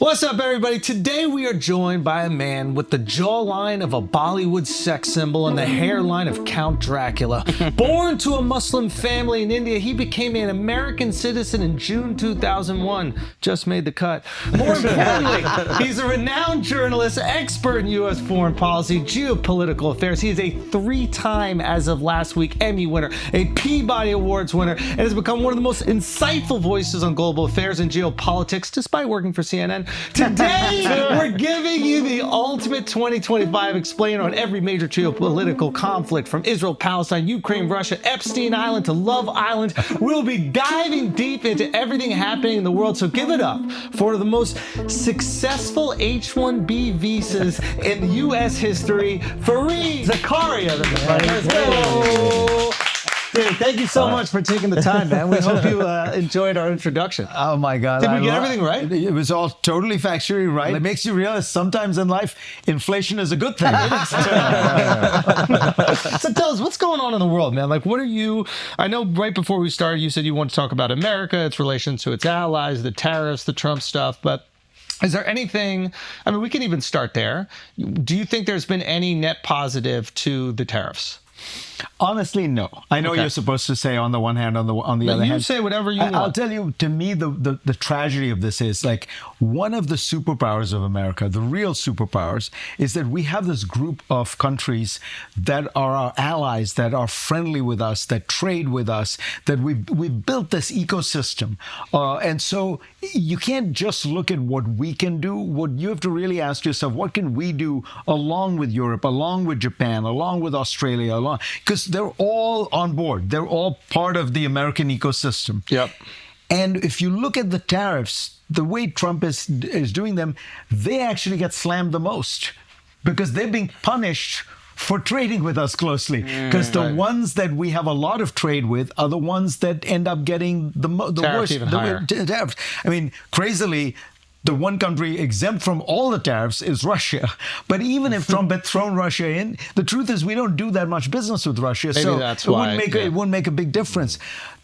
What's up, everybody? Today we are joined by a man with the jawline of a Bollywood sex symbol and the hairline of Count Dracula. Born to a Muslim family in India, he became an American citizen in June 2001. Just made the cut. More importantly, he's a renowned journalist, expert in U.S. foreign policy, geopolitical affairs. He is a three-time, as of last week, Emmy winner, a Peabody Awards winner, and has become one of the most insightful voices on global affairs and geopolitics, despite working for CNN. Today, we're giving you the ultimate 2025 explainer on every major geopolitical conflict, from Israel, Palestine, Ukraine, Russia, Epstein Island to Love Island. We'll be diving deep into everything happening in the world, so give it up for the most successful H-1B visas in U.S. history, Fareed Zakaria. Let's go. Dude, thank you so much for taking the time, man. We hope you enjoyed our introduction. Oh my God. Did we get everything right? It was all totally factually right. It makes you realize sometimes in life, inflation is a good thing. So tell us, what's going on in the world, man? Like, what are you, I know right before we started, you said you want to talk about America, its relations to its allies, the tariffs, the Trump stuff, but is there anything, I mean, we can even start there. Do you think there's been any net positive to the tariffs? Honestly, no. I know you're supposed to say on the one hand, on the other hand. You say whatever you want. I'll tell you, to me, the tragedy of this is, like, one of the superpowers of America, the real superpowers, is that we have this group of countries that are our allies, that are friendly with us, that trade with us, that we've built this ecosystem. And so you can't just look at what we can do. What you have to really ask yourself, what can we do along with Europe, along with Japan, along with Australia, because they're all on board. They're all part of the American ecosystem. Yep. And if you look at the tariffs, the way Trump is doing them, they actually get slammed the most because they're being punished for trading with us closely. Because the ones that we have a lot of trade with are the ones that end up getting the worst. Even higher. Tariffs. I mean, crazily, the one country exempt from all the tariffs is Russia. But even if Trump had thrown Russia in, the truth is we don't do that much business with Russia. Maybe so that's it why, wouldn't make a big difference.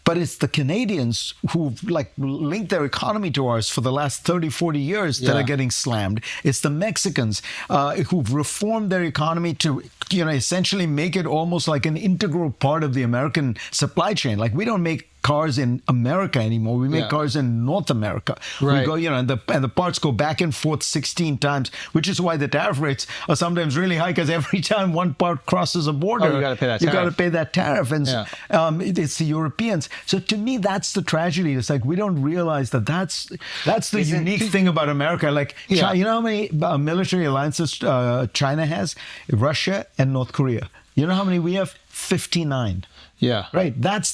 But it's the Canadians who've linked their economy to ours for the last 30, 40 years that are getting slammed. It's the Mexicans who've reformed their economy to, essentially make it almost like an integral part of the American supply chain. Like, we don't make cars in America anymore. We make cars in North America. Right. We go, and the parts go back and forth 16 times, which is why the tariff rates are sometimes really high, because every time one part crosses a border, you got to pay that tariff. You got to pay that tariff. And it's the Europeans. So to me, that's the tragedy. It's like we don't realize that's the unique thing about America. Like, you know how many military alliances China has? Russia and North Korea. You know how many we have? 59. Yeah. Right. That's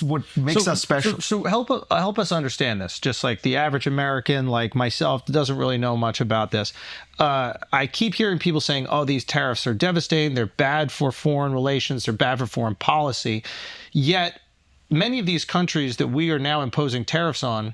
what makes us special. So help us understand this. Just like the average American, like myself, doesn't really know much about this. I keep hearing people saying, "Oh, these tariffs are devastating. They're bad for foreign relations. They're bad for foreign policy." Yet, many of these countries that we are now imposing tariffs on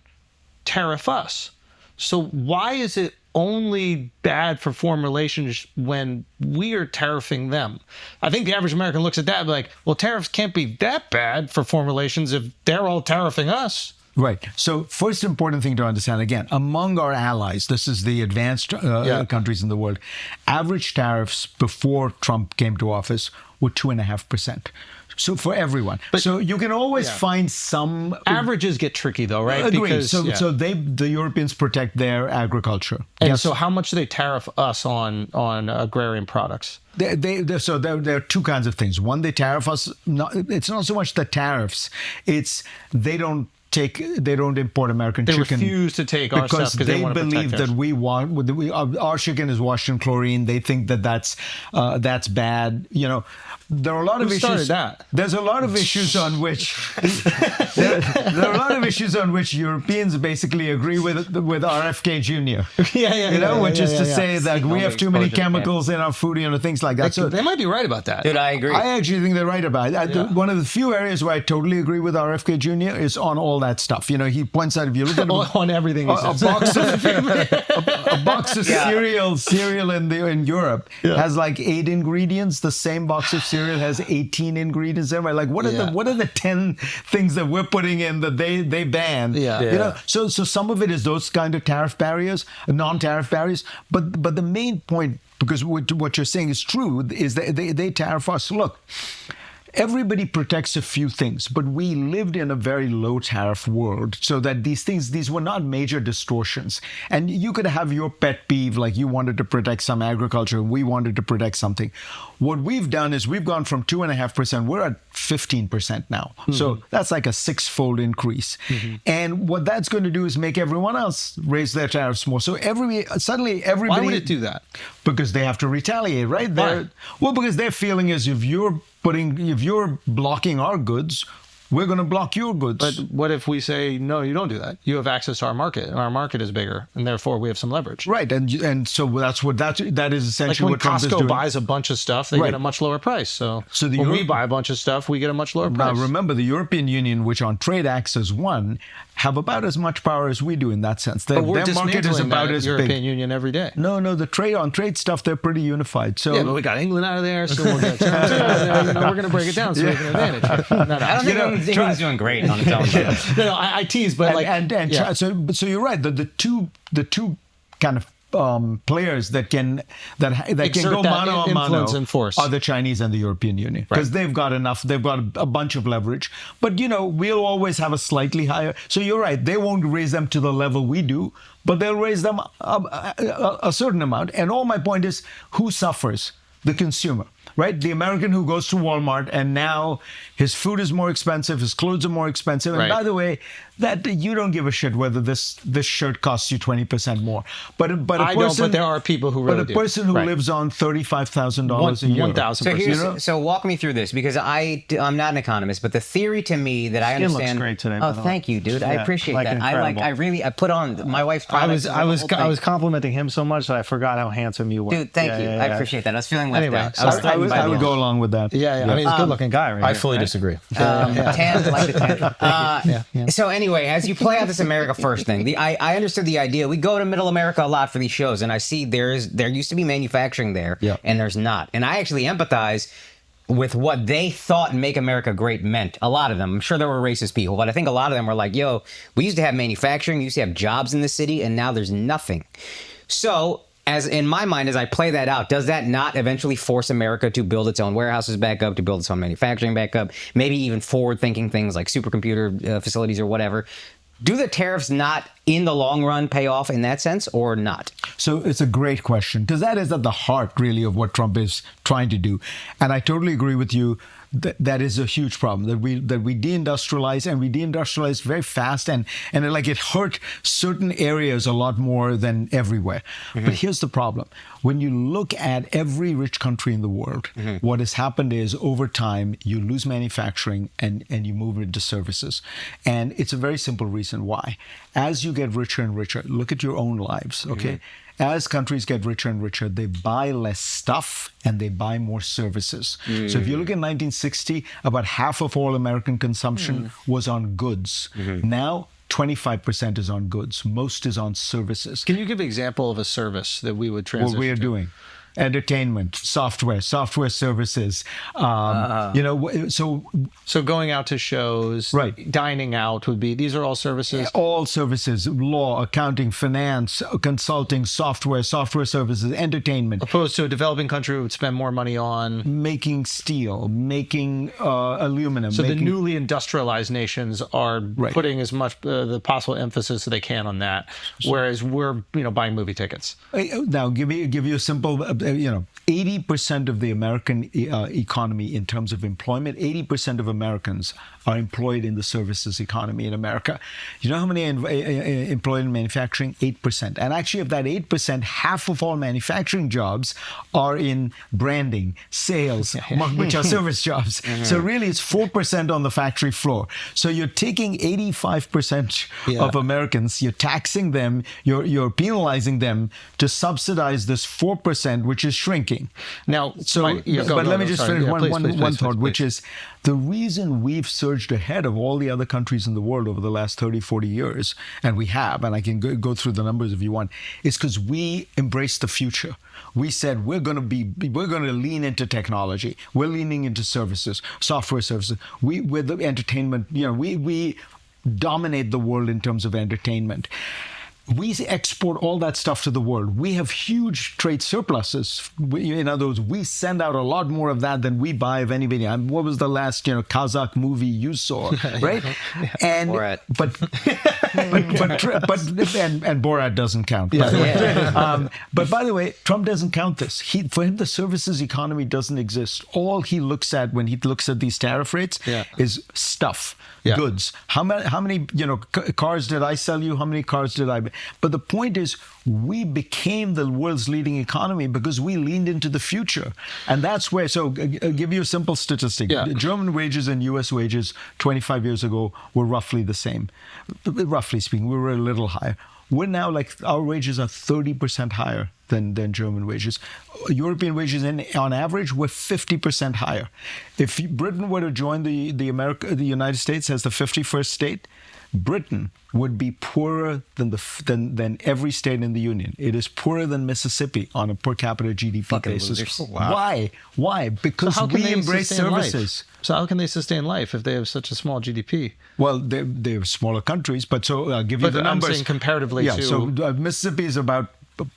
tariff us. So why is it only bad for foreign relations when we are tariffing them? I think the average American looks at that and be like, well, tariffs can't be that bad for foreign relations if they're all tariffing us. Right. So first important thing to understand, again, among our allies, this is the advanced countries in the world, average tariffs before Trump came to office were 2.5%. So for everyone. But so you can always find some... Averages get tricky though, right? Agreed. Because, so the Europeans protect their agriculture. And so how much do they tariff us on agrarian products? So there are two kinds of things. One, they tariff us. It's not so much the tariffs. It's they don't import American chicken. They refuse to take our stuff because they want to believe protect that our chicken is washed in chlorine. They think that's bad. There are a lot of issues. Started that? There's a lot of issues on which there are a lot of issues on which Europeans basically agree with RFK Jr. Which is to say that we have too many chemicals in our food, things like that. So they might be right about that. Dude, I agree. I actually think they're right about it. One of the few areas where I totally agree with RFK Jr. is on all that stuff. You know, he points out if you look at on everything he a says. box of cereal in Europe has like 8 ingredients. The same box of cereal has 18 ingredients. Everybody like, what are the 10 things that we're putting in that they ban? You know, so some of it is those kind of tariff barriers, non-tariff barriers. But the main point, because what you're saying is true, is that they tariff us. Look, everybody protects a few things, but we lived in a very low tariff world, so that these were not major distortions. And you could have your pet peeve, like you wanted to protect some agriculture, and we wanted to protect something. What we've done is we've gone from 2.5%, we're at 15% now. So that's like a 6-fold increase. And what that's going to do is make everyone else raise their tariffs more. So suddenly everybody... Why would it do that? Because they have to retaliate, right? Well, because their feeling is if you're blocking our goods, we're going to block your goods. But what if we say, no, you don't do that? You have access to our market, and our market is bigger, and therefore we have some leverage. Right, and so that is essentially like what Trump is doing. Costco buys a bunch of stuff, they get a much lower price. So when we buy a bunch of stuff, we get a much lower price. Now, remember, the European Union, which on trade acts as one, have about as much power as we do in that sense. But we're their market is about that as European big. Union every day. No, the trade stuff, they're pretty unified. So yeah, but we got England out of there, so we'll get we're going to break it down so we can advantage. I don't think England's doing great on its own. No, I tease, but so you're right. The two kind of players that can go mano a mano are the Chinese and the European Union, because they've got a bunch of leverage. But we'll always have a slightly higher. So you're right, they won't raise them to the level we do, but they'll raise them a certain amount. And all my point is, who suffers? The consumer, right? The American who goes to Walmart and now his food is more expensive, his clothes are more expensive. And by the way, that you don't give a shit whether this shirt costs you 20% more. But there are people who really do. But a person who lives on $35,000 a year. 1,000%. So walk me through this, because I'm not an economist, but the theory to me that I understand. Looks great today. Oh, thank you, dude. I appreciate that. Incredible. I put on my wife's products. I was complimenting him so much that I forgot how handsome you were. Dude, thank you. I appreciate that. I was feeling left out. I would go along with that. Yeah. I mean, he's a good-looking guy, right? I fully disagree. Tan, like the tan. So anyway, as you play out this America First thing, I understood the idea. We go to Middle America a lot for these shows, and I see there used to be manufacturing there, and there's not. And I actually empathize with what they thought Make America Great meant. A lot of them. I'm sure there were racist people, but I think a lot of them were like, yo, we used to have manufacturing, we used to have jobs in the city, and now there's nothing. So as in my mind, as I play that out, does that not eventually force America to build its own warehouses back up, to build its own manufacturing back up, maybe even forward-thinking things like supercomputer facilities or whatever? Do the tariffs not, in the long run, pay off in that sense, or not? So it's a great question, because that is at the heart, really, of what Trump is trying to do. And I totally agree with you. That is a huge problem, that we deindustrialize, and we deindustrialize very fast, and it hurt certain areas a lot more than everywhere. But here's the problem. When you look at every rich country in the world, what has happened is over time you lose manufacturing and you move into services. And it's a very simple reason why. As you get richer and richer, look at your own lives, okay? As countries get richer and richer, they buy less stuff and they buy more services. So if you look at 1960, about half of all American consumption was on goods. Now, 25% is on goods. Most is on services. Can you give an example of a service that we would transition What we are to? doing. Entertainment, software services, So going out to shows, dining out would be, these are all services? All services, law, accounting, finance, consulting, software services, entertainment. Opposed to a developing country who would spend more money on? Making steel, making aluminum. So the newly industrialized nations are putting as much the possible emphasis that they can on that, whereas we're buying movie tickets. Now, give you a simple... 80% of the American economy in terms of employment, 80% of Americans are employed in the services economy in America. You know how many employed in manufacturing? 8%. And actually of that 8%, half of all manufacturing jobs are in branding, sales, which are service jobs. So really it's 4% on the factory floor. So you're taking 85% of Americans, you're taxing them, you're penalizing them to subsidize this 4%, which is shrinking. Now, So, but let me just finish one thought, which is the reason we've surged ahead of all the other countries in the world over the last 30, 40 years, and we have, and I can go through the numbers if you want, is because we embraced the future. We said we're going to lean into technology. We're leaning into services, software services. We're the entertainment. We dominate the world in terms of entertainment. We export all that stuff to the world. We have huge trade surpluses. In other words, we send out a lot more of that than we buy of anybody. What was the last Kazakh movie you saw, right? And Borat. but Borat doesn't count. But by the way, Trump doesn't count this. For him, the services economy doesn't exist. All he looks at when he looks at these tariff rates is stuff. Goods. How many cars did I sell you? How many cars did I? But the point is, we became the world's leading economy because we leaned into the future, and that's where. So, I'll give you a simple statistic: German wages and U.S. wages 25 years ago were roughly the same. Roughly speaking, we were a little higher. We're now our wages are 30% higher than German wages. European wages, on average, were 50% higher. If Britain were to join the United States as the 51st state, Britain would be poorer than every state in the union. It is poorer than Mississippi on a per capita GDP basis. Wow. Why? Because we embrace services. So how can they sustain life if they have such a small GDP? Well, they're smaller countries, but so I'll give you the numbers. I'm saying comparatively to... So Mississippi is about,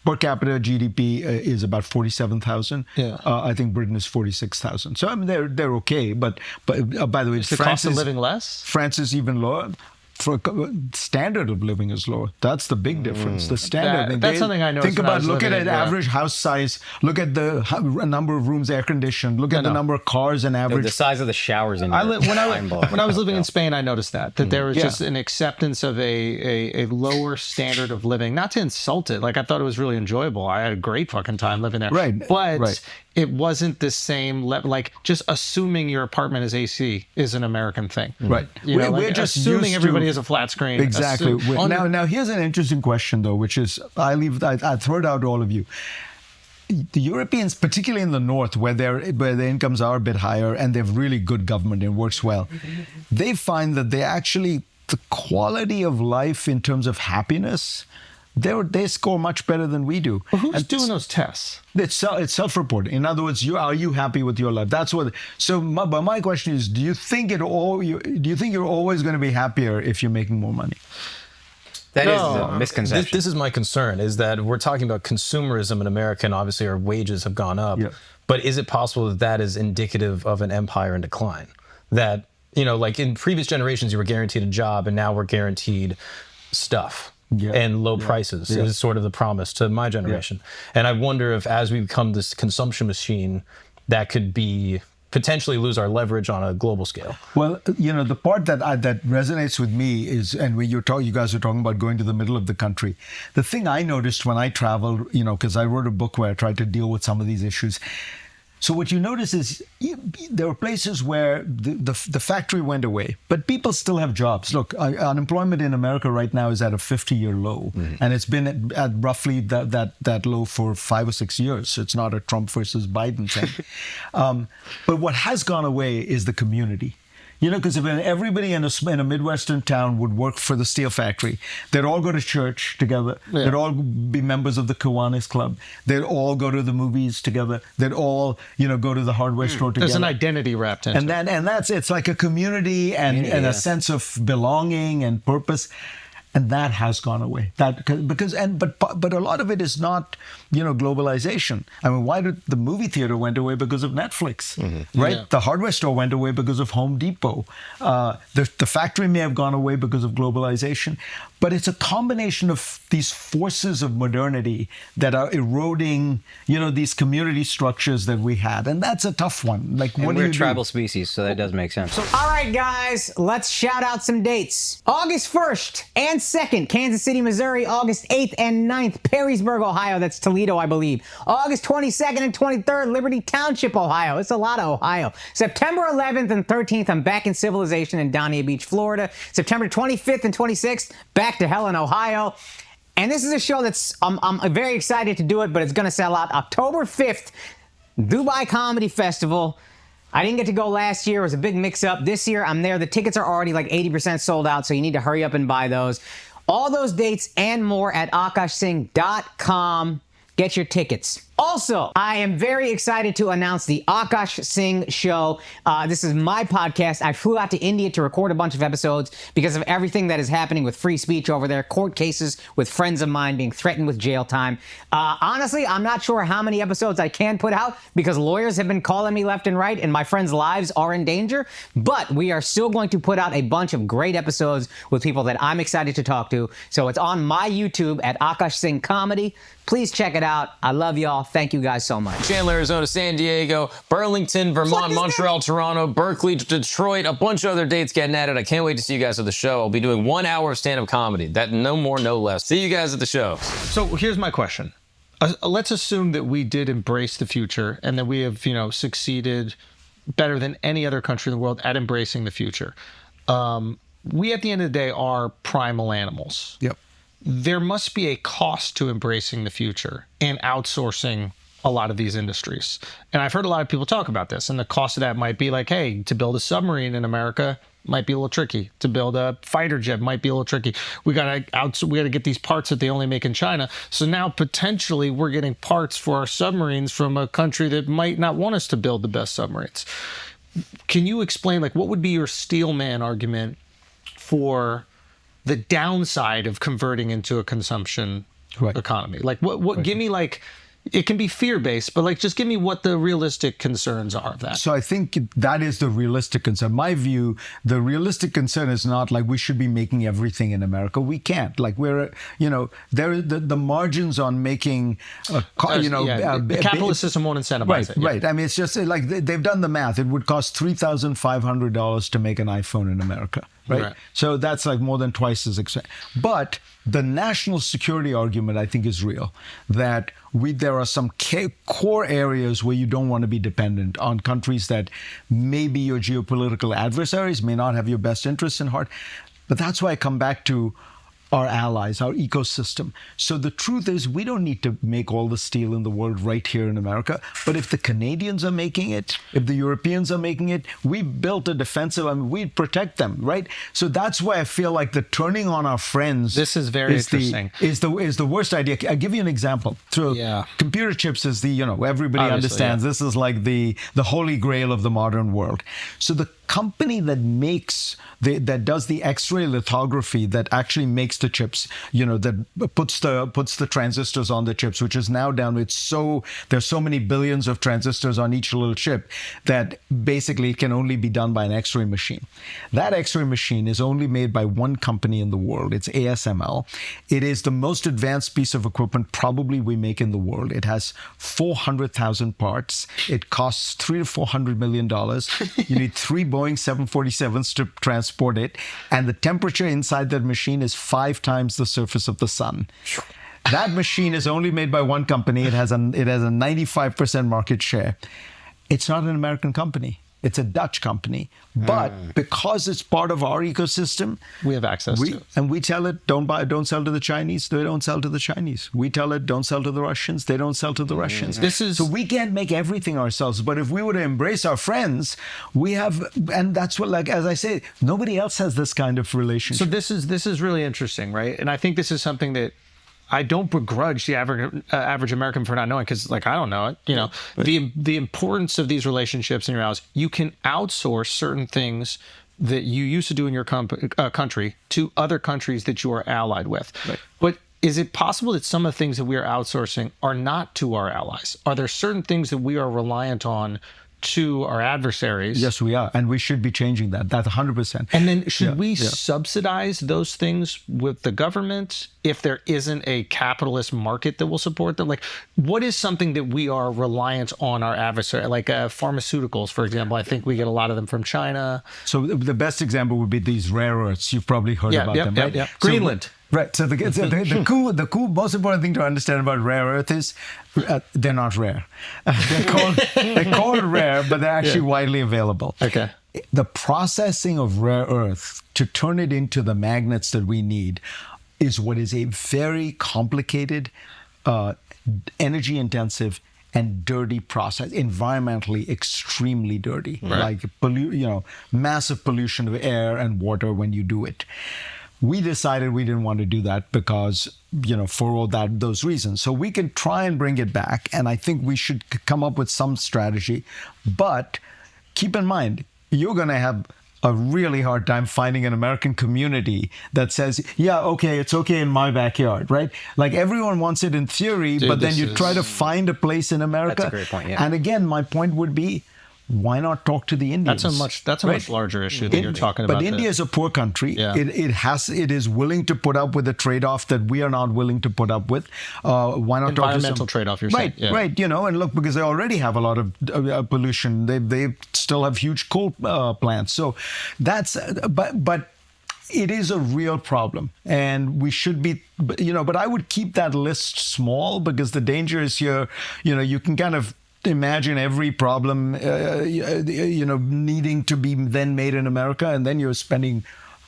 per capita GDP is about 47,000. I think Britain is 46,000. So I mean, they're okay, but by the way, is the cost of living less? France is even lower. Standard of living is lower. That's the big difference. The standard. That's something I noticed. Look at an average house size. Look at the number of rooms air conditioned. Look at the number of cars and average. The size of the showers in when I was living in Spain, I noticed that there was just an acceptance of a lower standard of living. Not to insult it. I thought it was really enjoyable. I had a great fucking time living there. But it wasn't the same level. Just assuming your apartment is AC is an American thing. Right. We're just assuming everybody has a flat screen. Exactly. Now here's an interesting question though, which is I throw it out to all of you. The Europeans, particularly in the north, where their incomes are a bit higher and they have really good government and it works well, they find that the quality of life in terms of happiness, they score much better than we do. But who's doing those tests? It's self-reported. In other words, are you happy with your life? That's what. So, my question is: do you think you're always going to be happier if you're making more money? That is a misconception. This is my concern: is that we're talking about consumerism in America, and obviously our wages have gone up. But is it possible that is indicative of an empire in decline? That in previous generations, you were guaranteed a job, and now we're guaranteed stuff. And low prices is sort of the promise to my generation. And I wonder if as we become this consumption machine, that could be potentially lose our leverage on a global scale. Well, the part that resonates with me is, and when you guys are talking about going to the middle of the country, the thing I noticed when I traveled, because I wrote a book where I tried to deal with some of these issues. So what you notice is there are places where the factory went away, but people still have jobs. Look, unemployment in America right now is at a 50-year low, and it's been at roughly that low for 5 or 6 years. So it's not a Trump versus Biden thing. But what has gone away is the community. Because if everybody in a Midwestern town would work for the steel factory, they'd all go to church together. They'd all be members of the Kiwanis Club. They'd all go to the movies together. They'd all, go to the hardware store together. There's an identity wrapped into it. It's like a community and a sense of belonging and purpose. And that has gone away. But a lot of it is not, globalization. I mean, why did the movie theater went away because of Netflix, right? Yeah. The hardware store went away because of Home Depot. The factory may have gone away because of globalization. But it's a combination of these forces of modernity that are eroding, these community structures that we had. And that's a tough one. We're a tribal species, so that does make sense. All right, guys, let's shout out some dates. August 1st and 2nd, Kansas City, Missouri. August 8th and 9th, Perrysburg, Ohio. That's Toledo, I believe. August 22nd and 23rd, Liberty Township, Ohio. It's a lot of Ohio. September 11th and 13th, I'm back in Civilization in Dania Beach, Florida. September 25th and 26th, back to Helen, Ohio. And this is a show that's, I'm very excited to do it, but it's going to sell out October 5th, Dubai Comedy Festival. I didn't get to go last year. It was a big mix-up. This year, I'm there. The tickets are already like 80% sold out, so you need to hurry up and buy those. All those dates and more at akashsingh.com. Get your tickets. Also, I am very excited to announce the Akash Singh Show. This is my podcast. I flew out to India to record a bunch of episodes because of everything that is happening with free speech over there, court cases with friends of mine being threatened with jail time. Honestly, I'm not sure how many episodes I can put out because lawyers have been calling me left and right and my friends' lives are in danger. But we are still going to put out a bunch of great episodes with people that I'm excited to talk to. So it's on my YouTube at Akash Singh Comedy. Please check it out. I love y'all. Thank you guys so much. Chandler, Arizona, San Diego, Burlington, Vermont, Montreal, Toronto, Berkeley, Detroit, a bunch of other dates getting at it. I can't wait to see you guys at the show. I'll be doing 1 hour of stand-up comedy. That no more, no less. See you guys at the show. So here's my question. Let's assume that we did embrace the future and that we have, succeeded better than any other country in the world at embracing the future. We, at the end of the day, are primal animals. Yep. There must be a cost to embracing the future and outsourcing a lot of these industries. And I've heard a lot of people talk about this, and the cost of that might be like, hey, to build a submarine in America might be a little tricky. To build a fighter jet might be a little tricky. We gotta get these parts that they only make in China. So now potentially we're getting parts for our submarines from a country that might not want us to build the best submarines. Can you explain, what would be your steelman argument for the downside of converting into a consumption economy? What give me it can be fear-based, but just give me what the realistic concerns are of that. So I think that is the realistic concern. My view, the realistic concern is not we should be making everything in America. We can't. We're, the margins on making, the capitalist system won't incentivize it. Right. I mean, it's just they've done the math. It would cost $3,500 to make an iPhone in America. Right? So that's more than twice as expensive. But the national security argument, I think, is real. That there are some core areas where you don't want to be dependent on countries that maybe your geopolitical adversaries may not have your best interests in heart. But that's why I come back to our allies, our ecosystem. So the truth is, we don't need to make all the steel in the world right here in America. But if the Canadians are making it, if the Europeans are making it, we built a defensive, we protect them, right? So that's why I feel like the turning on our friends. This is very interesting. Is the worst idea. I'll give you an example. Computer chips is everybody understands. This is the holy grail of the modern world. So the company that that does the X-ray lithography that actually makes the chips, that puts the transistors on the chips, which is now down. There's so many billions of transistors on each little chip that basically it can only be done by an X-ray machine. That X-ray machine is only made by one company in the world. It's ASML. It is the most advanced piece of equipment probably we make in the world. It has 400,000 parts. It costs $300 to $400 million. You need 3 Boeing 747s to transport it, and the temperature inside that machine is 5 times the surface of the sun. That machine is only made by one company. It has a 95% market share. It's not an American company. It's a Dutch company. But because it's part of our ecosystem, we have access to it. And we tell it, don't sell to the Chinese. They don't sell to the Chinese. We tell it, don't sell to the Russians. They don't sell to the Russians. So we can't make everything ourselves. But if we were to embrace our friends, we have, and that's what, as I say, nobody else has this kind of relationship. So this is really interesting, right? And I think this is something that I don't begrudge the average American for not knowing, because I don't know it. The importance of these relationships in your house. You can outsource certain things that you used to do in your country to other countries that you are allied with. Right. But is it possible that some of the things that we are outsourcing are not to our allies? Are there certain things that we are reliant on to our adversaries? Yes, we are. And we should be changing that. That's 100%. And then should we subsidize those things with the government if there isn't a capitalist market that will support them? What is something that we are reliant on our adversary? Pharmaceuticals, for example. I think we get a lot of them from China. So the best example would be these rare earths. You've probably heard about them, right? Yeah. Greenland. Right. So the cool, most important thing to understand about rare earth is they're not rare. They're called rare, but they're actually widely available. Okay. The processing of rare earth to turn it into the magnets that we need is what is a very complicated, energy intensive, and dirty process, environmentally extremely dirty, like massive pollution of air and water when you do it. We decided we didn't want to do that because, for all those reasons. So we can try and bring it back, and I think we should come up with some strategy. But keep in mind, you're going to have a really hard time finding an American community that says, yeah, okay, it's okay in my backyard, right? Like everyone wants it in theory, but then you try to find a place in America. That's a great point, yeah. And again, my point would be, why not talk to the Indians? That's a much larger issue that you're talking about. But India is a poor country. Yeah. It is willing to put up with a trade-off that we are not willing to put up with. Why not talk to environmental trade-off? You're saying, right. And look, because they already have a lot of pollution. They still have huge coal plants. So that's but. It is a real problem, and we should be, but I would keep that list small, because the danger is here, you can kind of imagine every problem, needing to be then made in America, and then you're spending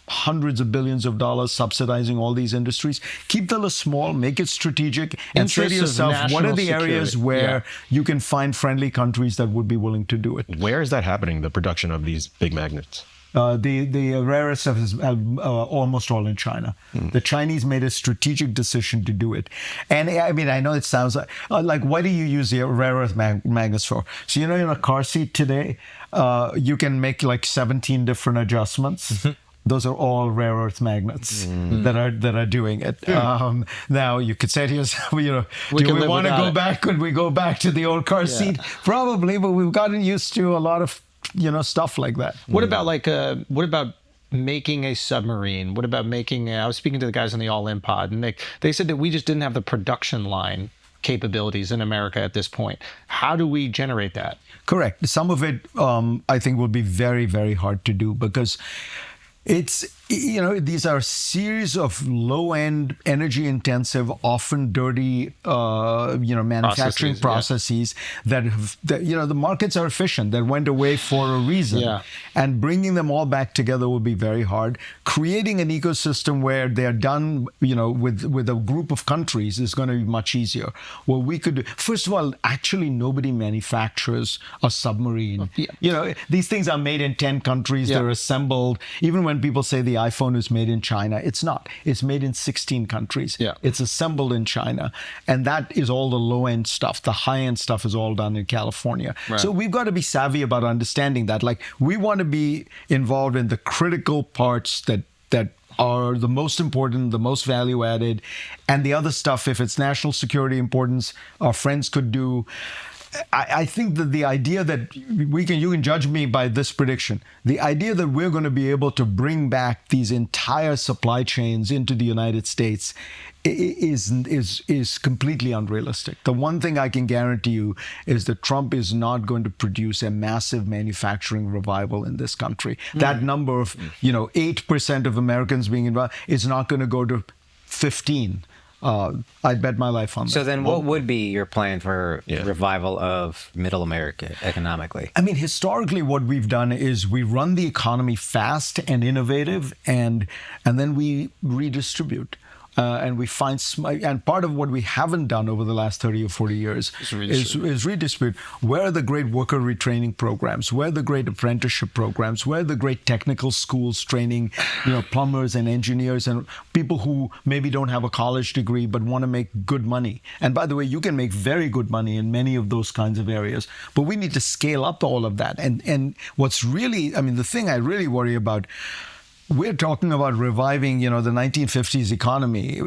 hundreds of billions of dollars subsidizing all these industries. Keep the list small, make it strategic, and say to yourself, what are the areas where you can find friendly countries that would be willing to do it? Where is that happening, the production of these big magnets? The rare earth stuff is almost all in China. The Chinese made a strategic decision to do it. And I mean, I know it sounds like what do you use the rare earth magnets for? So, in a car seat today, you can make like 17 different adjustments. Those are all rare earth magnets that are doing it. Now you could say to yourself, do we want to go back? Could we go back to the old car seat? Probably, but we've gotten used to a lot of stuff like that. What about making a submarine? What about I was speaking to the guys on the All-In Pod, and they said that we just didn't have the production line capabilities in America at this point. How do we generate that? Correct. Some of it, I think, will be very, very hard to do, because these are a series of low-end, energy-intensive, often dirty, manufacturing processes that the markets are efficient, that went away for a reason. Yeah. And bringing them all back together will be very hard. Creating an ecosystem where they're done, with a group of countries is going to be much easier. What we could do, first of all, actually nobody manufactures a submarine. Yeah. These things are made in 10 countries. Yeah. They're assembled. Even when people say the iPhone is made in China, it's not. It's made in 16 countries. Yeah. It's assembled in China. And that is all the low-end stuff. The high-end stuff is all done in California. Right. So we've got to be savvy about understanding that. Like, we want to be involved in the critical parts that are the most important, the most value added. And the other stuff, if it's national security importance, our friends could do. I think that the idea that you can judge me by this prediction, the idea that we're going to be able to bring back these entire supply chains into the United States is completely unrealistic. The one thing I can guarantee you is that Trump is not going to produce a massive manufacturing revival in this country. That number of 8% of Americans being involved is not going to go to 15. I'd bet my life on that. So then what would be your plan for revival of middle America economically? I mean, historically, what we've done is we run the economy fast and innovative, and then we redistribute. And we find, and part of what we haven't done over the last 30 or 40 years is redistribute. Where are the great worker retraining programs? Where are the great apprenticeship programs? Where are the great technical schools training, plumbers and engineers and people who maybe don't have a college degree but want to make good money? And by the way, you can make very good money in many of those kinds of areas. But we need to scale up all of that. And what's really, the thing I really worry about, we're talking about reviving, the 1950s economy.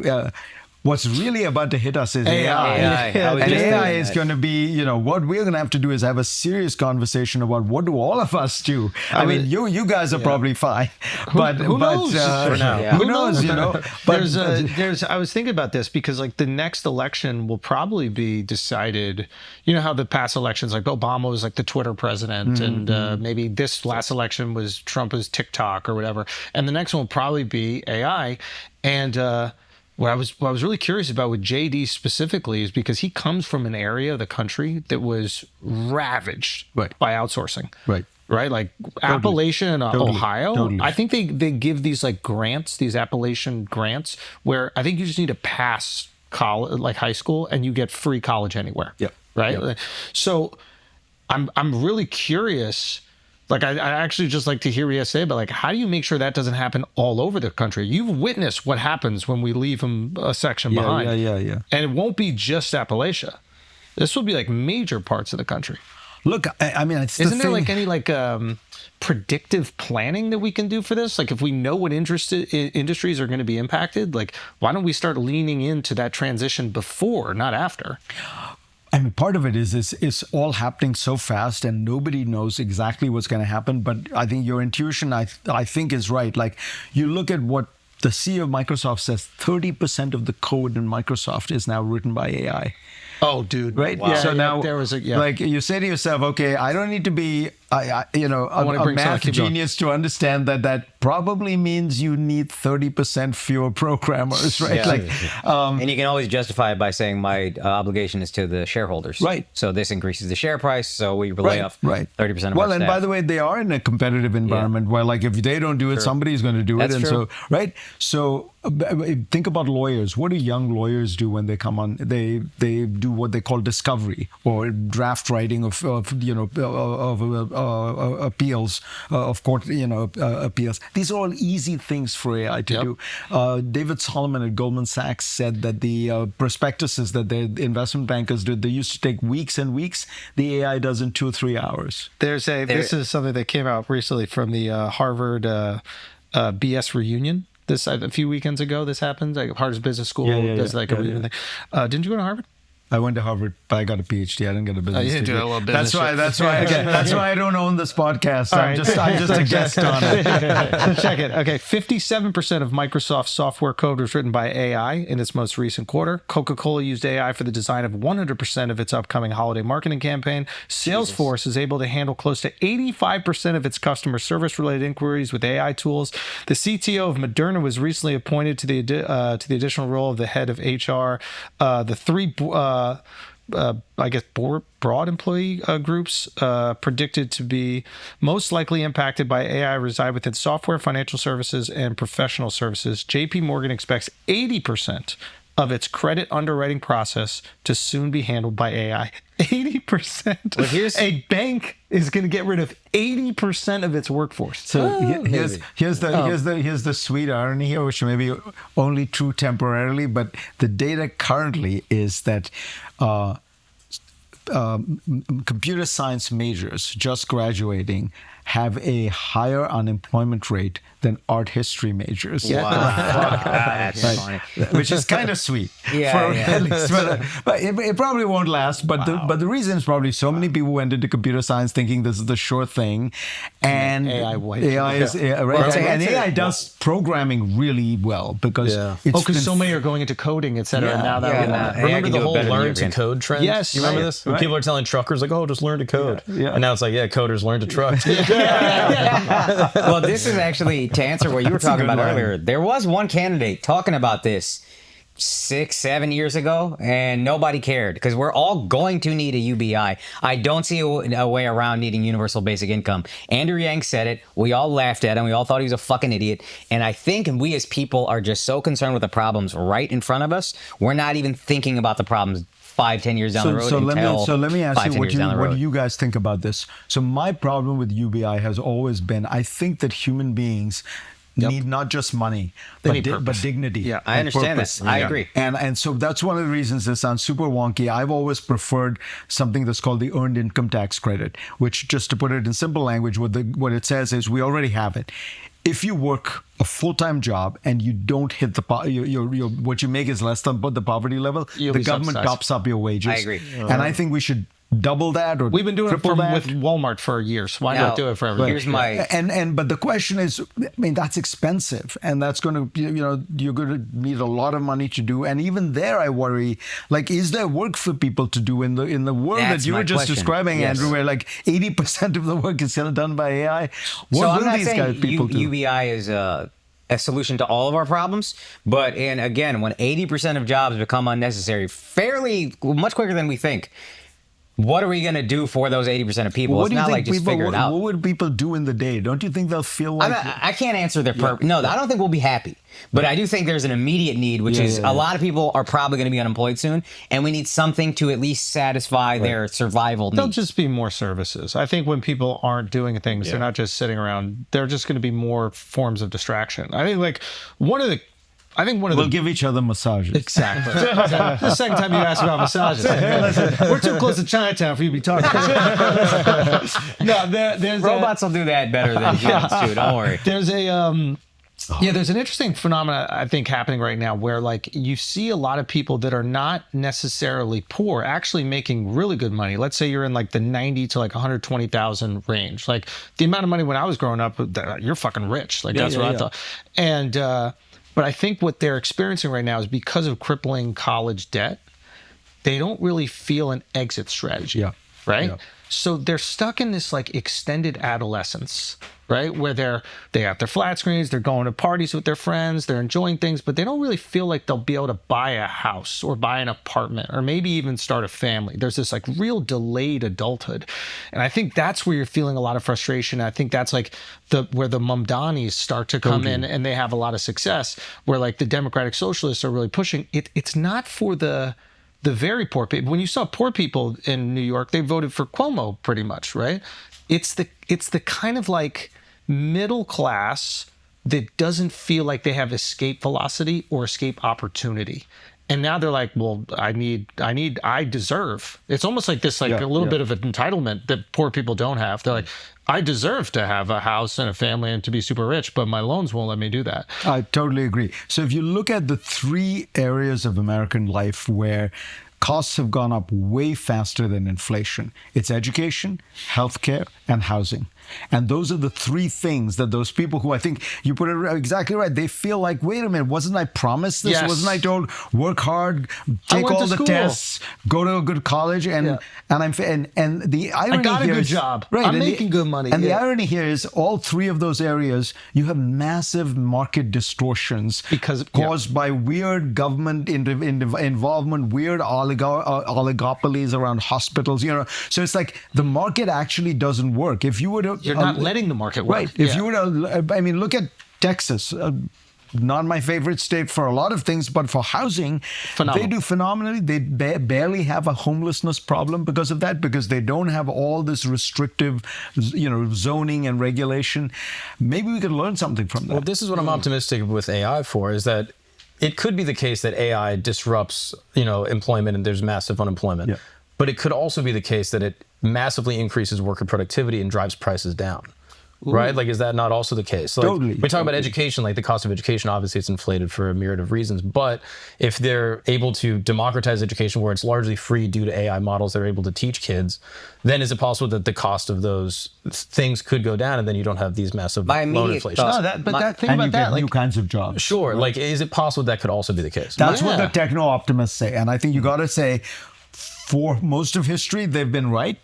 What's really about to hit us is AI. And AI is going to be, what we're going to have to do is have a serious conversation about what do all of us do. I mean, you guys are probably fine, but who knows? For now. Who knows? But I was thinking about this because the next election will probably be decided. You know how the past elections, like Obama was the Twitter president, and maybe this last election was Trump was TikTok or whatever, and the next one will probably be AI, and. What I was really curious about with JD specifically is because he comes from an area of the country that was ravaged by outsourcing. Right. right? Like Appalachia and Ohio. Totally. I think they give these like grants, these Appalachian grants, where I think you just need to pass college, like high school, and you get free college anywhere. Yep. Right. Yep. So I'm really curious. Like I actually just like to hear what you say, but like, how do you make sure that doesn't happen all over the country? You've witnessed what happens when we leave them a section behind. Yeah. And it won't be just Appalachia. This will be like major parts of the country. Look, I mean, it's Isn't there like any like predictive planning that we can do for this? Like if we know what industries are going to be impacted, like why don't we start leaning into that transition before, not after? I mean, part of it is it's all happening so fast and nobody knows exactly what's going to happen. But I think your intuition, I think, is right. Like you look at what the CEO of Microsoft says, 30% of the code in Microsoft is now written by AI. Oh, dude. Right? Wow. So Yeah, now, there was a, like you say to yourself, okay, I don't need to be, a bring math keep going. genius to understand that probably means you need 30% fewer programmers, right? Yeah. Like, And you can always justify it by saying my obligation is to the shareholders. Right. So this increases the share price, so we lay off 30% of well, our and staff. by the way, they are in a competitive environment where, like, if they don't do it, somebody's going to do That's it, and true. so right. So think about lawyers. What do young lawyers do when they come on? They do what they call discovery or draft writing of appeals of court appeals. These are all easy things for AI to do. David Solomon at Goldman Sachs said that the prospectuses that the investment bankers did, they used to take weeks and weeks. The AI does in 2 or 3 hours. This is something that came out recently from the Harvard BS reunion. This a few weekends ago. This happened. Like Harvard Business School does like a reunion thing. Didn't you go to Harvard? I went to Harvard, but I got a PhD. I didn't get a business you didn't do degree. a little business That's why I don't own this podcast. I'm just a guest on it. Check it. Okay, 57% of Microsoft's software code was written by AI in its most recent quarter. Coca-Cola used AI for the design of 100% of its upcoming holiday marketing campaign. Salesforce is able to handle close to 85% of its customer service-related inquiries with AI tools. The CTO of Moderna was recently appointed to the additional role of the head of HR. The three broad employee groups predicted to be most likely impacted by AI reside within software, financial services, and professional services. JP Morgan expects 80% of its credit underwriting process to soon be handled by AI. 80%. Well, a bank is going to get rid of 80% of its workforce. So here's the sweet irony here, which may be only true temporarily, but the data currently is that computer science majors just graduating have a higher unemployment rate than art history majors. Wow. That's funny. Which is kind of sweet. Yeah. But it probably won't last. But the reason is probably so many people went into computer science thinking this is the sure thing, and AI is right. And AI does programming really well because because so many are going into coding, etc. Yeah. Now that remember the whole learn to code trend? Yes. You remember this? When people are telling truckers like, "Oh, just learn to code," and now it's like, "Yeah, coders learn to truck." Well, this is actually to answer what you were talking about earlier. There was one candidate talking about this 6-7 years ago, and nobody cared because we're all going to need a UBI. I don't see a way around needing universal basic income. Andrew Yang said it. We all laughed at him. We all thought he was a fucking idiot. And I think we as people are just so concerned with the problems right in front of us, we're not even thinking about the problems 5-10 years down the road. So let me ask you what do you guys think about this? So my problem with UBI has always been, I think that human beings need not just money, but dignity. Yeah, I understand that. I agree. And so that's one of the reasons this sounds super wonky. I've always preferred something that's called the earned income tax credit, which, just to put it in simple language, what it says is we already have it. If you work a full-time job and you don't hit what you make is less than the poverty level, the government tops up your wages. I agree. And I think we should double that, or we've been doing it triple that with Walmart for years. Why not do it for everybody? Here's my but the question is, I mean, that's expensive, and that's going to you're going to need a lot of money to do. And even there, I worry, like, is there work for people to do in the world that you were just describing, Andrew, where like 80% of the work is done by AI? What will these people do? UBI is a solution to all of our problems, but again, when 80% of jobs become unnecessary, much quicker than we think, what are we going to do for those 80% of people? What It's do you not think like just people, figure it out. What would people do in the day? Don't you think they'll feel like... I can't answer their purpose. No, I don't think we'll be happy. But I do think there's an immediate need, which is a lot of people are probably going to be unemployed soon, and we need something to at least satisfy their survival There'll needs. just be more services. I think when people aren't doing things, they're not just sitting around. They're just going to be more forms of distraction. I think like one of the We'll give each other massages. Exactly. The second time you asked about massages. We're too close to Chinatown for you to be talking. No, there's Robots will do that better than humans too. Don't worry. There's there's an interesting phenomenon I think happening right now where like you see a lot of people that are not necessarily poor actually making really good money. Let's say you're in like the 90 to like 120,000 range. Like the amount of money when I was growing up, you're fucking rich. Like that's what I thought. And but I think what they're experiencing right now is because of crippling college debt, they don't really feel an exit strategy. Yeah. Right? Yeah. So they're stuck in this like extended adolescence, right? Where they have their flat screens, they're going to parties with their friends, they're enjoying things, but they don't really feel like they'll be able to buy a house or buy an apartment or maybe even start a family. There's this like real delayed adulthood. And I think that's where you're feeling a lot of frustration. I think that's like where the Mamdanis start to come in and they have a lot of success, where like the Democratic Socialists are really pushing it. It's not for the very poor people. When you saw poor people in New York, they voted for Cuomo pretty much, right? It's the kind of like middle class that doesn't feel like they have escape velocity or escape opportunity. And now they're like, well, I deserve. It's almost like this, like a little bit of an entitlement that poor people don't have. They're like, I deserve to have a house and a family and to be super rich, but my loans won't let me do that. I totally agree. So if you look at the three areas of American life where costs have gone up way faster than inflation, it's education, healthcare, and housing. And those are the three things that those people who, I think you put it exactly right, they feel like, wait a minute, wasn't I promised this? Yes. Wasn't I told work hard, take all the tests, go to a good college, and the irony I got a here good is- job. Right, I'm and making good money. And the irony here is all three of those areas, you have massive market distortions caused by weird government involvement, weird oligopolies around hospitals, So it's like the market actually doesn't work. If you were to... You're not letting the market work. Right. If you were to... I mean, look at Texas. Not my favorite state for a lot of things, but for housing, they do phenomenally. They barely have a homelessness problem because of that, because they don't have all this restrictive, zoning and regulation. Maybe we could learn something from that. Well, this is what I'm optimistic with AI for, is that it could be the case that AI disrupts, employment and there's massive unemployment. Yeah. But it could also be the case that it massively increases worker productivity and drives prices down. Ooh. Right? Like, is that not also the case? Like, totally. We talk about education, like the cost of education, obviously it's inflated for a myriad of reasons. But if they're able to democratize education where it's largely free due to AI models they're able to teach kids, then is it possible that the cost of those things could go down and then you don't have these massive loan inflation? New kinds of jobs. Sure. Right? Like, is it possible that could also be the case? That's what the techno-optimists say. And I think you got to say, for most of history, they've been right.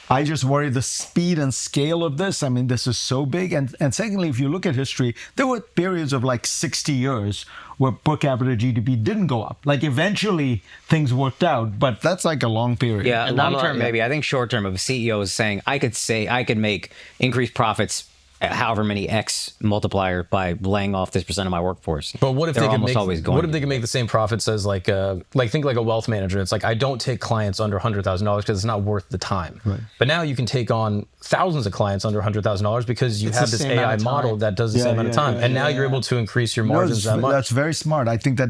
I just worry the speed and scale of this. I mean, this is so big. And secondly, if you look at history, there were periods of like 60 years where per capita GDP didn't go up. Like eventually things worked out, but that's like a long period. Yeah, long term maybe. I think short term, if a CEO is saying, I could make increased profits however many X multiplier by laying off this percent of my workforce. But what if they can make the same profits as like think like a wealth manager? It's like, I don't take clients under $100,000 because it's not worth the time. Right. But now you can take on thousands of clients under $100,000 because you have this AI model that does the same amount of time, and now you're able to increase your margins that much. That's very smart. I think that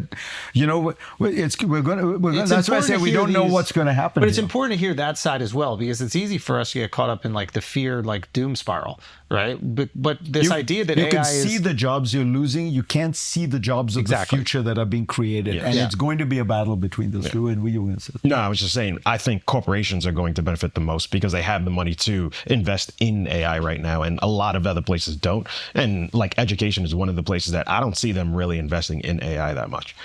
that's why I say we don't know what's going to happen. But it's important to hear that side as well, because it's easy for us to get caught up in like the fear, like doom spiral, right? But this idea that you AI can see the jobs you're losing, you can't see the jobs of the future that are being created, and it's going to be a battle between those two. And we were No, I was just saying, I think corporations are going to benefit the most because they have the money to invest in AI right now, and a lot of other places don't. And like education is one of the places that I don't see them really investing in AI that much.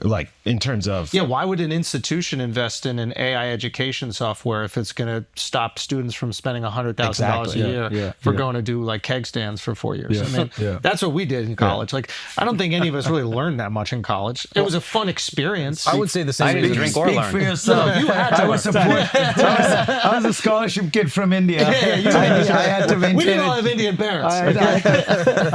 like in terms of Yeah, why would an institution invest in an AI education software if it's going to stop students from spending $100,000 a year for going to do like keg stands for 4 years? I mean, that's what we did in college. Like, I don't think any of us really learned that much in college. It was a fun experience. I would say the same. I didn't drink or Speak learn. for yourself. You had to I was I was a scholarship kid from India. I had to maintain We didn't all have Indian parents. I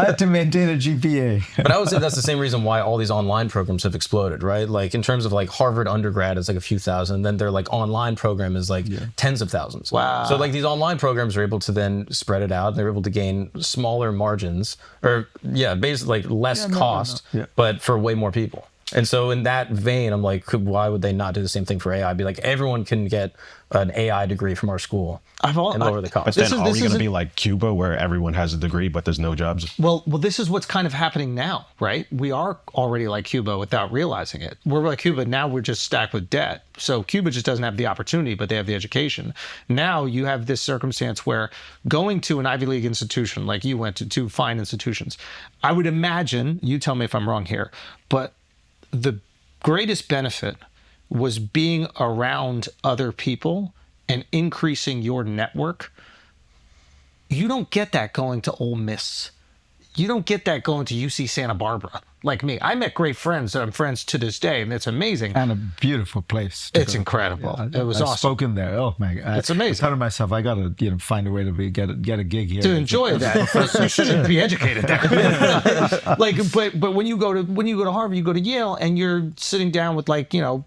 had to maintain a GPA. But I would say that's the same reason why all these online programs have exploded, right? Like in terms of like Harvard undergrad is like a few thousand, and then their like online program is like tens of thousands. Wow. So like these online programs are able to then spread it out. They're able to gain smaller margins, or basically like less cost, but for way more people. And so in that vein, I'm like, why would they not do the same thing for AI? Be like, everyone can get an AI degree from our school and lower the cost. But then are we going to be like Cuba, where everyone has a degree but there's no jobs? Well, this is what's kind of happening now, right? We are already like Cuba without realizing it. We're like Cuba, now we're just stacked with debt. So Cuba just doesn't have the opportunity, but they have the education. Now you have this circumstance where going to an Ivy League institution, like you went to two fine institutions, I would imagine, you tell me if I'm wrong here, but the greatest benefit was being around other people and increasing your network. You don't get that going to Ole Miss. You don't get that going to UC Santa Barbara. Like me, I met great friends that I'm friends to this day, and it's amazing. And a beautiful place. It's incredible. It was awesome. I've spoken there. Oh my God, It's amazing. I thought to myself, I gotta find a way to get a gig here To enjoy that, you shouldn't be educated there. but when you go to Harvard, you go to Yale, and you're sitting down with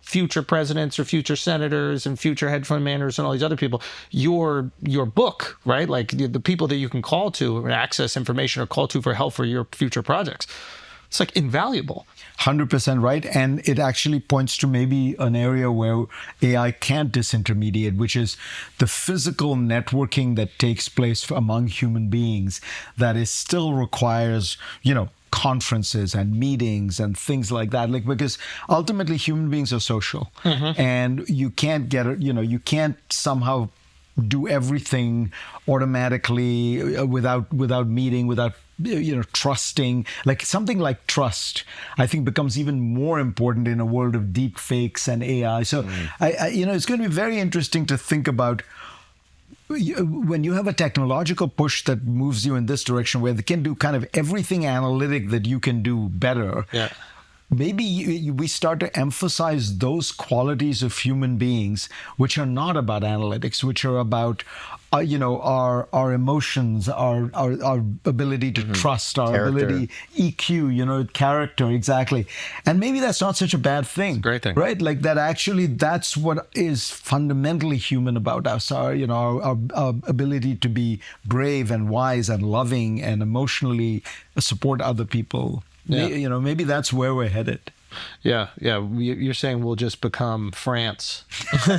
future presidents or future senators and future hedge fund managers and all these other people. Your book, right? Like the people that you can call to and access information or call to for help for your future projects. It's like invaluable. 100% right. And it actually points to maybe an area where AI can't disintermediate, which is the physical networking that takes place among human beings that is still requires, conferences and meetings and things like that. Because ultimately human beings are social, and you can't get it, you can't somehow do everything automatically without meeting, without trusting. Like something like trust, I think, becomes even more important in a world of deep fakes and AI. So it's going to be very interesting to think about when you have a technological push that moves you in this direction, where they can do kind of everything analytic that you can do better. Maybe we start to emphasize those qualities of human beings, which are not about analytics, which are about, our emotions, our ability to trust, our ability, EQ, character, exactly. And maybe that's not such a bad thing. Great thing. Right? Like that actually, that's what is fundamentally human about us, our ability to be brave and wise and loving and emotionally support other people. Yeah. Maybe that's where we're headed. Yeah. You're saying we'll just become France. I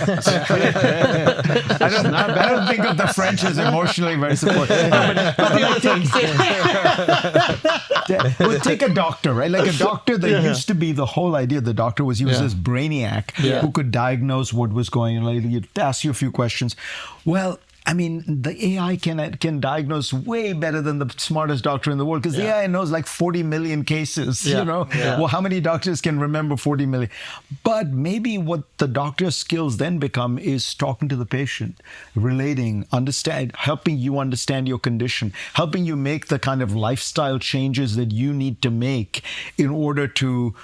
don't think of the French as emotionally very supportive. Well, take a doctor, right? Like a doctor that used to be the whole idea. The doctor was used as brainiac who could diagnose what was going on. Like, he'd ask you a few questions. Well, I mean, the AI can diagnose way better than the smartest doctor in the world, because the AI knows like 40 million cases, Well, how many doctors can remember 40 million? But maybe what the doctor's skills then become is talking to the patient, relating, helping you understand your condition, helping you make the kind of lifestyle changes that you need to make in order to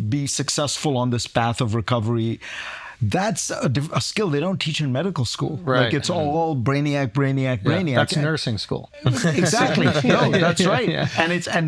be successful on this path of recovery. That's a skill they don't teach in medical school. Right. Like it's all brainiac. That's nursing school. Exactly. No, that's right.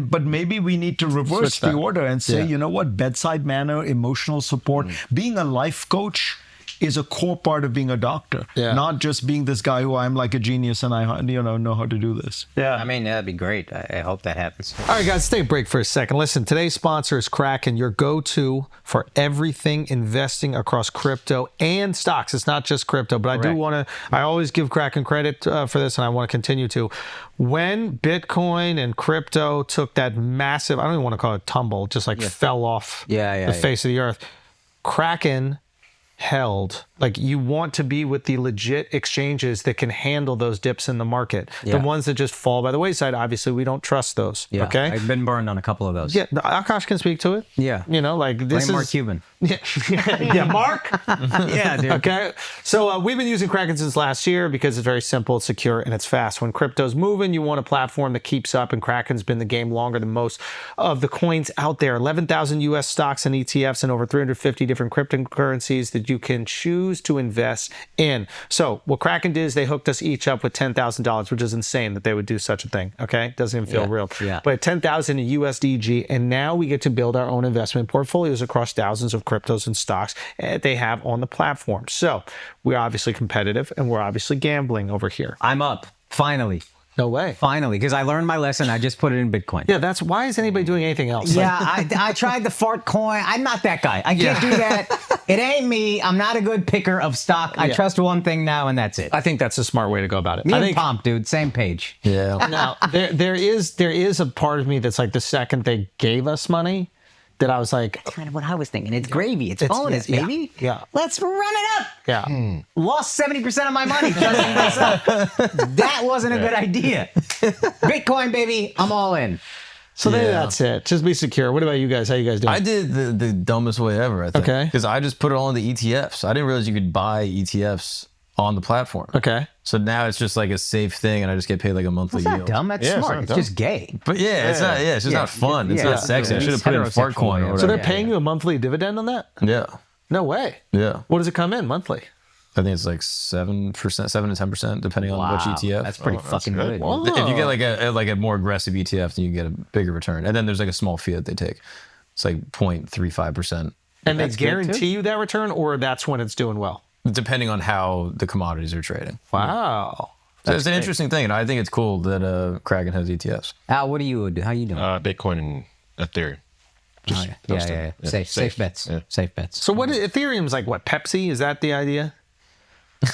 But maybe we need to reverse the order and say, you know what, bedside manner, emotional support, being a life coach is a core part of being a doctor, not just being this guy who I'm like a genius and I know how to do this. Yeah, I mean, that'd be great. I hope that happens. All right, guys, take a break for a second. Listen, today's sponsor is Kraken, your go-to for everything investing across crypto and stocks. It's not just crypto, but I do want to, I always give Kraken credit for this, and I want to continue to. When Bitcoin and crypto took that massive, I don't even want to call it tumble, just like fell off the face of the earth, Kraken held. Like, you want to be with the legit exchanges that can handle those dips in the market. The ones that just fall by the wayside, obviously we don't trust those. Yeah, okay, I've been burned on a couple of those. Yeah, Akash can speak to it. Yeah. You know, like, this Blame Mark is Cuban. yeah, Mark. Yeah, dude. Okay, so we've been using Kraken since last year because it's very simple, it's secure, and it's fast. When crypto's moving, you want a platform that keeps up, and Kraken's been the game longer than most of the coins out there. 11,000 US stocks and ETFs and over 350 different cryptocurrencies that you can choose to invest in. So what Kraken did is they hooked us each up with $10,000, which is insane that they would do such a thing. Okay, doesn't even feel real. Yeah. But 10,000 in USDG, and now we get to build our own investment portfolios across thousands of cryptos and stocks they have on the platform. So we're obviously competitive, and we're obviously gambling over here. I'm up. Finally. No way. Finally, because I learned my lesson. I just put it in Bitcoin. Yeah, that's why is anybody doing anything else? Yeah, I tried the fart coin. I'm not that guy. I can't do that. It ain't me. I'm not a good picker of stock. I trust one thing now, and that's it. I think that's a smart way to go about it. Me I and think Pomp, dude, same page. Yeah. now there is a part of me that's like, the second they gave us money, that I was like, Kind of what I was thinking. It's gravy. It's bonus, yeah, baby. yeah. Let's run it up. yeah. Lost 70% of my money trusting myself. That wasn't a good idea. Bitcoin, baby. I'm all in. So maybe that's it. Just be secure. What about you guys? How you guys doing? I did the dumbest way ever, I think. Okay. Because I just put it all in the ETFs. I didn't realize you could buy ETFs on the platform. Okay. So now it's just like a safe thing, and I just get paid like a monthly It's not yield. dumb. That's Yeah, it's smart. not It's dumb. just gay. But yeah, it's not. Yeah, it's just not fun. It's not sexy. I should have put in fart coin or So whatever. they're paying you a monthly dividend on that? Yeah. No way. Yeah. What does it come in monthly? I think it's like 7%, 7 to 10%, depending on which ETF. That's pretty fucking good. If you get like a more aggressive ETF, then you get a bigger return. And then there's like a small fee that they take. It's like 0.35%. And they That's good, guarantee too. you that return, or that's when it's doing well? Depending on how the commodities are trading. Wow. So it's an interesting thing, and I think it's cool that Kraken has ETFs. Al, what do you do? How you doing? Bitcoin and Ethereum. Just those two. Yeah. Safe bets. Yeah. Safe bets. So what? Ethereum's like what? Pepsi? Is that the idea?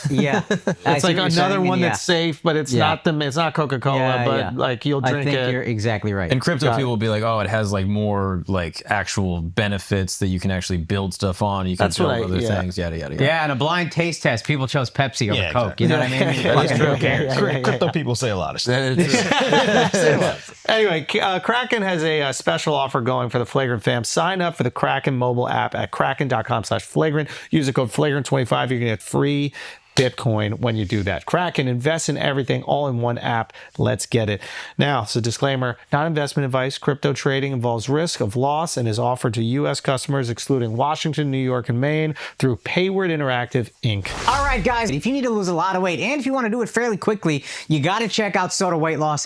Yeah. It's like another one that's safe, but it's not it's not Coca-Cola, but like you'll drink I think it. you're exactly right. And crypto people will be like, oh, it has like more like actual benefits that you can actually build stuff on. You can That's build what other things, yada, yada, yada. Yeah, and a blind taste test, people chose Pepsi over Yeah, Coke. exactly. You know what I mean? That is true. Who cares? Crypto people say a lot of stuff. Anyway, Kraken has a special offer going for the Flagrant fam. Sign up for the Kraken mobile app at kraken.com/flagrant. Use the code flagrant25. You're going to get free Bitcoin when you do that. Kraken, invest in everything all in one app. Let's get it. Now, so disclaimer, not investment advice. Crypto trading involves risk of loss and is offered to U.S. customers excluding Washington, New York, and Maine through Payward Interactive, Inc. All right, guys, if you need to lose a lot of weight and if you want to do it fairly quickly, you got to check out Soda Weight Loss.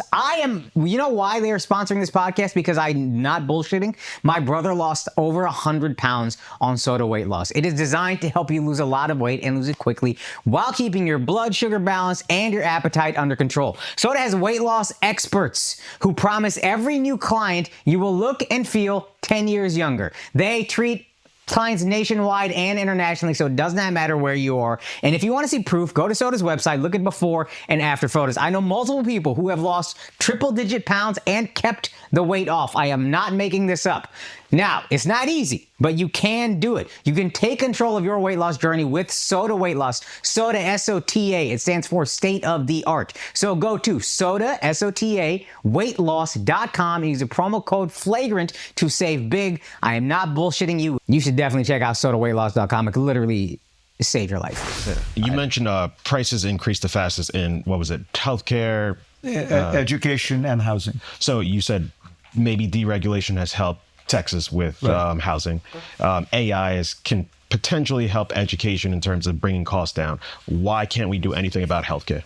You know why they are sponsoring this podcast? Because I'm not bullshitting. My brother lost over 100 pounds on Soda Weight Loss. It is designed to help you lose a lot of weight and lose it quickly while keeping your blood sugar balance and your appetite under control. Soda has weight loss experts who promise every new client you will look and feel 10 years younger. They treat clients nationwide and internationally, so it does not matter where you are. And if you want to see proof, go to Soda's website, look at before and after photos. I know multiple people who have lost triple-digit pounds and kept the weight off. I am not making this up. Now, it's not easy, but you can do it. You can take control of your weight loss journey with Soda Weight Loss. Soda, S-O-T-A. It stands for state of the art. So go to Soda, S-O-T-A, weightloss.com and use the promo code FLAGRANT to save big. I am not bullshitting you. You should definitely check out sodaweightloss.com. It could literally save your life. You mentioned prices increased the fastest in, what was it, healthcare? Education and housing. So you said maybe deregulation has helped Texas with housing. AI can potentially help education in terms of bringing costs down. Why can't we do anything about healthcare?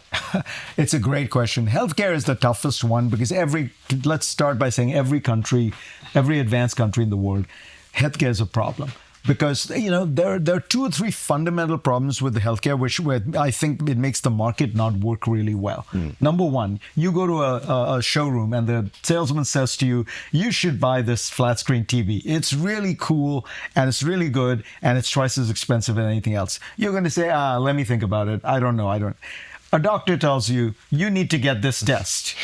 It's a great question. Healthcare is the toughest one because let's start by saying every advanced country in the world, healthcare is a problem. Because, there are 2 or 3 fundamental problems with the healthcare, where I think it makes the market not work really well. Number one, you go to a showroom and the salesman says to you, you should buy this flat screen TV. It's really cool and it's really good and it's twice as expensive as anything else. You're going to say, let me think about it. I don't know. A doctor tells you, you need to get this test.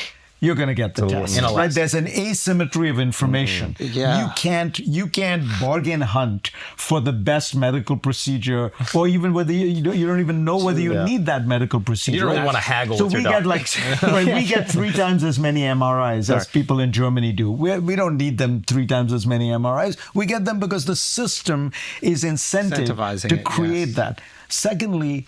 you're going to get the test. Right? There's an asymmetry of information. Yeah. You can't bargain hunt for the best medical procedure, or even whether you don't even know whether you need that medical procedure. You don't really want to haggle So with we your get doctor. we get 3 times as many MRIs as people in Germany do. We don't need them 3 times as many MRIs. We get them because the system is Incentivizing to it, create that. Secondly,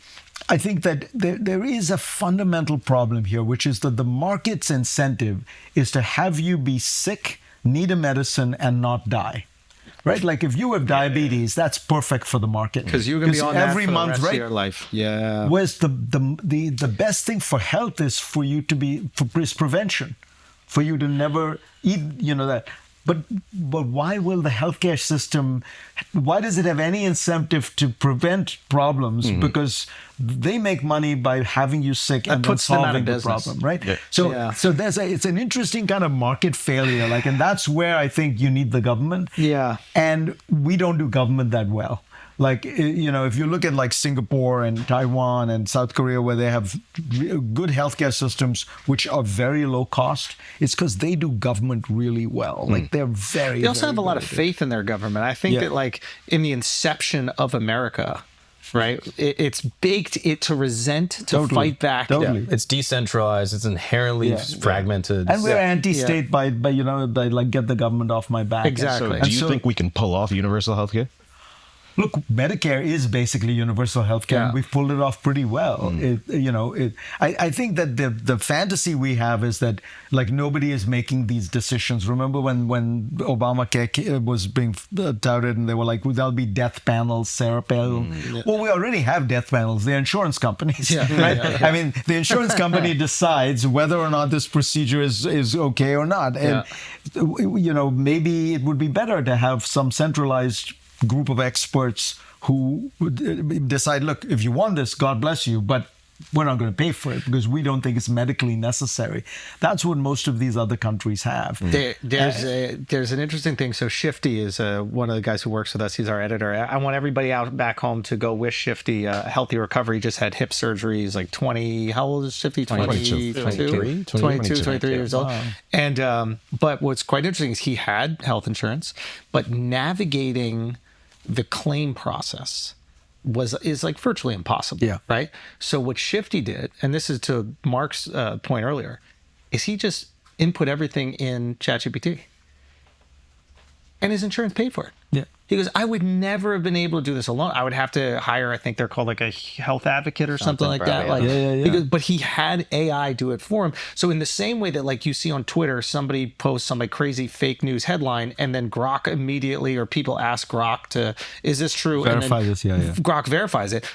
I think that there is a fundamental problem here, which is that the market's incentive is to have you be sick, need a medicine, and not die. Right? Like if you have diabetes, that's perfect for the market. Because you're going to be on that every for the month, rest right? of your life. Yeah. Whereas the best thing for health is for you to be is prevention, for you to never eat, that. But why will the healthcare system? Why does it have any incentive to prevent problems? Because they make money by having you sick and then puts them out of solving the business. problem, right? Yeah. So it's an interesting kind of market failure, and that's where I think you need the government. Yeah. And we don't do government that well. If you look at Singapore and Taiwan and South Korea, where they have good healthcare systems, which are very low cost, it's because they do government really well. They're very. They also have a lot of faith in their government. I think that in the inception of America, right, it's baked it to resent, to fight back. Totally. Yeah. It's decentralized. It's inherently fragmented. And we're anti-state by get the government off my back. Exactly. Do you think we can pull off universal health care? Look, Medicare is basically universal health care, and we've pulled it off pretty well. I think that the fantasy we have is that nobody is making these decisions. Remember when Obamacare was being touted, and they were like, well, there'll be death panels, Sarah Palin. Well, we already have death panels. They're insurance companies, right? I mean, the insurance company decides whether or not this procedure is okay or not. And, maybe it would be better to have some centralized group of experts who would decide, look, if you want this, God bless you, but we're not going to pay for it because we don't think it's medically necessary. That's what most of these other countries have. There's an interesting thing. So Shifty is one of the guys who works with us. He's our editor. I want everybody out back home to go wish Shifty a healthy recovery. He just had hip surgery. He's 20. How old is Shifty? 22, 23 years old. Wow. And but what's quite interesting is he had health insurance, but navigating the claim process is virtually impossible. Yeah. Right. So what Shifty did, and this is to Mark's point earlier, is he just input everything in ChatGPT, and his insurance paid for it. Yeah. He goes, I would never have been able to do this alone. I would have to hire, I think they're called a health advocate or something like that. He goes, but he had AI do it for him. So in the same way that you see on Twitter, somebody posts some crazy fake news headline, and then Grok immediately, or people ask Grok to, is this true? Verify this, Grok verifies it.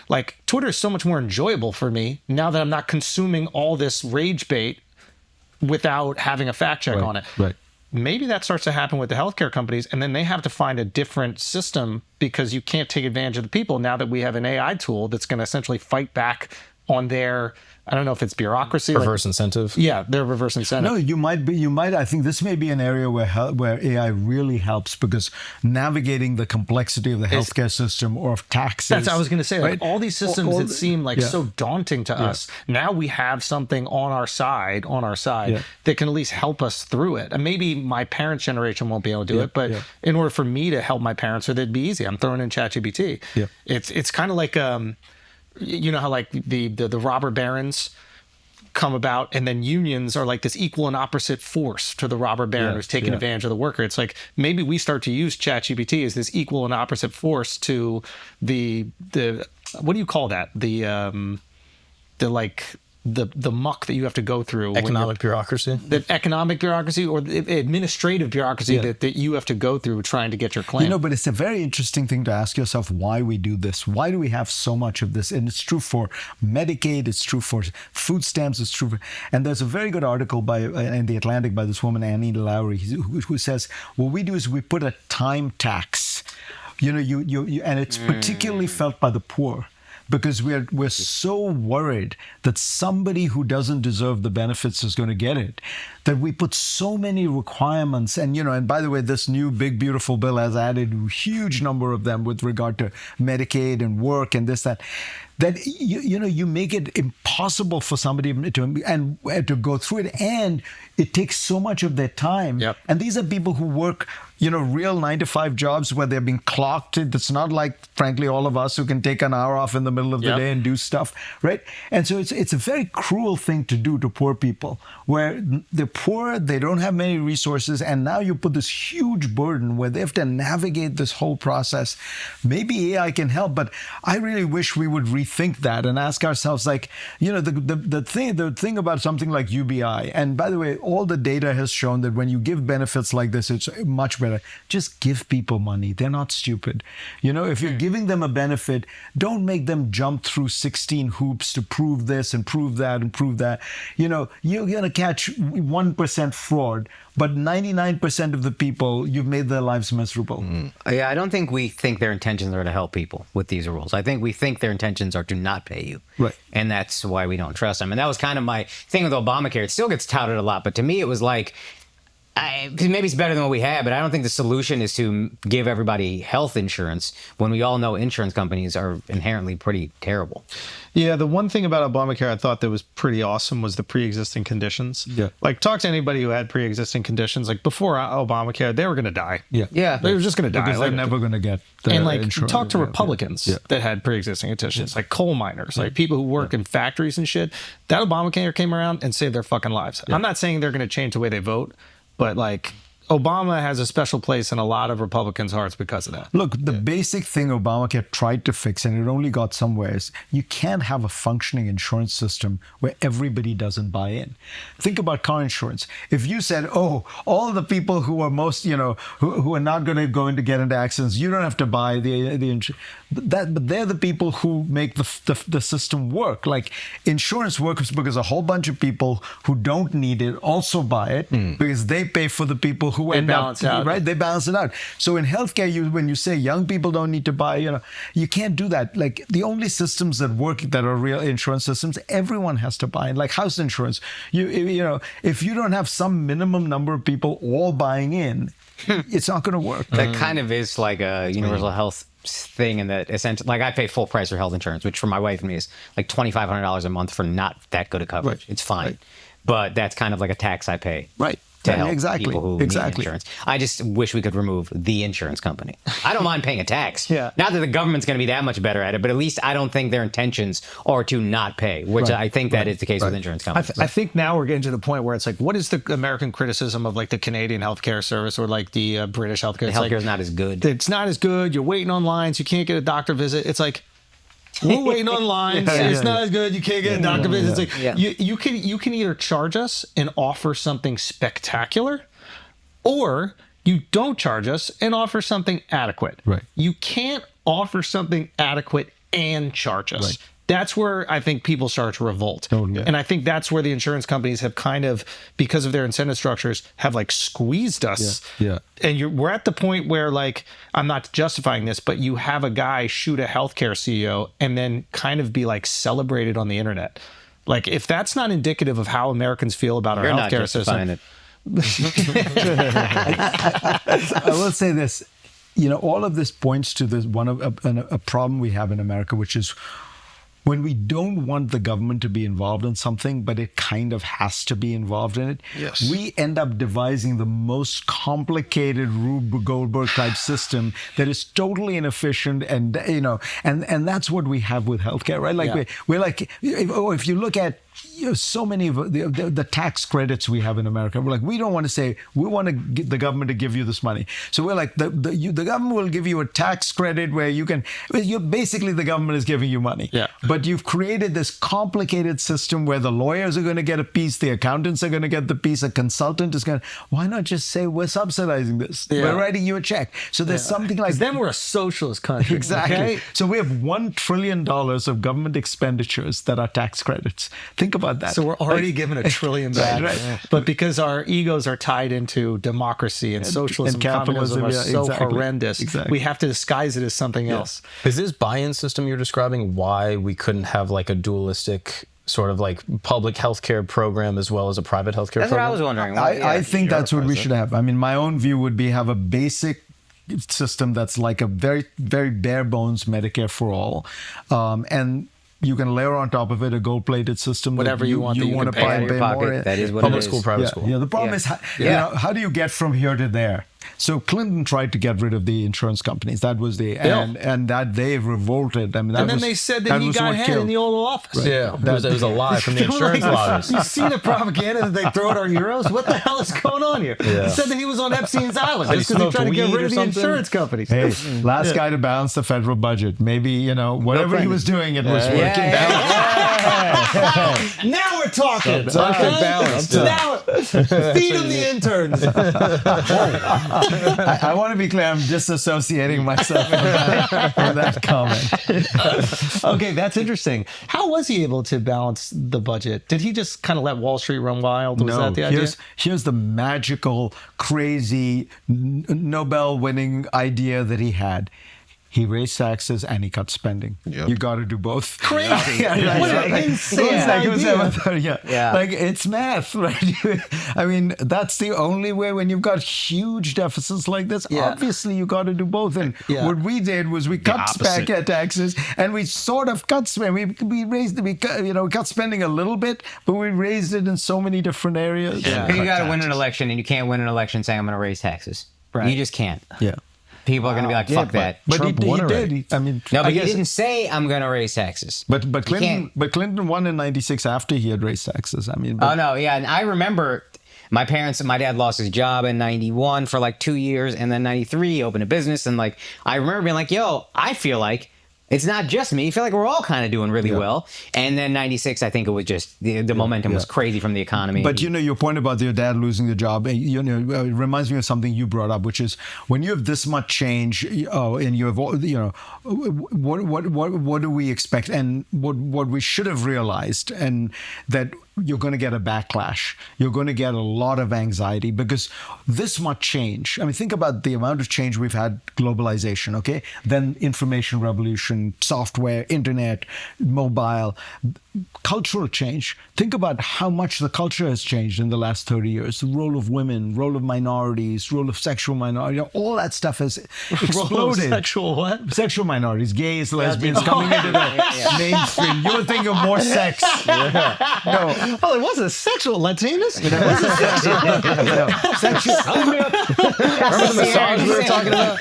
Twitter is so much more enjoyable for me now that I'm not consuming all this rage bait without having a fact check on it. Right. Maybe that starts to happen with the healthcare companies, and then they have to find a different system because you can't take advantage of the people now that we have an AI tool that's going to essentially fight back on their, I don't know if it's bureaucracy. Reverse incentive. Yeah, their reverse incentive. No, you might. I think this may be an area where AI really helps, because navigating the complexity of the healthcare system or of taxes. That's what I was going to say. Right? All these systems that seem so daunting to us, now we have something on our side that can at least help us through it. And maybe my parents' generation won't be able to do it, but in order for me to help my parents, it'd be easy. I'm throwing in ChatGPT. Yeah. It's kind of like you know how the robber barons come about, and then unions are this equal and opposite force to the robber baron who's taking advantage of the worker. It's maybe we start to use ChatGPT as this equal and opposite force to the what do you call that? The muck that you have to go through. Economic bureaucracy. The economic bureaucracy or the administrative bureaucracy that you have to go through trying to get your claim. But it's a very interesting thing to ask yourself why we do this. Why do we have so much of this? And it's true for Medicaid, it's true for food stamps, it's true for... And there's a very good article in The Atlantic by this woman, Annie Lowry, who says, what we do is we put a time tax. And it's particularly felt by the poor, because we're so worried that somebody who doesn't deserve the benefits is going to get it, that we put so many requirements. And by the way, this new big beautiful bill has added a huge number of them with regard to Medicaid and work and this, that. that you make it impossible for somebody to go through it, and it takes so much of their time. Yep. And these are people who work, real 9-to-5 jobs where they're being clocked. It's not like, frankly, all of us who can take an hour off in the middle of the day and do stuff, right? And so it's a very cruel thing to do to poor people, where they're poor, they don't have many resources, and now you put this huge burden where they have to navigate this whole process. Maybe AI can help, but I really wish we would rethink that and ask ourselves, like, the thing about something like UBI, and by the way, all the data has shown that when you give benefits like this, it's much better. Just give people money. They're not stupid. If you're giving them a benefit, don't make them jump through 16 hoops to prove this and prove that and prove that. You're going to catch 1% fraud, but 99% of the people, you've made their lives miserable. Yeah, I don't think we think their intentions are to help people with these rules. I think we think their intentions are to not pay you. Right. And that's why we don't trust them. And that was kind of my thing with Obamacare. It still gets touted a lot, but to me it was like, maybe it's better than what we have, but I don't think the solution is to give everybody health insurance when we all know insurance companies are inherently pretty terrible. Yeah, the one thing about Obamacare I thought that was pretty awesome was the pre-existing conditions. Yeah. Like, talk to anybody who had pre-existing conditions. Like, before Obamacare, they were going to die. Yeah. They were just going to die. Because they're never going to get the And like, insurance. talk to Republicans that had pre-existing conditions, like coal miners, like people who work in factories and shit. That Obamacare came around and saved their fucking lives. I'm not saying they're going to change the way they vote, but like, Obama has a special place in a lot of Republicans' hearts because of that. Look, the basic thing Obamacare tried to fix, and it only got somewhere, is you can't have a functioning insurance system where everybody doesn't buy in. Think about car insurance. If you said, oh, all the people who are most, who are not going to go into get into accidents, you don't have to buy the insurance. But they're the people who make the system work. Like, insurance works because a whole bunch of people who don't need it also buy it because they pay for the people who end balance up, out. right? They balance it out. So in healthcare, when you say young people don't need to buy, you can't do that. Like, the only systems that work that are real insurance systems, everyone has to buy in. Like house insurance, if you don't have some minimum number of people all buying in, it's not going to work. That kind of is like a universal health thing, in that essentially, like, I pay full price for health insurance, which for my wife and me is like $2,500 a month for not that good a coverage. It's fine, but that's kind of like a tax I pay. Right. To help exactly. people who need insurance. I just wish we could remove the insurance company. I don't mind paying a tax. Yeah. Not that the government's going to be that much better at it, but at least I don't think their intentions are to not pay, which I think that is the case with insurance companies. I think now we're getting to the point where it's like, what is the American criticism of like the Canadian healthcare service or like the British healthcare? Healthcare is not as good. It's not as good. You're waiting on lines. You can't get a doctor visit. It's like, we're waiting on lines. It's not as good. You can't get a doctor visit. It's like, you can either charge us and offer something spectacular, or you don't charge us and offer something adequate. Right. You can't offer something adequate and charge us. Right. That's where I think people start to revolt. And I think that's where the insurance companies have kind of, because of their incentive structures, have like squeezed us. And we're at the point where, like, I'm not justifying this, but you have a guy shoot a healthcare CEO and then kind of be like celebrated on the internet. Like, if that's not indicative of how Americans feel about our healthcare system. I will say this, all of this points to this a problem we have in America, which is when we don't want the government to be involved in something, but it kind of has to be involved in it, we end up devising the most complicated Rube Goldberg type system that is totally inefficient, and and that's what we have with healthcare, right? Like we're like, if you look at so many of the tax credits we have in America, we're like, we don't want to say we want to get the government to give you this money. So we're like, the government will give you a tax credit where basically the government is giving you money. But you've created this complicated system where the lawyers are going to get a piece, the accountants are going to get the piece, a consultant is going to, why not just say we're subsidizing this? We're writing you a check. So there's something like, then we're a socialist country. Exactly. Okay? So we have $1 trillion of government expenditures that are tax credits. Think about that. So we're already given $1 trillion back. Right. But because our egos are tied into democracy and socialism and capitalism are so horrendous, we have to disguise it as something else. Is this buy-in system you're describing why we couldn't have like a dualistic sort of like public healthcare program as well as a private healthcare program? That's what I was wondering. I think that's what we should have. I mean, my own view would be have a basic system that's like a very, very bare bones Medicare for all. And you can layer on top of it a gold-plated system. Whatever that you want that you want can to pay pay out of your more. pocket. That is what Public it school, is. private school. Yeah, the problem is, how do you get from here to there? So Clinton tried to get rid of the insurance companies. That was and that they revolted. I mean, that And then was, they said that he was got what ahead in killed. the Oval Office. Yeah, it was a lie from the insurance lobbies. You see the propaganda that they throw at our heroes? What the hell is going on here? He said that he was on Epstein's Island just because he smoked tried to get weed rid or of the something? insurance companies. Hey, last guy to balance the federal budget. Maybe, whatever he was doing, it was working. Now we're talking. Perfect balance. Now, feed them the interns. I want to be clear, I'm disassociating myself from that comment. Okay, that's interesting. How was he able to balance the budget? Did he just kind of let Wall Street run wild? Was that the idea? Here's the magical, crazy, Nobel-winning idea that he had. He raised taxes and he cut spending. Yep. You got to do both. Crazy. What an insane idea. Yeah. Like, it's math, right? I mean, that's the only way when you've got huge deficits like this. Yeah. Obviously, you got to do both. And what we did was we cut opposite. back taxes and we sort of cut spending. We cut spending a little bit, but we raised it in so many different areas. But you got to win an election, and you can't win an election saying I'm going to raise taxes. Right. You just can't. Yeah. People are going to be like, fuck that. But Trump he won did. already. I mean, No, I but he guess- didn't say I'm going to raise taxes. But can't- Clinton won in '96 after he had raised taxes. I mean, Oh, no, yeah. And I remember my dad lost his job in 91 for like 2 years. And then 93, he opened a business. And like, I remember being like, yo, I feel like it's not just me. I feel like we're all kind of doing really well. And then 96, I think it was just the momentum was crazy from the economy. But your point about your dad losing the job, it reminds me of something you brought up, which is when you have this much change, and you have, what do we expect, and what we should have realized, and that you're going to get a backlash. You're going to get a lot of anxiety because this much change. I mean, think about the amount of change we've had, globalization, okay? Then information revolution, software, internet, mobile, cultural change. Think about how much the culture has changed in the last 30 years. The role of women, role of minorities, role of sexual minorities, all that stuff has exploded. Sexual what? Sexual minorities, gays, lesbians coming into the mainstream. You would think of more sex. No. Oh, it wasn't sexual Latinas? Sexual. Remember the massage we were talking about?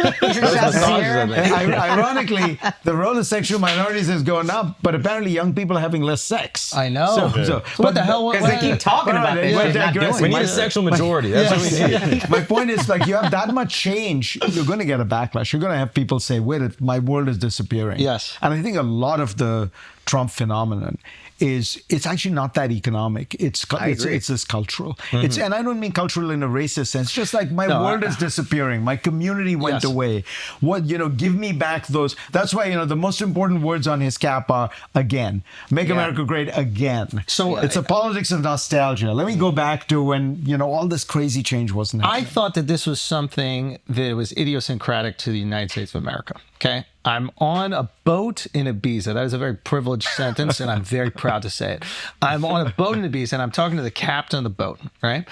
Ironically, the role of sexual minorities has gone up, but apparently young people are having less sex. I know. So but what the hell? because they keep talking about this. We're shit, not doing digressing. We it. need a sexual majority. That's what we need. My point is, like, you have that much change, you're going to get a backlash. You're going to have people say, wait, my world is disappearing. Yes. And I think a lot of the Trump phenomenon is it's actually not that economic. It's this cultural. It's, and I don't mean cultural in a racist sense. Just like my world is disappearing. My community went away. Give me back those. That's why the most important words on his cap are again. Make America great again. So it's a politics of nostalgia. Let me go back to when all this crazy change wasn't happening. I thought that this was something that was idiosyncratic to the United States of America. Okay. I'm on a boat in Ibiza. That is a very privileged sentence, and I'm very proud to say it. I'm on a boat in Ibiza, and I'm talking to the captain of the boat, right?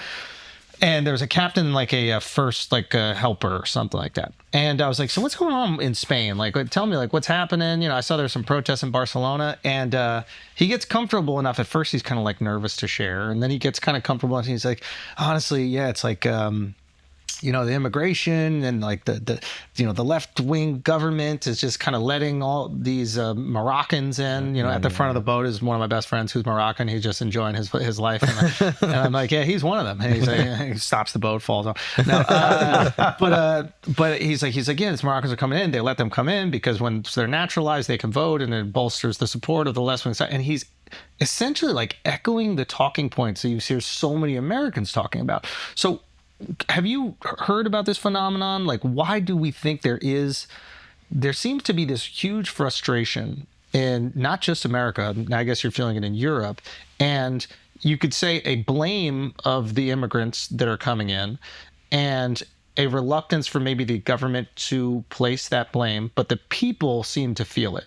And there's a captain, like a first, like a helper or something like that. And I was like, so what's going on in Spain? Like, tell me, like, what's happening? I saw there's some protests in Barcelona. And he gets comfortable enough. At first, he's kind of like nervous to share. And then he gets kind of comfortable. And he's like, honestly, yeah, it's like... the immigration and like the left-wing government is just kind of letting all these Moroccans in. At the front of the boat is one of my best friends who's Moroccan. He's just enjoying his life, and I'm like, yeah, he's one of them. And he's like, he stops the boat, falls off. No, but he's like, yeah, these Moroccans are coming in. They let them come in because when they're naturalized, they can vote, and it bolsters the support of the left-wing side. And he's essentially like echoing the talking points that you hear so many Americans talking about. So. Have you heard about this phenomenon? Like, why do we think there seems to be this huge frustration in not just America, I guess you're feeling it in Europe, and you could say a blame of the immigrants that are coming in and a reluctance for maybe the government to place that blame, but the people seem to feel it.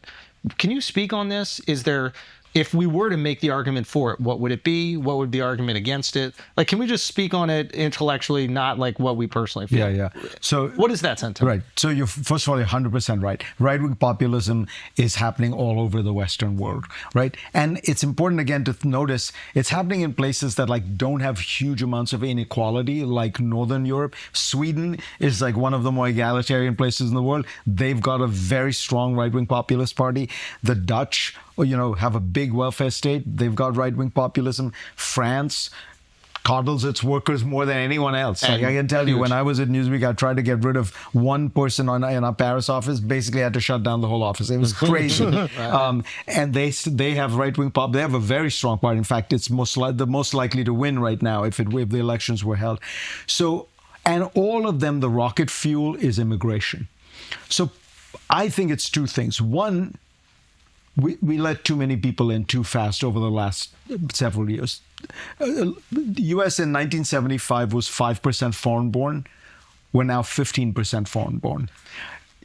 Can you speak on this? Is there if we were to make the argument for it, what would it be? What would be the argument against it? Like, can we just speak on it intellectually, not like what we personally feel? Yeah. So what is that sentiment? Right. So you're, first of all, you're 100% right. Right-wing populism is happening all over the Western world, right? And it's important, again, to notice it's happening in places that like don't have huge amounts of inequality, like Northern Europe. Sweden is like one of the more egalitarian places in the world. They've got a very strong right-wing populist party. The Dutch, have a big welfare state. They've got right-wing populism. France coddles its workers more than anyone else. Like I can tell you, when I was at Newsweek, I tried to get rid of one person in our Paris office. Basically, had to shut down the whole office. It was crazy. And they have right-wing pop. They have a very strong party. In fact, it's the most likely to win right now if the elections were held. So, and all of them, the rocket fuel is immigration. So, I think it's two things. One, we let too many people in too fast over the last several years. The U.S. in 1975 was 5% foreign-born. We're now 15% foreign-born.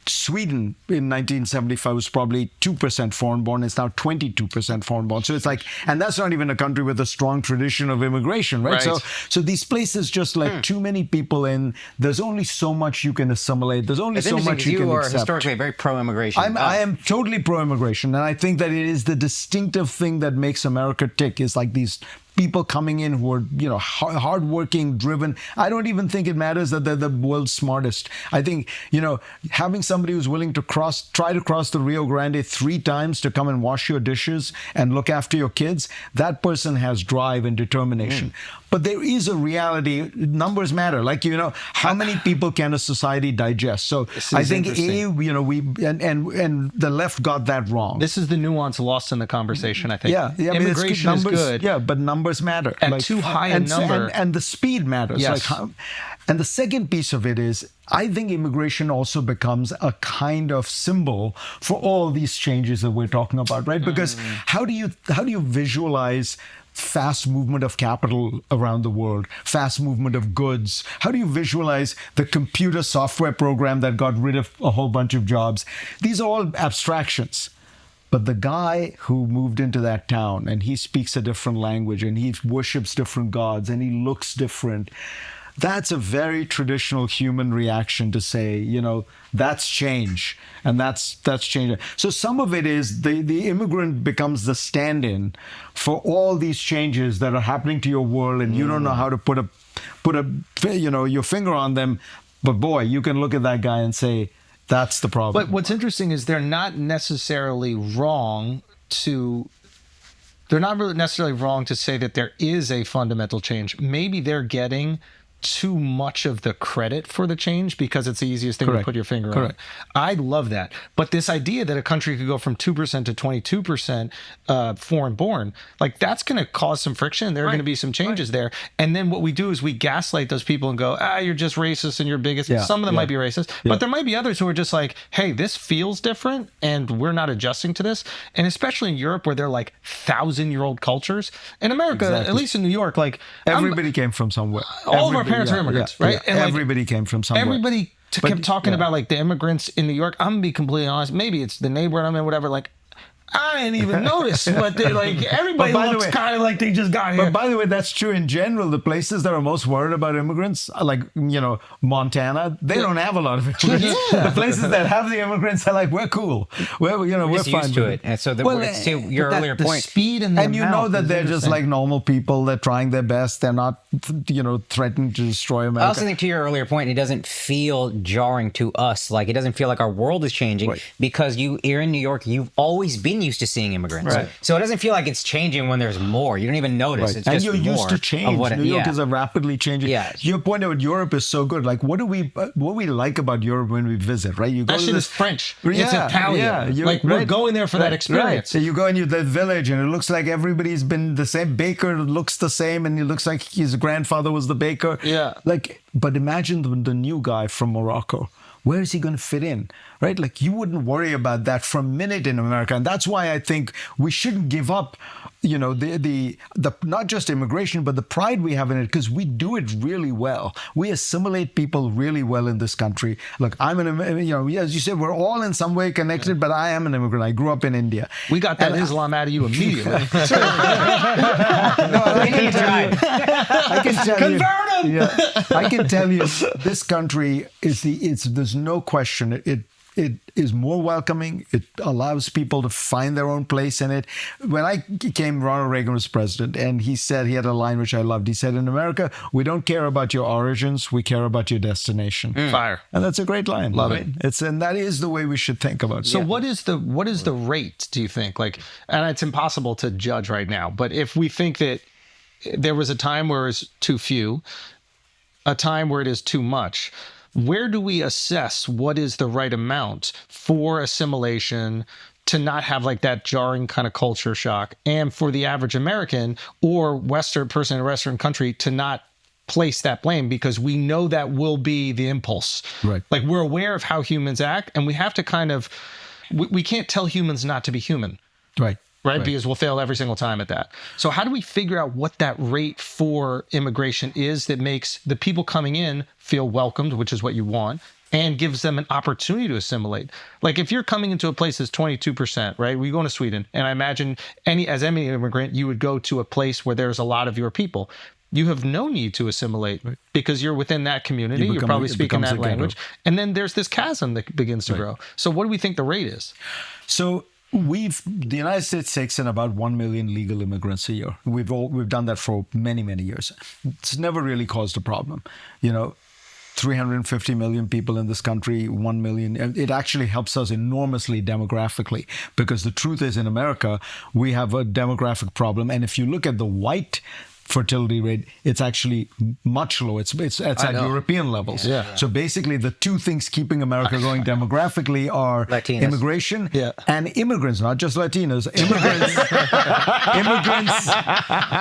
Sweden in 1975 was probably 2% foreign-born. It's now 22% foreign-born. So it's like, and that's not even a country with a strong tradition of immigration, right? So these places just let too many people in. There's only so much you can assimilate. There's only so much you can accept. You are historically very pro-immigration. I am totally pro-immigration, and I think that it is the distinctive thing that makes America tick. Is like these people coming in who are, hardworking, driven. I don't even think it matters that they're the world's smartest. I think, having somebody who's willing to try to cross the Rio Grande 3 times to come and wash your dishes and look after your kids, that person has drive and determination. But there is a reality. Numbers matter. Like, how many people can a society digest? So I think we and the left got that wrong. This is the nuance lost in the conversation, I think. Yeah. Immigration is good. Yeah, but numbers matter. At too high a number. And the speed matters. Yes. And the second piece of it is, I think immigration also becomes a kind of symbol for all these changes that we're talking about, right? Because how do you visualize fast movement of capital around the world, fast movement of goods? How do you visualize the computer software program that got rid of a whole bunch of jobs? These are all abstractions. But the guy who moved into that town and he speaks a different language and he worships different gods and he looks different, that's a very traditional human reaction to say, that's change, and that's change. So some of it is the immigrant becomes the stand-in for all these changes that are happening to your world, and you don't know how to put your finger on them. But boy, you can look at that guy and say, that's the problem. But what's interesting is they're not necessarily wrong to say that there is a fundamental change. Maybe they're getting too much of the credit for the change because it's the easiest thing to put your finger on. I love that. But this idea that a country could go from 2% to 22% foreign-born, like that's going to cause some friction. There are going to be some changes there. And then what we do is we gaslight those people and go, you're just racist and you're biggest. Some of them might be racist, but there might be others who are just like, hey, this feels different and we're not adjusting to this. And especially in Europe where they're like 1,000-year-old cultures. In America, at least in New York, like everybody came from somewhere. All of our parents are immigrants, right? And everybody came from somewhere. Everybody kept talking about like the immigrants in New York. I'm gonna be completely honest. Maybe it's the neighborhood I'm in, whatever. Like, I didn't even notice what they like. Everybody looks kind of like they just got here. But by the way, that's true in general. The places that are most worried about immigrants, like Montana, they don't have a lot of immigrants. The places that have the immigrants are like, we're cool. We're fine used to it. And so to your earlier point, the speed and that they're just like normal people. They're trying their best. They're not threatening to destroy America. I also think to your earlier point, it doesn't feel jarring to us. Like it doesn't feel like our world is changing because you're in New York. You've always been used to seeing immigrants. So it doesn't feel like it's changing when there's more. You don't even notice. It's and just you're used to change. New York is a rapidly changing. Your point about Europe is so good. Like what we like about Europe when we visit, right? You go that to shit is French. It's Italian. We're going there for that experience. So you go into the village and it looks like everybody's been the same. Baker looks the same and it looks like his grandfather was the baker. But imagine the new guy from Morocco. where is he going to fit in, right? Like you wouldn't worry about that for a minute in America. And that's why I think we shouldn't give up, you know, the not just immigration, but the pride we have in it, because we do it really well. We assimilate people really well in this country. Look, I'm you know, as you said, we're all in some way connected, but I am an immigrant. I grew up in India. We got that Islam out of you immediately. I can tell Convert him! Yeah, I can tell you, this country is there's no question. It is more welcoming. It allows people to find their own place in it. When I came, Ronald Reagan was president, and he had a line which I loved. He said, "In America, we don't care about your origins. We care about your destination." Fire. And that's a great line. Love right? it. And that is the way we should think about it. So what is the rate, do you think? Like, and it's impossible to judge right now, but if we think that there was a time where it's too few, a time where it is too much, where do we assess what is the right amount for assimilation to not have like that jarring kind of culture shock, and for the average American or Western person in a Western country to not place that blame, because we know that will be the impulse. Right. Like we're aware of how humans act, and we have to kind of, we can't tell humans not to be human. Right. Right? Because we'll fail every single time at that. So how do we figure out what that rate for immigration is that makes the people coming in feel welcomed, which is what you want, and gives them an opportunity to assimilate? Like if you're coming into a place that's 22%, right? We go to Sweden, and I imagine as any immigrant, you would go to a place where there's a lot of your people. You have no need to assimilate because you're within that community. You're probably speaking that language. And then there's this chasm that begins to grow. So what do we think the rate is? So the United States takes in about 1 million legal immigrants a year. We've done that for many, many years. It's never really caused a problem. You know, 350 million people in this country, 1 million. It actually helps us enormously demographically, because the truth is, in America, we have a demographic problem. And if you look at the white fertility rate, it's actually much lower. It's at European levels. Yeah. So basically, the two things keeping America going demographically are Latinos. immigration and immigrants, not just Latinos.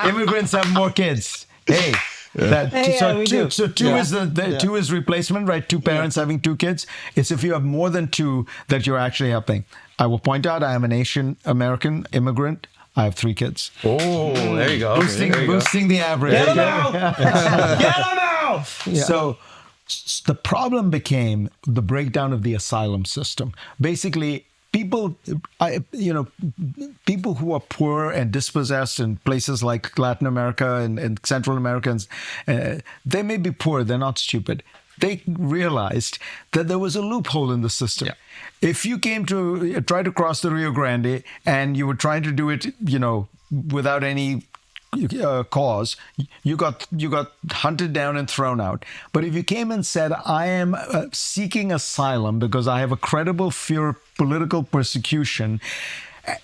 Immigrants have more kids. Hey. Two is replacement, right? Two parents having two kids. It's if you have more than two that you're actually helping. I will point out, I am an Asian American immigrant. I have 3 kids. Oh, there you go. Boosting the average. Get them out! Get them out! So the problem became the breakdown of the asylum system. Basically, people who are poor and dispossessed in places like Latin America and Central Americans, they may be poor, they're not stupid. They realized that there was a loophole in the system. Yeah. If you came to try to cross the Rio Grande and you were trying to do it, you know, without any cause, you got hunted down and thrown out. But if you came and said, I am seeking asylum because I have a credible fear of political persecution,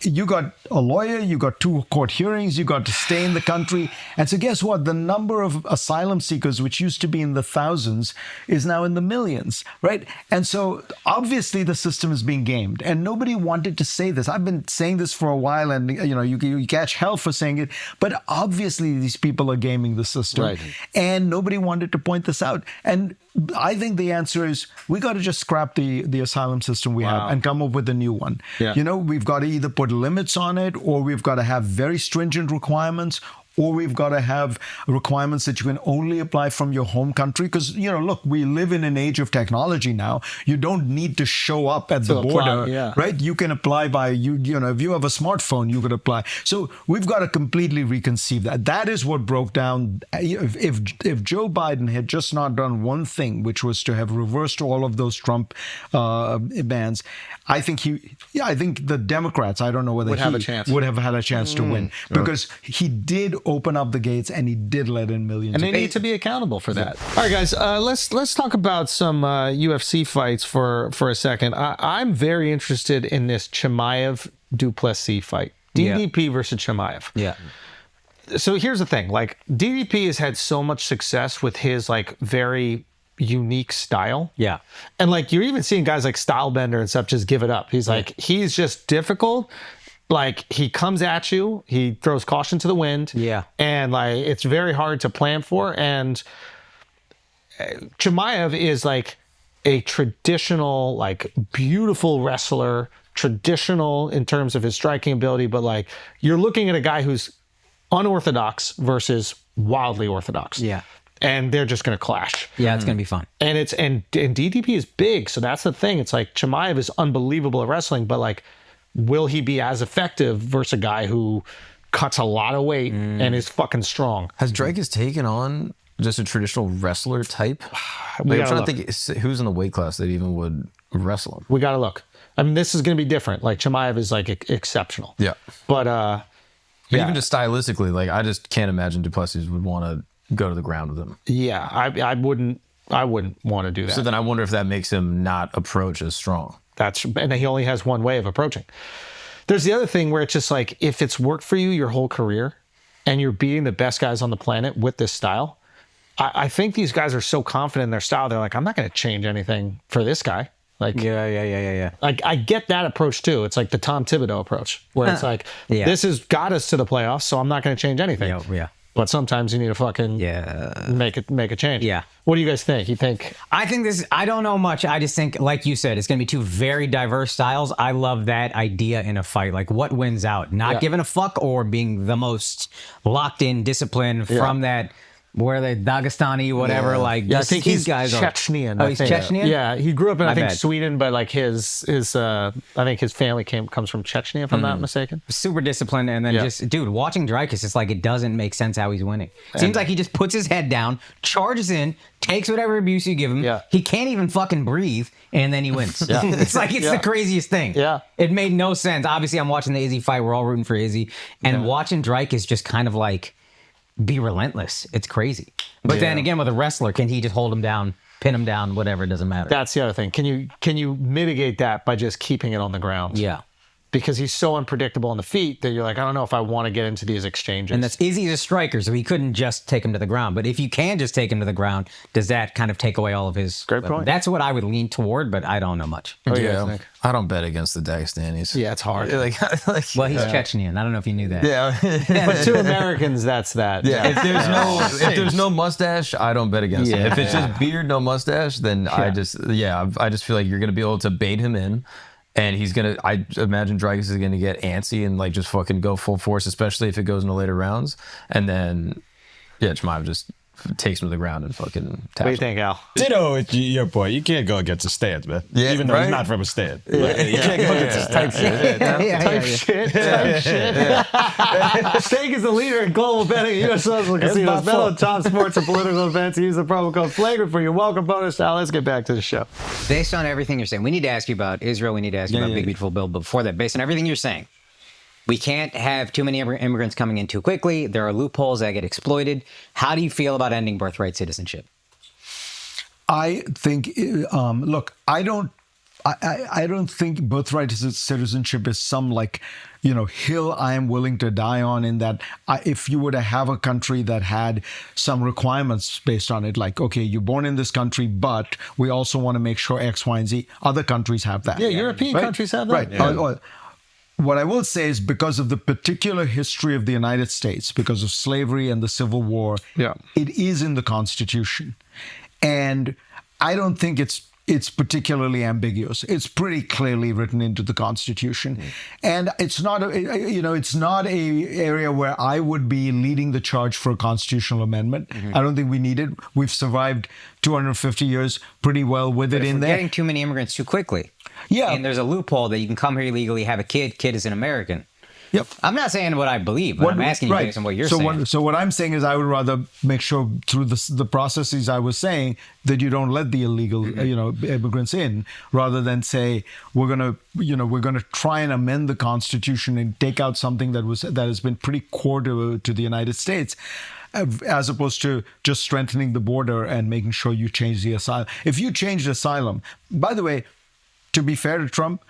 you got a lawyer, you got 2 court hearings, you got to stay in the country. And so guess what? The number of asylum seekers, which used to be in the thousands, is now in the millions, right? And so obviously the system is being gamed, and nobody wanted to say this. I've been saying this for a while, and you know, you catch hell for saying it, but obviously these people are gaming the system, right? And nobody wanted to point this out. And I think the answer is we got to just scrap the asylum system we have and come up with a new one. Yeah. You know, we've got to either put limits on it, or we've got to have very stringent requirements, or we've got to have requirements that you can only apply from your home country. Because, you know, look, we live in an age of technology now. You don't need to show up at the border, right? You can apply by, you know, if you have a smartphone, you could apply. So we've got to completely reconceive that. That is what broke down. If Joe Biden had just not done one thing, which was to have reversed all of those Trump bans, I think the Democrats, I don't know whether would have had a chance to win, because he did open up the gates and he did let in millions. And they need to be accountable for that. All right, guys, let's talk about some UFC fights for a second. I'm very interested in this Chimaev Plessis fight. DDP versus Chimaev. Yeah. So here's the thing, like DDP has had so much success with his like very unique style. Yeah. And like you're even seeing guys like Stylebender and stuff just give it up. He's like, he's just difficult. Like he comes at you, he throws caution to the wind. Yeah. And like it's very hard to plan for. And Chimaev is like a traditional, like, beautiful wrestler, traditional in terms of his striking ability, but like you're looking at a guy who's unorthodox versus wildly orthodox. Yeah. And they're just going to clash. Yeah, it's going to be fun. And DDP is big, so that's the thing. It's like Chimaev is unbelievable at wrestling, but like, will he be as effective versus a guy who cuts a lot of weight and is fucking strong? Has Dreykus taken on just a traditional wrestler type? We I'm trying gotta to think who's in the weight class that even would wrestle him. We got to look. I mean, this is going to be different. Like Chimaev is like exceptional. Yeah. But But even just stylistically, like I just can't imagine Duplessis would want to go to the ground with him. yeah, I wouldn't want to do that. So then I wonder if that makes him not approach as strong. And he only has one way of approaching. There's the other thing where it's just like, if it's worked for you your whole career and you're beating the best guys on the planet with this style, I think these guys are so confident in their style. They're like, I'm not going to change anything for this guy. Like, Yeah. like I get that approach too. It's like the Tom Thibodeau approach where it's like, this has got us to the playoffs, so I'm not going to change anything. Yeah. But sometimes you need to fucking make a change. Yeah. What do you guys think? You think? I think I don't know much. I just think, like you said, it's going to be two very diverse styles. I love that idea in a fight. Like, what wins out? Not giving a fuck or being the most locked in discipline from that, where they Dagestani, whatever. Like, I think these he's guys Chechnyan. Oh, he's Chechnyan? Yeah, he grew up in, I think, bad. Sweden, but like his I think his family comes from Chechnya, if I'm not mistaken. super disciplined, and then just, dude, watching Dreykus, it's like it doesn't make sense how he's winning. Seems like he just puts his head down, charges in, takes whatever abuse you give him. Yeah. He can't even fucking breathe, and then he wins. It's like it's the craziest thing. Yeah. It made no sense. Obviously, I'm watching the Izzy fight. We're all rooting for Izzy, and watching Dreykus just kind of like be relentless. It's crazy. But then again, with a wrestler, can he just hold him down, pin him down, whatever? It doesn't matter. That's the other thing. Can you mitigate that by just keeping it on the ground? Yeah. Because he's so unpredictable on the feet that you're like, I don't know if I want to get into these exchanges. And that's Izzy's a striker, so he couldn't just take him to the ground. But if you can just take him to the ground, does that kind of take away all of his... Great point. That's what I would lean toward, but I don't know much. What do you guys think? I don't bet against the Dagestanis. Yeah, it's hard. Like Well, he's Chechnyan. I don't know if you knew that. yeah. But to Americans, that's that. Yeah, if there's no mustache, I don't bet against him. If it's just beard, no mustache, then I just feel like you're gonna be able to bait him in, and I imagine Dreykus is gonna get antsy and like just fucking go full force, especially if it goes into later rounds, and then Chimaev just takes him to the ground and fucking taps What do you him. think, Al? Ditto, it's your point. You can't go against a stand, man. Yeah, Even though right? he's not from a stand. You can't go against his type shit. Type shit. Steak is the leader in global betting at U.S. social casinos. Bet on top sports and political events. Use the promo code FLAGRANT for your welcome bonus. Now let's get back to the show. Based on everything you're saying, we need to ask you about Israel. We need to ask you about Big Beautiful Bill. But before that, based on everything you're saying, we can't have too many immigrants coming in too quickly. There are loopholes that get exploited. How do you feel about ending birthright citizenship? I think, look, I don't think birthright citizenship is some hill I am willing to die on, in that if you were to have a country that had some requirements based on it, like, okay, you're born in this country, but we also want to make sure X, Y, and Z. Other countries have that. Yeah, European countries have that. Right. Yeah. What I will say is, because of the particular history of the United States, because of slavery and the Civil War, it is in the Constitution. And I don't think it's particularly ambiguous. It's pretty clearly written into the Constitution. And it's not a area where I would be leading the charge for a constitutional amendment. I don't think we need it. We've survived 250 years pretty well with it in there. Getting too many immigrants too quickly. Yeah. And there's a loophole that you can come here illegally, have a kid is an American. Yep. I'm not saying what I believe, but I'm asking you based on what you're saying. So what I'm saying is, I would rather make sure through the processes I was saying that you don't let the illegal immigrants in, rather than say we're gonna try and amend the Constitution and take out something that has been pretty core to the United States, as opposed to just strengthening the border and making sure you change the asylum. If you changed asylum, by the way, to be fair to Trump,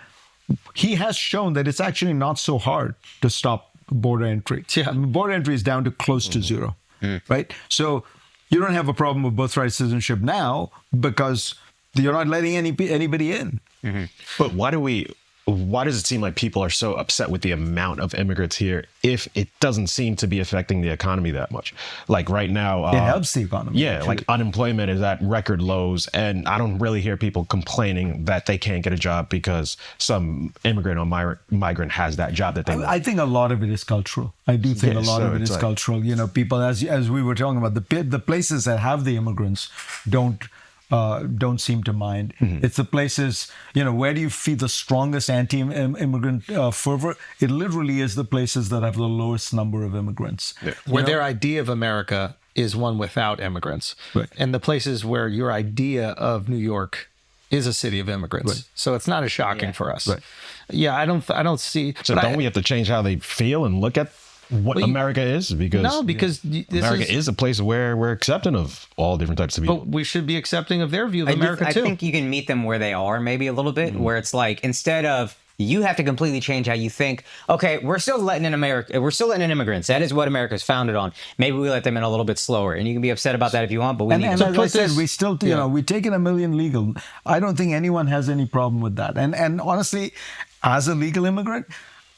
he has shown that it's actually not so hard to stop border entry. Yeah. Border entry is down to close to zero, right? So you don't have a problem with birthright citizenship now because you're not letting anybody in. But why do we why does it seem like people are so upset with the amount of immigrants here if it doesn't seem to be affecting the economy that much? Like right now, it helps the economy. Yeah, like unemployment is at record lows, and I don't really hear people complaining that they can't get a job because some immigrant or migrant has that job that they want. I think a lot of it is cultural. I do think a lot of it is cultural. You know, people, as we were talking about, the places that have the immigrants don't seem to mind. It's the places, you know, where do you feel the strongest anti-immigrant fervor? It literally is the places that have the lowest number of immigrants. Yeah. Where their idea of America is one without immigrants. Right. And the places where your idea of New York is a city of immigrants. Right. So it's not as shocking for us. Right. Yeah, I don't see. So don't we have to change how they feel and look at what America is? Because America is a place where we're accepting of all different types of people. But we should be accepting of their view of America too. I think you can meet them where they are, maybe a little bit, where it's like, instead of you have to completely change how you think. Okay, we're still letting in immigrants. That is what America's founded on. Maybe we let them in a little bit slower, and you can be upset about that if you want. But we need to. As I said, we still, you know, we're taking 1 million legal. I don't think anyone has any problem with that. And honestly, as a legal immigrant,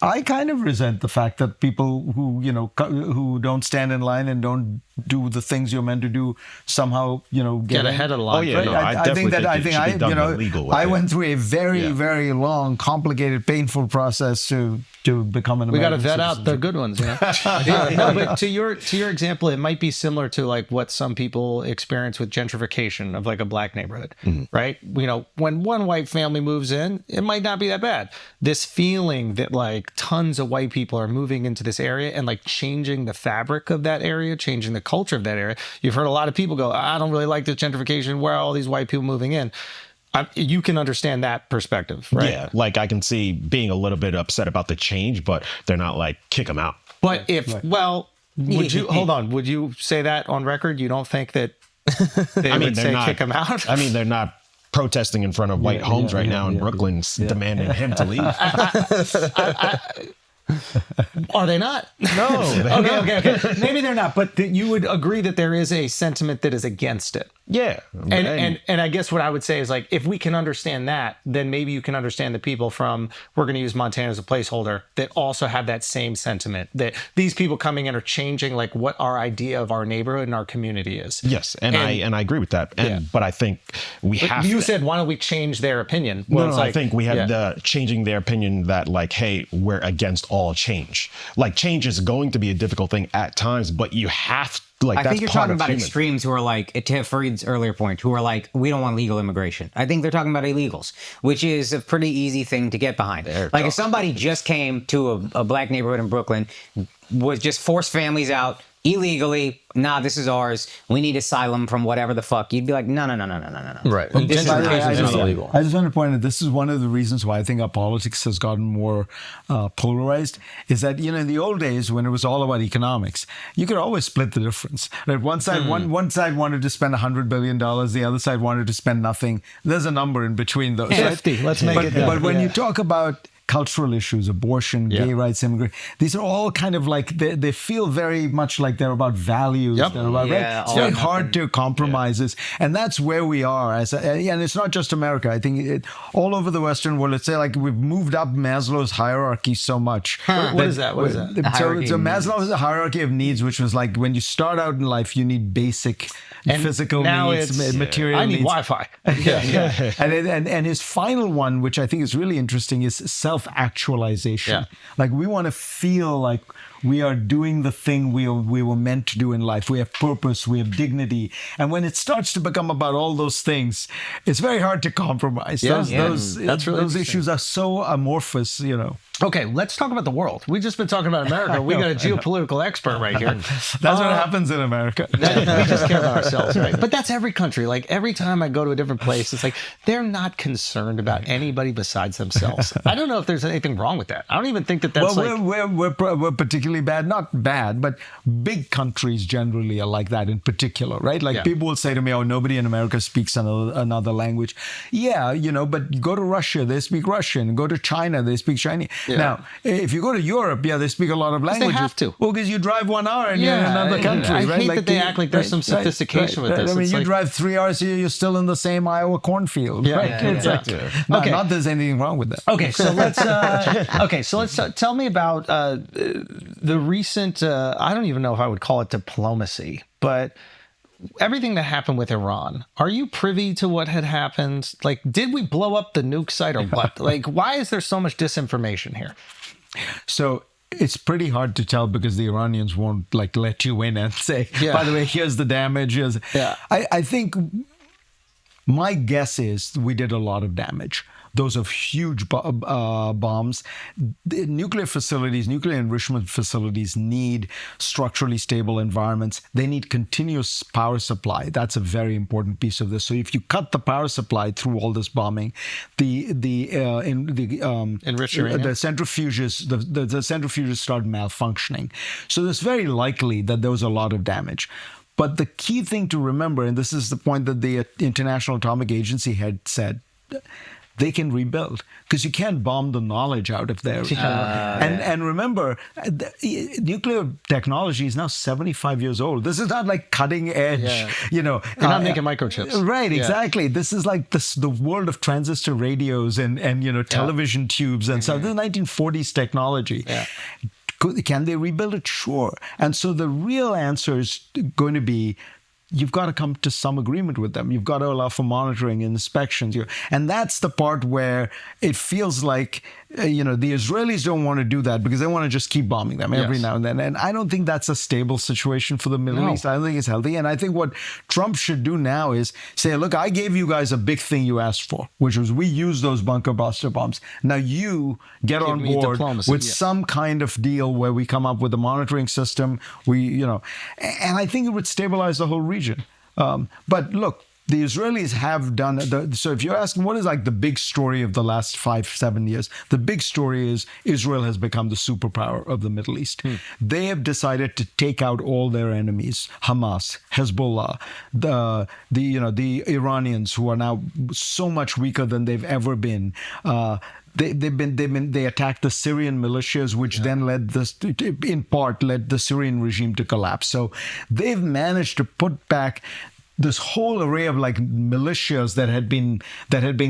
I kind of resent the fact that people who, you know, who don't stand in line and don't do the things you're meant to do somehow, you know, get ahead of the line. Oh yeah, no, I think I went through a very long, complicated, painful process to become an American. We got to vet out the good ones, you know. No, but to your example, it might be similar to like what some people experience with gentrification of like a black neighborhood, right? You know, when one white family moves in, it might not be that bad. This feeling that like tons of white people are moving into this area and like changing the fabric of that area, changing the culture of that area. You've heard a lot of people go, I don't really like this gentrification. Where are all these white people moving in? You can understand that perspective, right? Yeah, like I can see being a little bit upset about the change, but they're not like kick them out. But would you hold on? Would you say that on record? You don't think that they would say kick them out? I mean, they're not protesting in front of white homes right now in Brooklyn, demanding him to leave. Are they not? No. Okay. Maybe they're not, but you would agree that there is a sentiment that is against it. Yeah. And I guess what I would say is like, if we can understand that, then maybe you can understand the people from, we're going to use Montana as a placeholder, that also have that same sentiment, that these people coming in are changing like what our idea of our neighborhood and our community is. Yes. And I agree with that. But I think we have You said, why don't we change their opinion? Well, no, I think we have the changing their opinion that like, hey, we're against all change. Like change is going to be a difficult thing at times, but you have to. Like, I think you're talking about extremes who are like, to Fareed's earlier point, who are like, we don't want legal immigration. I think they're talking about illegals, which is a pretty easy thing to get behind. Like if somebody just came to a black neighborhood in Brooklyn, was just forced families out illegally, nah, this is ours, we need asylum from whatever the fuck, you'd be like, no. Right. I just want to point out, this is one of the reasons why I think our politics has gotten more polarized, is that, you know, in the old days when it was all about economics, you could always split the difference. Right? One side wanted to spend $100 billion, the other side wanted to spend nothing. There's a number in between those. 50, right? Let's make it. But when you talk about cultural issues, abortion, gay rights, immigration, these are all kind of like, they feel very much like they're about values. They're about, right? It's very hard to compromises. And that's where we are. And it's not just America. I think all over the Western world, let's say like we've moved up Maslow's hierarchy so much. What is that? So Maslow is a hierarchy of needs, which was like when you start out in life, you need basic physical needs, material needs. I need Wi-Fi. And his final one, which I think is really interesting, is self-actualization. Like we want to feel like we are doing the thing we were meant to do in life. We have purpose, we have dignity. And when it starts to become about all those things, it's very hard to compromise. Those issues are so amorphous, you know. Okay, let's talk about the world. We've just been talking about America. We got a geopolitical expert right here. That's what happens in America. We just care about ourselves, right? But that's every country. Like every time I go to a different place, it's like they're not concerned about anybody besides themselves. I don't know if there's anything wrong with that. I don't even think that's we're particularly bad. Not bad, but big countries generally are like that in particular, right? Like people will say to me, oh, nobody in America speaks another language. Yeah, you know, but go to Russia, they speak Russian. Go to China, they speak Chinese. Now, if you go to Europe, they speak a lot of languages. They have to. Well, because you drive 1 hour and you're in another country, I right? hate that they act like there's some sophistication with this. I mean, It's you like- drive 3 hours, you're still in the same Iowa cornfield, right? It's like, Okay. not there's anything wrong with that. Okay, so let's tell me about the recent. I don't even know if I would call it diplomacy, but everything that happened with Iran. Are you privy to what had happened? Like, did we blow up the nuke site or what? Like, why is there so much disinformation here? So it's pretty hard to tell because the Iranians won't like let you in and say, by the way, here's the damage. I think my guess is we did a lot of damage. Those are huge bombs. The nuclear facilities, nuclear enrichment facilities need structurally stable environments. They need continuous power supply. That's a very important piece of this. So if you cut the power supply through all this bombing, the Enriched uranium? the centrifuges start malfunctioning. So it's very likely that there was a lot of damage. But the key thing to remember, and this is the point that the International Atomic Agency had said, they can rebuild because you can't bomb the knowledge out of there. And remember, nuclear technology is now 75 years old. This is not like cutting edge, They're not making microchips. Right, exactly. This is like the world of transistor radios and television tubes and stuff. This is 1940s technology. Yeah. Can they rebuild it? Sure. And so the real answer is going to be, you've got to come to some agreement with them. You've got to allow for monitoring and inspections. And that's the part where it feels like, the Israelis don't want to do that because they want to just keep bombing them every now and then. And I don't think that's a stable situation for the Middle East. I don't think it's healthy. And I think what Trump should do now is say, look, I gave you guys a big thing you asked for, which was we use those bunker buster bombs. Now you get on board with some kind of deal where we come up with a monitoring system. And I think it would stabilize the whole region. But look, the Israelis have done so if you're asking what is like the big story of the last 5-7 years, the big story is Israel has become the superpower of the Middle East. They have decided to take out all their enemies, Hamas, Hezbollah, the Iranians, who are now so much weaker than they've ever been. They attacked the Syrian militias, which then in part led the Syrian regime to collapse. So they've managed to put back this whole array of like militias that had been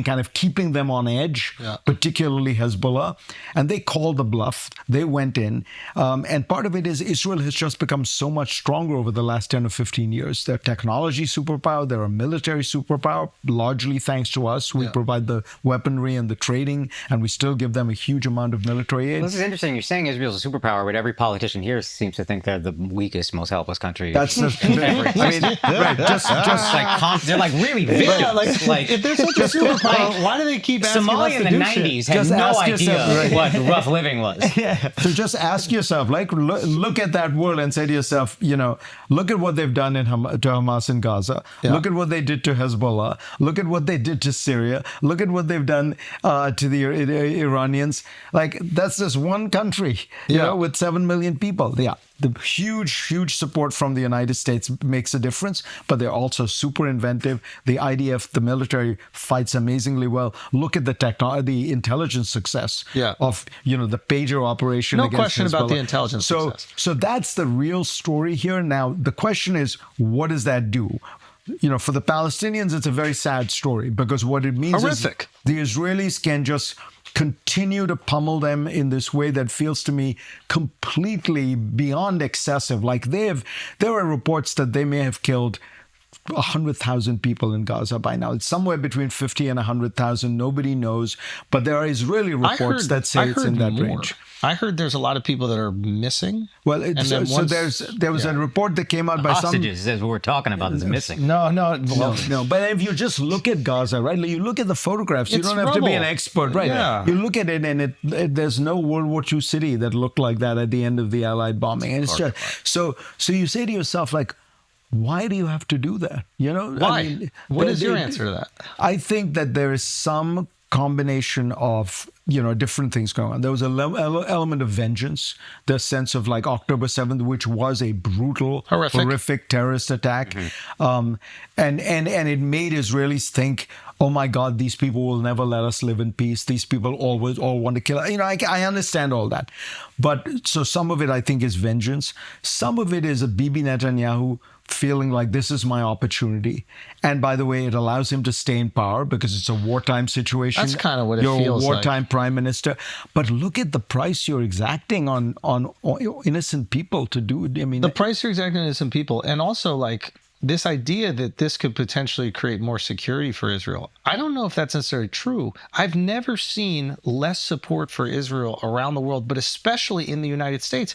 kind of keeping them on edge, particularly Hezbollah, and they called the bluff. They went in, and part of it is Israel has just become so much stronger over the last 10 or 15 years. They're a technology superpower. They're a military superpower, largely thanks to us. We provide the weaponry and the trading, and we still give them a huge amount of military aid. This is interesting. You're saying Israel's a superpower, but every politician here seems to think they're the weakest, most helpless country. That's They're like really victims. Like if they're such a superpower, why do they keep asking Somalia us to in the do 90s shit? had no idea what rough living was. So just ask yourself, like, look at that world and say to yourself, look at what they've done to Hamas in Gaza. Look at what they did to Hezbollah. Look at what they did to Syria. Look at what they've done to the Iranians. Like, that's just one country, with 7 million people. The huge support from the United States makes a difference, but they're also super inventive. The IDF, the military, fights amazingly well. Look at the intelligence success of the pager operation. No against question about Hezbollah. the intelligence success. So that's the real story here. Now the question is, what does that do? For the Palestinians, it's a very sad story because what it means is the Israelis can just continue to pummel them in this way that feels to me completely beyond excessive. Like there are reports that they may have killed 100,000 people in Gaza by now. It's somewhere between 50 and 100,000. Nobody knows. But there are Israeli reports that say it's in that range. I heard there's a lot of people that are missing. Well, there was a report that came out by hostages, as we're talking about, is missing. No. But if you just look at Gaza, right? You look at the photographs. You don't have to be an expert, right? Yeah. You look at it, and there's no World War II city that looked like that at the end of the Allied bombing. And it's just so you say to yourself, like, why do you have to do that? Why? What is your answer to that? I think that there is some combination of different things going on. There was an element of vengeance, the sense of like October 7th, which was a brutal, horrific terrorist attack, and it made Israelis think, oh my God, these people will never let us live in peace. These people always all want to kill us. I understand all that, but so some of it I think is vengeance. Some of it is a Bibi Netanyahu feeling like this is my opportunity. And by the way, it allows him to stay in power because it's a wartime situation. That's kind of what it feels like. You're a wartime prime minister. But look at the price you're exacting on innocent people to do. I mean, the price you're exacting on innocent people. And also like this idea that this could potentially create more security for Israel. I don't know if that's necessarily true. I've never seen less support for Israel around the world, but especially in the United States.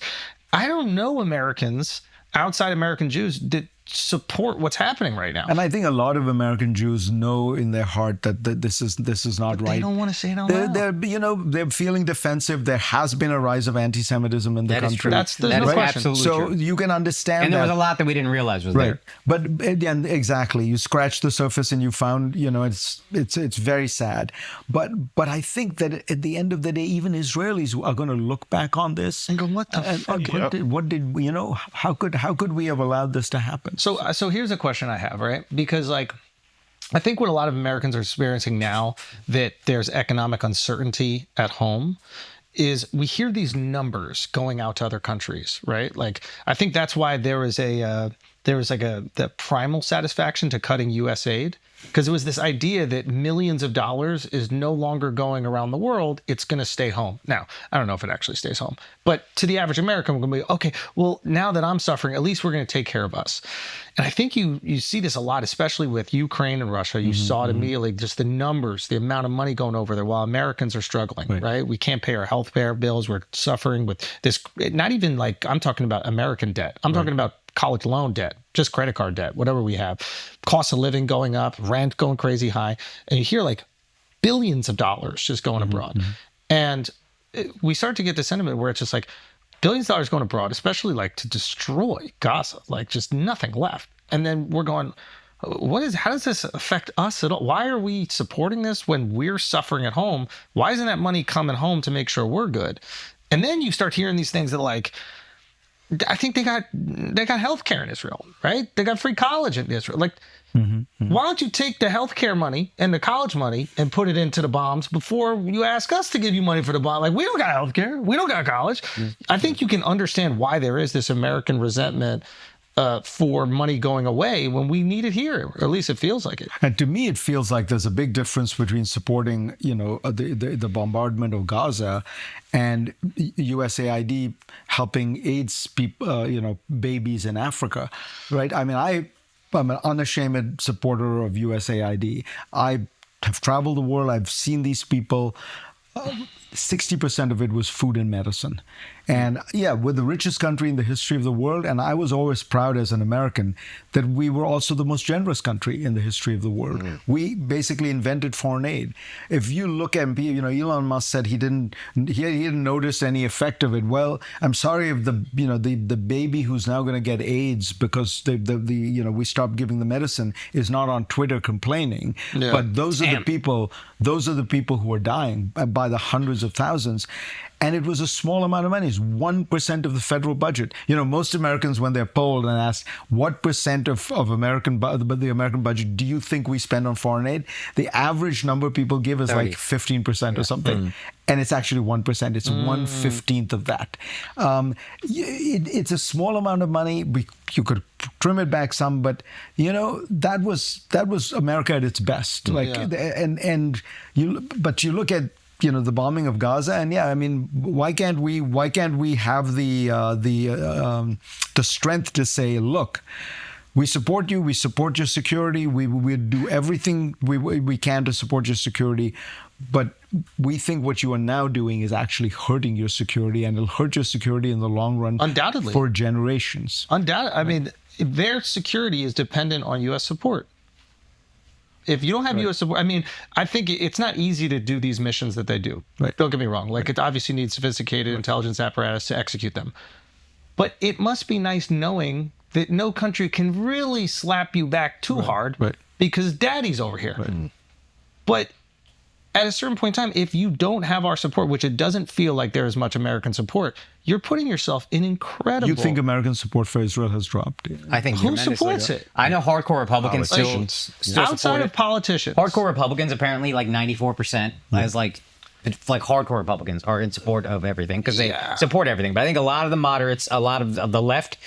I don't know Americans outside American Jews that support what's happening right now. And I think a lot of American Jews know in their heart that this is not right. They don't want to say it out loud. They're feeling defensive. There has been a rise of anti-Semitism in the country. That's no question. Absolutely so true. You can understand and there was a lot that we didn't realize was there. But again, exactly. You scratch the surface and you found, it's very sad. But I think that at the end of the day, even Israelis are going to look back on this and go, what the fuck? How could we have allowed this to happen? So here's a question I have, right? Because I think what a lot of Americans are experiencing now that there's economic uncertainty at home is we hear these numbers going out to other countries, right? Like I think that's why there was the primal satisfaction to cutting USAID, because it was this idea that millions of dollars is no longer going around the world. It's going to stay home. Now, I don't know if it actually stays home, but to the average American, we're going to be, okay, well, now that I'm suffering, at least we're going to take care of us. And I think you see this a lot, especially with Ukraine and Russia. You saw it immediately, just the numbers, the amount of money going over there while Americans are struggling, right? We can't pay our health care bills. We're suffering with this, not even like I'm talking about American debt. I'm talking about college loan debt, just credit card debt, whatever we have, cost of living going up, rent going crazy high. And you hear like billions of dollars just going abroad. And we start to get the sentiment where it's just like billions of dollars going abroad, especially like to destroy Gaza, like just nothing left. And then we're going, how does this affect us at all? Why are we supporting this when we're suffering at home? Why isn't that money coming home to make sure we're good? And then you start hearing these things that like, I think they got healthcare in Israel, right? They got free college in Israel. Like, why don't you take the healthcare money and the college money and put it into the bombs before you ask us to give you money for the bomb? Like, we don't got healthcare, we don't got college. I think you can understand why there is this American resentment for money going away when we need it here, or at least it feels like it. And to me, it feels like there's a big difference between supporting, the bombardment of Gaza and USAID helping AIDS people, babies in Africa, right? I mean, I'm an unashamed supporter of USAID. I have traveled the world. I've seen these people. 60% of it was food and medicine. And yeah, we're the richest country in the history of the world. And I was always proud as an American that we were also the most generous country in the history of the world. We basically invented foreign aid. If you look at, Elon Musk said he didn't notice any effect of it. Well, I'm sorry if the baby who's now going to get AIDS because we stopped giving the medicine is not on Twitter complaining. Yeah. But those are the people who are dying by the hundreds of thousands. And it was a small amount of money. It's 1% of the federal budget. Most Americans, when they're polled and asked, what percent of the American budget do you think we spend on foreign aid? The average number people give is 30. Like 15% or something. And it's actually 1%. It's 1/15 of that. It's a small amount of money. You could trim it back some, but that was America at its best. But you look at the bombing of Gaza, and I mean, why can't we have the strength to say, look, we support you, we support your security, we do everything we can to support your security, but we think what you are now doing is actually hurting your security, and it'll hurt your security in the long run, undoubtedly, for generations. Undoubtedly, I mean, their security is dependent on U.S. support. If you don't have U.S. support, I mean, I think it's not easy to do these missions that they do. Don't get me wrong. Like, it obviously needs sophisticated intelligence apparatus to execute them. But it must be nice knowing that no country can really slap you back too hard because daddy's over here. But at a certain point in time, if you don't have our support, which it doesn't feel like there is much American support, you're putting yourself in incredible. You think American support for Israel has dropped? I think who tremendously. supports it? I know hardcore Republicans still Outside support of it. politicians. Hardcore Republicans apparently like 94% as like hardcore Republicans are in support of everything because they support everything. But I think a lot of the moderates, a lot of the left.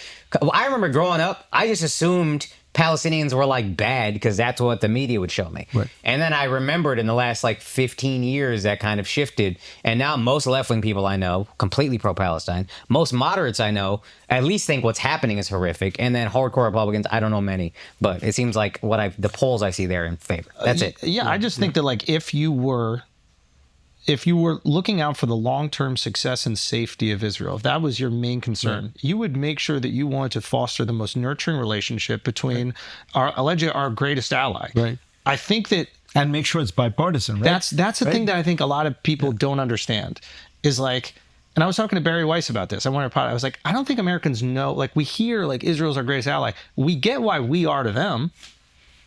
I remember growing up, I just assumed Palestinians were like bad because that's what the media would show me. Right. And then I remembered in the last like 15 years that kind of shifted. And now most left-wing people I know, completely pro-Palestine. Most moderates I know at least think what's happening is horrific. And then hardcore Republicans, I don't know many, but it seems like the polls I see there in favor. That's it. Yeah, I just think that like if you were looking out for the long-term success and safety of Israel, if that was your main concern, you would make sure that you wanted to foster the most nurturing relationship between our greatest ally. Right. I think that, and make sure it's bipartisan, right? that's the thing that I think a lot of people don't understand is like, and I was talking to Barry Weiss about this. I was like, I don't think Americans know, like we hear like Israel's our greatest ally. We get why we are to them.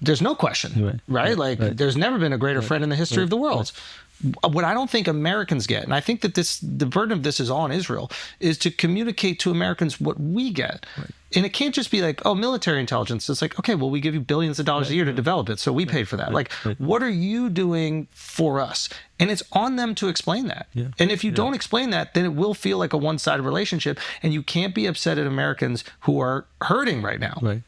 There's no question, right? Like there's never been a greater friend in the history of the world. What I don't think Americans get, and I think that the burden of this is on Israel, is to communicate to Americans what we get. Right. And it can't just be like, oh, military intelligence. It's like, okay, well, we give you billions of dollars a year to develop it, so we pay for that. Like, what are you doing for us? And it's on them to explain that. Yeah. And if you don't explain that, then it will feel like a one-sided relationship, and you can't be upset at Americans who are hurting right now. Right.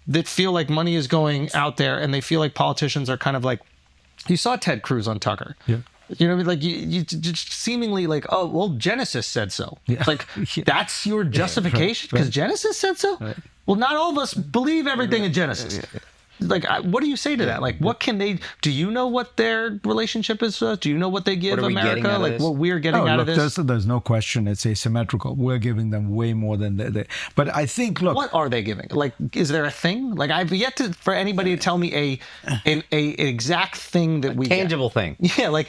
That feel like money is going out there, and they feel like politicians are kind of like, you saw Ted Cruz on Tucker. Yeah. You know what I mean? Like you just seemingly like, oh, well, Genesis said so. Yeah. Like that's your justification because Genesis said so. Right. Well, not all of us believe everything in Genesis. Like, what do you say to that? Like, what can they? Do you know what their relationship is? Do you know what they give America? Like, what we're getting out of this? There's no question. It's asymmetrical. We're giving them way more than they. But I think, look, what are they giving? Like, is there a thing? Like, I've yet for anybody to tell me an exact thing that we tangible thing. Yeah, like.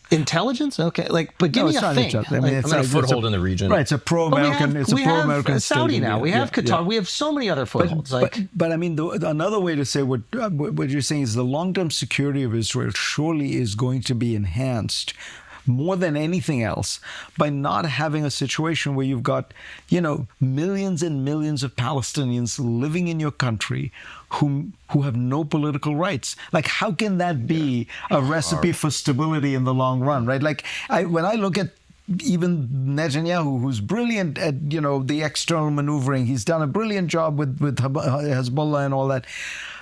Intelligence, okay, like, but give me a thing. I mean, it's a foothold in the region, right? It's a pro-American. It's a pro-American. Saudi now. We have Qatar. We have so many other footholds. But I mean, another way to say what you're saying is the long-term security of Israel surely is going to be enhanced more than anything else by not having a situation where you've got, millions and millions of Palestinians living in your country who have no political rights. Like, how can that be a recipe for stability in the long run, right? Like, when I look at even Netanyahu, who's brilliant at, the external maneuvering, he's done a brilliant job with Hezbollah and all that.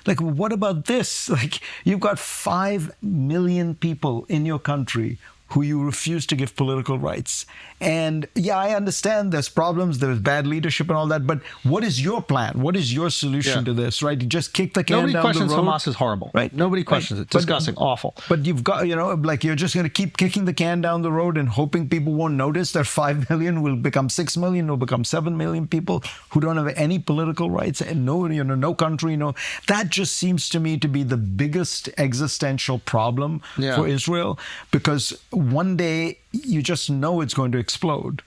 Like, what about this? Like, you've got 5 million people in your country who you refuse to give political rights. And yeah, I understand there's problems, there's bad leadership and all that, but what is your plan? What is your solution to this, right? You just kick the can down the road. Nobody questions Hamas is horrible. Right. Nobody questions it. Disgusting, awful. But you've got, like you're just going to keep kicking the can down the road and hoping people won't notice that 5 million will become 6 million, will become 7 million people who don't have any political rights and no country, That just seems to me to be the biggest existential problem for Israel, because one day you just know it's going to explode.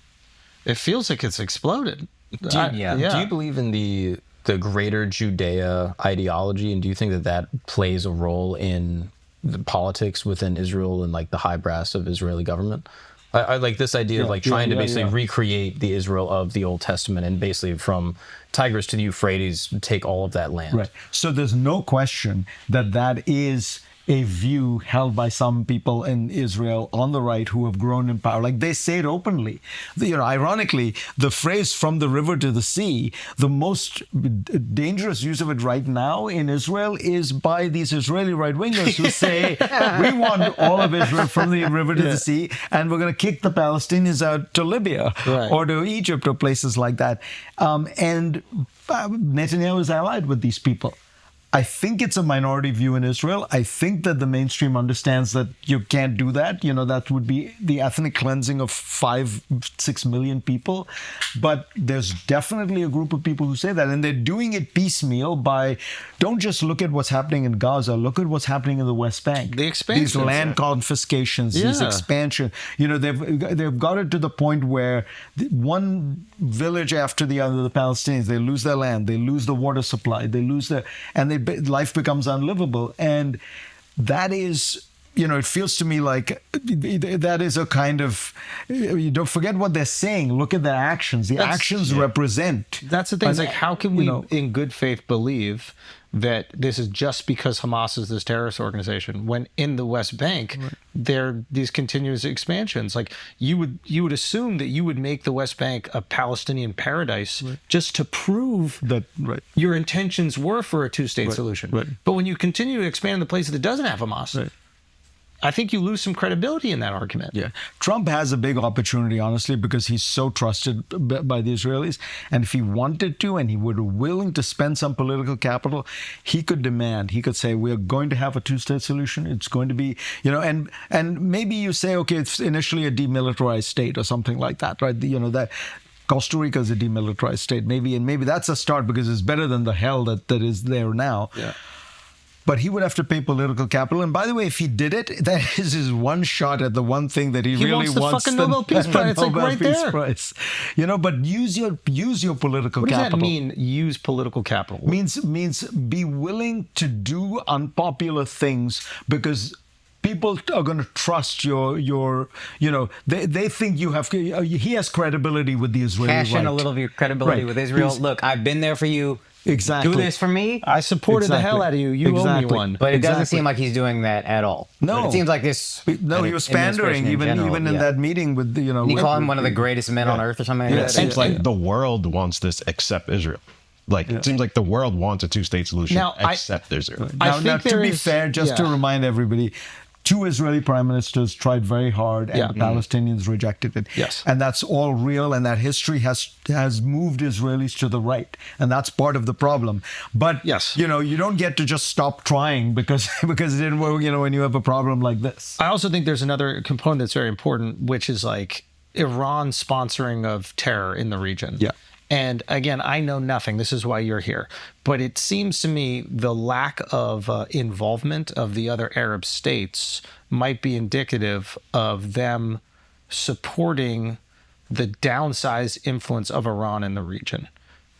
It feels like it's exploded. Do you believe in the greater Judea ideology, and do you think that plays a role in the politics within Israel and like the high brass of Israeli government? I like this idea of like trying to basically recreate the Israel of the Old Testament and basically from Tigris to the Euphrates take all of that land. Right. So there's no question that is a view held by some people in Israel on the right who have grown in power. Like, they say it openly. Ironically, the phrase "from the river to the sea," the most dangerous use of it right now in Israel is by these Israeli right-wingers who say, we want all of Israel from the river to the sea, and we're going to kick the Palestinians out to Libya or to Egypt or places like that. And Netanyahu is allied with these people. I think it's a minority view in Israel. I think that the mainstream understands that you can't do that. That would be the ethnic cleansing of 5-6 million people. But there's definitely a group of people who say that. And they're doing it piecemeal by, don't just look at what's happening in Gaza, look at what's happening in the West Bank. The expansion. These land confiscations, these expansion. They've got it to the point where one village after the other, the Palestinians, they lose their land, they lose the water supply, life becomes unlivable. And that is, it feels to me like that is a kind of, you don't forget what they're saying. Look at their actions. The actions represent. That's the thing. It's like, how can we, in good faith, believe that this is just because Hamas is this terrorist organization, when in the West Bank there are these continuous expansions? Like, you would assume that you would make the West Bank a Palestinian paradise just to prove that your intentions were for a two-state solution. But when you continue to expand the place that doesn't have Hamas, I think you lose some credibility in that argument. Yeah. Trump has a big opportunity, honestly, because he's so trusted by the Israelis. And if he wanted to, and he would be willing to spend some political capital, he could demand, he could say, we're going to have a two-state solution. It's going to be, and maybe you say, okay, it's initially a demilitarized state or something like that, right? That Costa Rica is a demilitarized state. Maybe that's a start, because it's better than the hell that is there now. Yeah. But he would have to pay political capital. And by the way, if he did it, that is his one shot at the one thing that he really wants. The fucking Nobel Peace Prize. It's like right there. Prize. But use your political capital. What does that mean, use political capital? Means be willing to do unpopular things, because people are going to trust they think he has credibility with the Israeli Cash in a little of your credibility with Israel. Look, I've been there for you. Exactly. Do this for me. I supported the hell out of you. You owe me one. But it doesn't seem like he's doing that at all. No. But it seems like this. No, he was pandering even in that meeting with the. You call him one of the greatest men on earth or something like that. It seems like the world wants this except Israel. It seems like the world wants a two-state solution except Israel. Now, to be fair, just to remind everybody, 2 Israeli prime ministers tried very hard, and the Palestinians rejected it. Yes. And that's all real, and that history has moved Israelis to the right, and that's part of the problem. But you don't get to just stop trying because it didn't work. When you have a problem like this. I also think there's another component that's very important, which is like Iran's sponsoring of terror in the region. Yeah. And again, I know nothing. This is why you're here. But it seems to me the lack of involvement of the other Arab states might be indicative of them supporting the downsized influence of Iran in the region.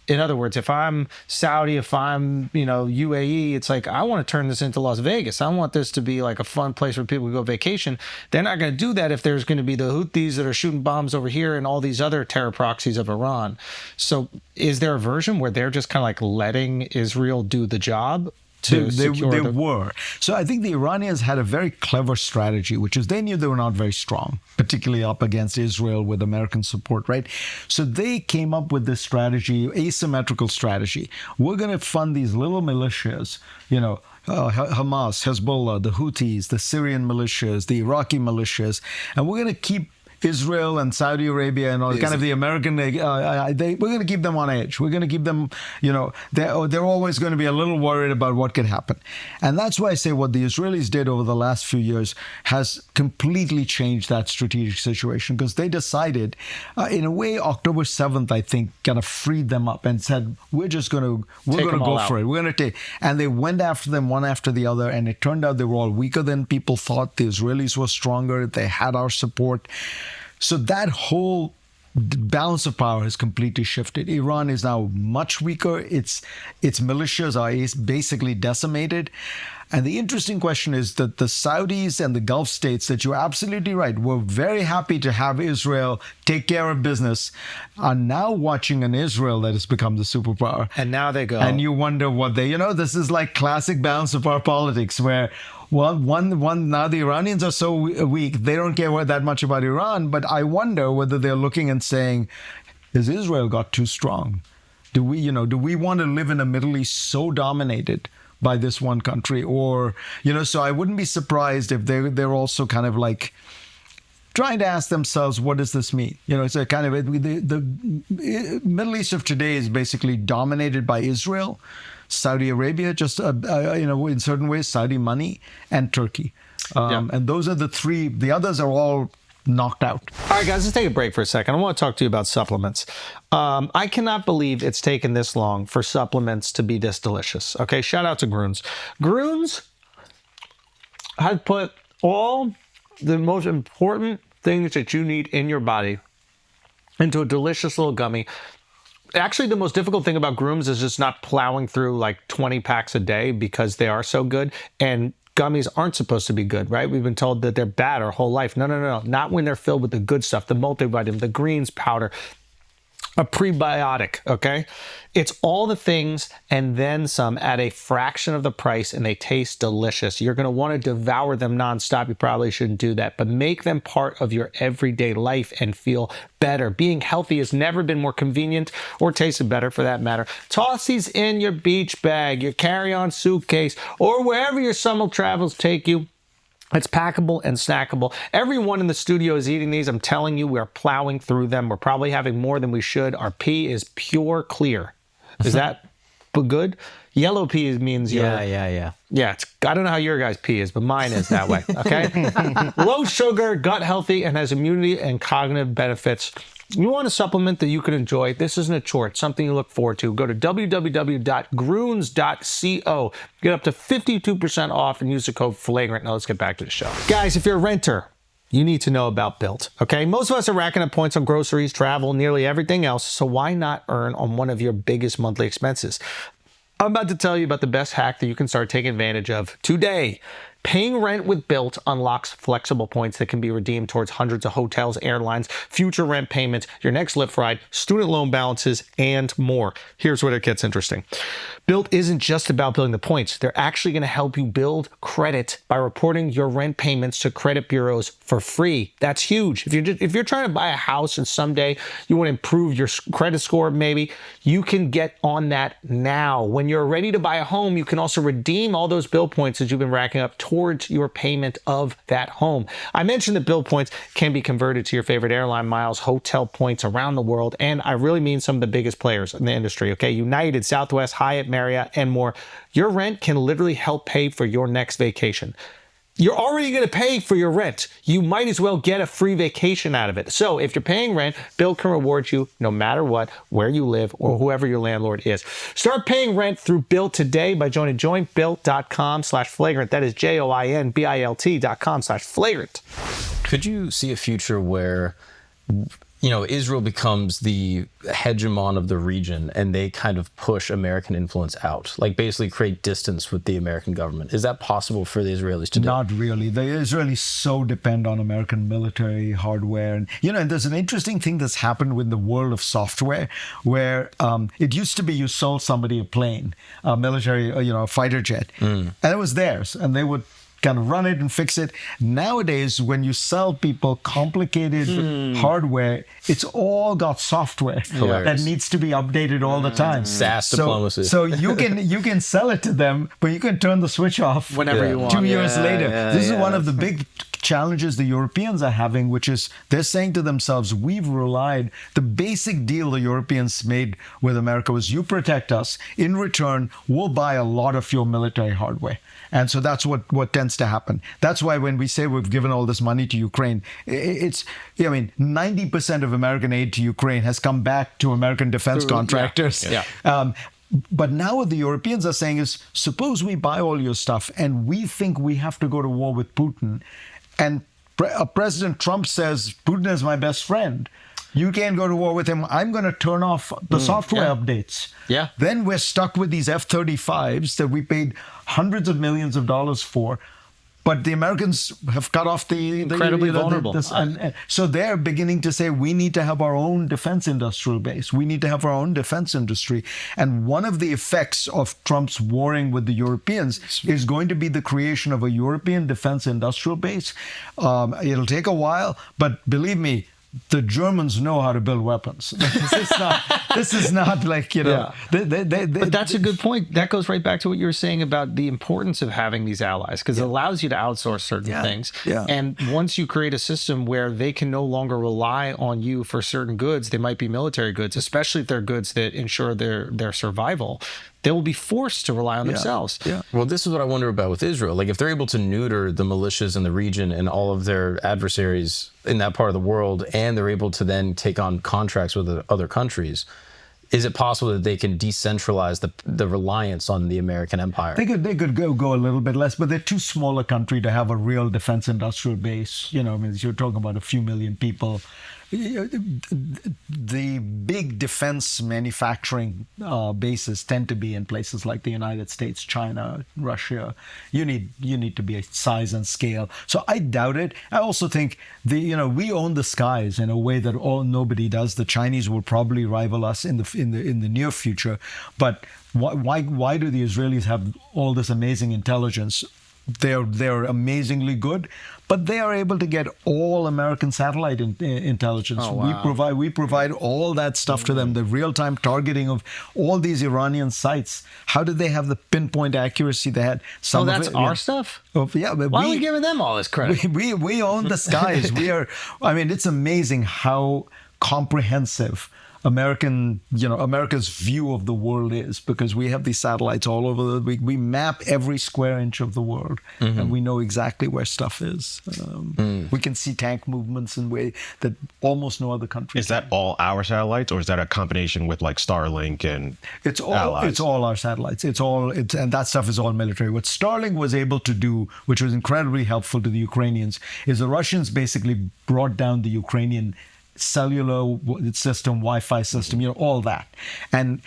In other words, if I'm Saudi, if I'm, UAE, it's like, I want to turn this into Las Vegas. I want this to be like a fun place where people go vacation. They're not going to do that if there's going to be the Houthis that are shooting bombs over here and all these other terror proxies of Iran. So is there a version where they're just kind of like letting Israel do the job? They were. So I think the Iranians had a very clever strategy, which is they knew they were not very strong, particularly up against Israel with American support, right? So they came up with this strategy, asymmetrical strategy. We're going to fund these little militias, Hamas, Hezbollah, the Houthis, the Syrian militias, the Iraqi militias, and we're going to keep Israel and Saudi Arabia and all kind of the American, we're going to keep them on edge. We're going to keep them, they're always going to be a little worried about what could happen. And that's why I say what the Israelis did over the last few years has completely changed that strategic situation, because they decided, in a way, October 7th, I think, kind of freed them up and said, we're going to go for it. We're going to take, and they went after them one after the other. And it turned out they were all weaker than people thought. The Israelis were stronger. They had our support. So that whole balance of power has completely shifted. Iran is now much weaker. Its militias are basically decimated. And the interesting question is that the Saudis and the Gulf states, that you're absolutely right, were very happy to have Israel take care of business, are now watching an Israel that has become the superpower. And now they go. And you wonder what this is like classic balance of power politics, where now the Iranians are so weak, they don't care that much about Iran, but I wonder whether they're looking and saying, has Israel got too strong? Do we want to live in a Middle East so dominated by this one country? Or, so I wouldn't be surprised if they're also kind of like trying to ask themselves, what does this mean? It's a kind of, the Middle East of today is basically dominated by Israel, Saudi Arabia, just, in certain ways, Saudi money, and Turkey. And those are the three. The others are all knocked out. All right, guys, let's take a break for a second. I want to talk to you about supplements. I cannot believe it's taken this long for supplements to be this delicious. Okay, shout out to Groons. Groons has put all the most important things that you need in your body into a delicious little gummy. Actually, the most difficult thing about Grooms is just not plowing through like 20 packs a day, because they are so good, and gummies aren't supposed to be good, right? We've been told that they're bad our whole life. No. Not when they're filled with the good stuff, the multivitamin, the greens powder, a prebiotic, okay? It's all the things and then some at a fraction of the price, and they taste delicious. You're going to want to devour them nonstop. You probably shouldn't do that, but make them part of your everyday life and feel better. Being healthy has never been more convenient or tasted better for that matter. Toss these in your beach bag, your carry-on suitcase, or wherever your summer travels take you. It's packable and snackable. Everyone in the studio is eating these. I'm telling you, we are plowing through them. We're probably having more than we should. Our pee is pure clear. Is that good? Yellow pee means Yeah. Yeah, I don't know how your guys' pee is, but mine is that way, okay? Low sugar, gut healthy, and has immunity and cognitive benefits. You want a supplement that you can enjoy? This isn't a chore. It's something you look forward to. Go to www.grunes.co. Get up to 52% off and use the code FLAGRANT. Now let's get back to the show. Guys, if you're a renter, you need to know about Built, okay? Most of us are racking up points on groceries, travel, nearly everything else, so why not earn on one of your biggest monthly expenses? I'm about to tell you about the best hack that you can start taking advantage of today. Paying rent with Built unlocks flexible points that can be redeemed towards hundreds of hotels, airlines, future rent payments, your next Lyft ride, student loan balances, and more. Here's where it gets interesting. Built isn't just about building the points. They're actually going to help you build credit by reporting your rent payments to credit bureaus for free. That's huge. If you're trying to buy a house and someday you want to improve your credit score, maybe you can get on that now. When you're ready to buy a home, you can also redeem all those bill points that you've been racking up towards your payment of that home. I mentioned that bill points can be converted to your favorite airline miles, hotel points around the world, and I really mean some of the biggest players in the industry, okay? United, Southwest, Hyatt, Marriott, and more. Your rent can literally help pay for your next vacation. You're already going to pay for your rent. You might as well get a free vacation out of it. So if you're paying rent, Built can reward you no matter what, where you live, or whoever your landlord is. Start paying rent through Built today by joining joinbuilt.com/flagrant. That is JOINBILT.com/flagrant. Could you see a future where, Israel becomes the hegemon of the region and they kind of push American influence out, like basically create distance with the American government? Is that possible for the Israelis to do? Not really. The Israelis so depend on American military hardware. And, and there's an interesting thing that's happened with the world of software where it used to be you sold somebody a plane, a military, a fighter jet, and it was theirs, and they would kind of run it and fix it. Nowadays, when you sell people complicated hardware, it's all got software that needs to be updated all the time. SaaS diplomacy. So you can sell it to them, but you can turn the switch off whenever you want. 2 years later. This is one of the big challenges the Europeans are having, which is they're saying to themselves, the basic deal the Europeans made with America was you protect us. In return, we'll buy a lot of your military hardware. And so that's what tends to happen. That's why when we say we've given all this money to Ukraine, 90% of American aid to Ukraine has come back to American defense contractors. But now what the Europeans are saying is, suppose we buy all your stuff and we think we have to go to war with Putin, and President Trump says, Putin is my best friend. You can't go to war with him. I'm going to turn off the software updates. Then we're stuck with these F-35s that we paid hundreds of millions of dollars for. But the Americans have cut off the incredibly vulnerable. And so they're beginning to say, we need to have our own defense industrial base. We need to have our own defense industry. And one of the effects of Trump's warring with the Europeans is going to be the creation of a European defense industrial base. It'll take a while, but believe me, the Germans know how to build weapons. This is not like, But that's a good point. That goes right back to what you were saying about the importance of having these allies, because it allows you to outsource certain things. And once you create a system where they can no longer rely on you for certain goods, they might be military goods, especially if they're goods that ensure their survival, they will be forced to rely on themselves. Well, this is what I wonder about with Israel. Like, if they're able to neuter the militias in the region and all of their adversaries in that part of the world, and they're able to then take on contracts with other countries, is it possible that they can decentralize the reliance on the American empire? They could go a little bit less, but they're too small a country to have a real defense industrial base. I mean, you're talking about a few million people. The big defense manufacturing bases tend to be in places like the United States, China, Russia. You need to be a size and scale. So I doubt it. I also think we own the skies in a way that nobody does. The Chinese will probably rival us in the near future. But why do the Israelis have all this amazing intelligence? They're amazingly good, but they are able to get all American satellite intelligence. Oh, wow. We provide all that stuff to them, the real-time targeting of all these Iranian sites. How did they have the pinpoint accuracy they had? That's our stuff? Yeah, but why are we giving them all this credit? We own the skies. It's amazing how comprehensive America's view of the world is, because we have these satellites all over. We map every square inch of the world, and we know exactly where stuff is. We can see tank movements in a way that almost no other country. Is that all our satellites, or is that a combination with like Starlink and allies? It's all our satellites. And that stuff is all military. What Starlink was able to do, which was incredibly helpful to the Ukrainians, is the Russians basically brought down the Ukrainian cellular system, Wi-Fi system, all that. And,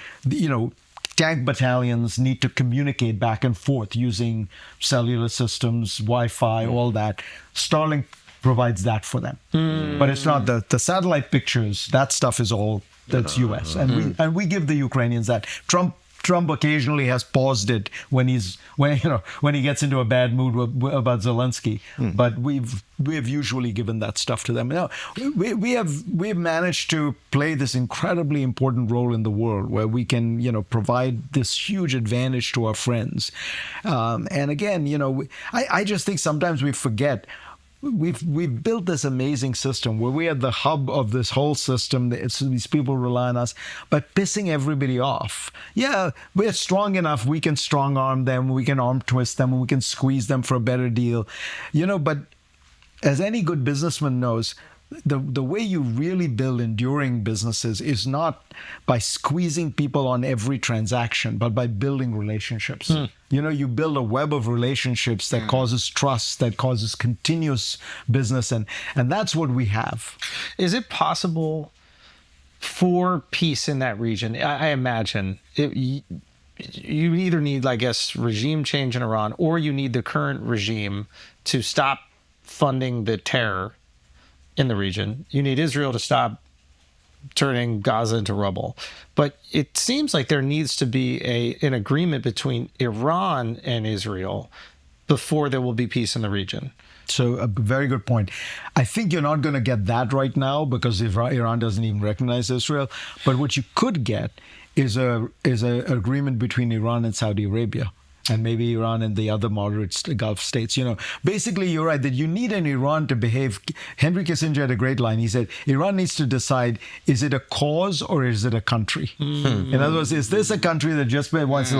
tank battalions need to communicate back and forth using cellular systems, Wi-Fi, all that. Starlink provides that for them. But it's not the satellite pictures. That stuff is all that's US. And we give the Ukrainians that. Trump occasionally has paused it when he gets into a bad mood about Zelensky, but we've usually given that stuff to them. We've managed to play this incredibly important role in the world where we can provide this huge advantage to our friends. And again, I just think sometimes we forget. We've built this amazing system where we are the hub of this whole system. These people rely on us, but pissing everybody off. Yeah, we're strong enough. We can strong arm them. We can arm twist them. We can squeeze them for a better deal. But as any good businessman knows, the way you really build enduring businesses is not by squeezing people on every transaction, but by building relationships. You build a web of relationships that causes trust, that causes continuous business, and that's what we have. Is it possible for peace in that region? I imagine you either need, I guess, regime change in Iran, or you need the current regime to stop funding the terror in the region. You need Israel to stop turning Gaza into rubble. But it seems like there needs to be an agreement between Iran and Israel before there will be peace in the region. So a very good point. I think you're not going to get that right now because Iran doesn't even recognize Israel. But what you could get is an agreement between Iran and Saudi Arabia, and maybe Iran and the other moderate Gulf states. Basically, you're right that you need an Iran to behave. Henry Kissinger had a great line. He said, Iran needs to decide, is it a cause or is it a country? In other words, is this a country that just wants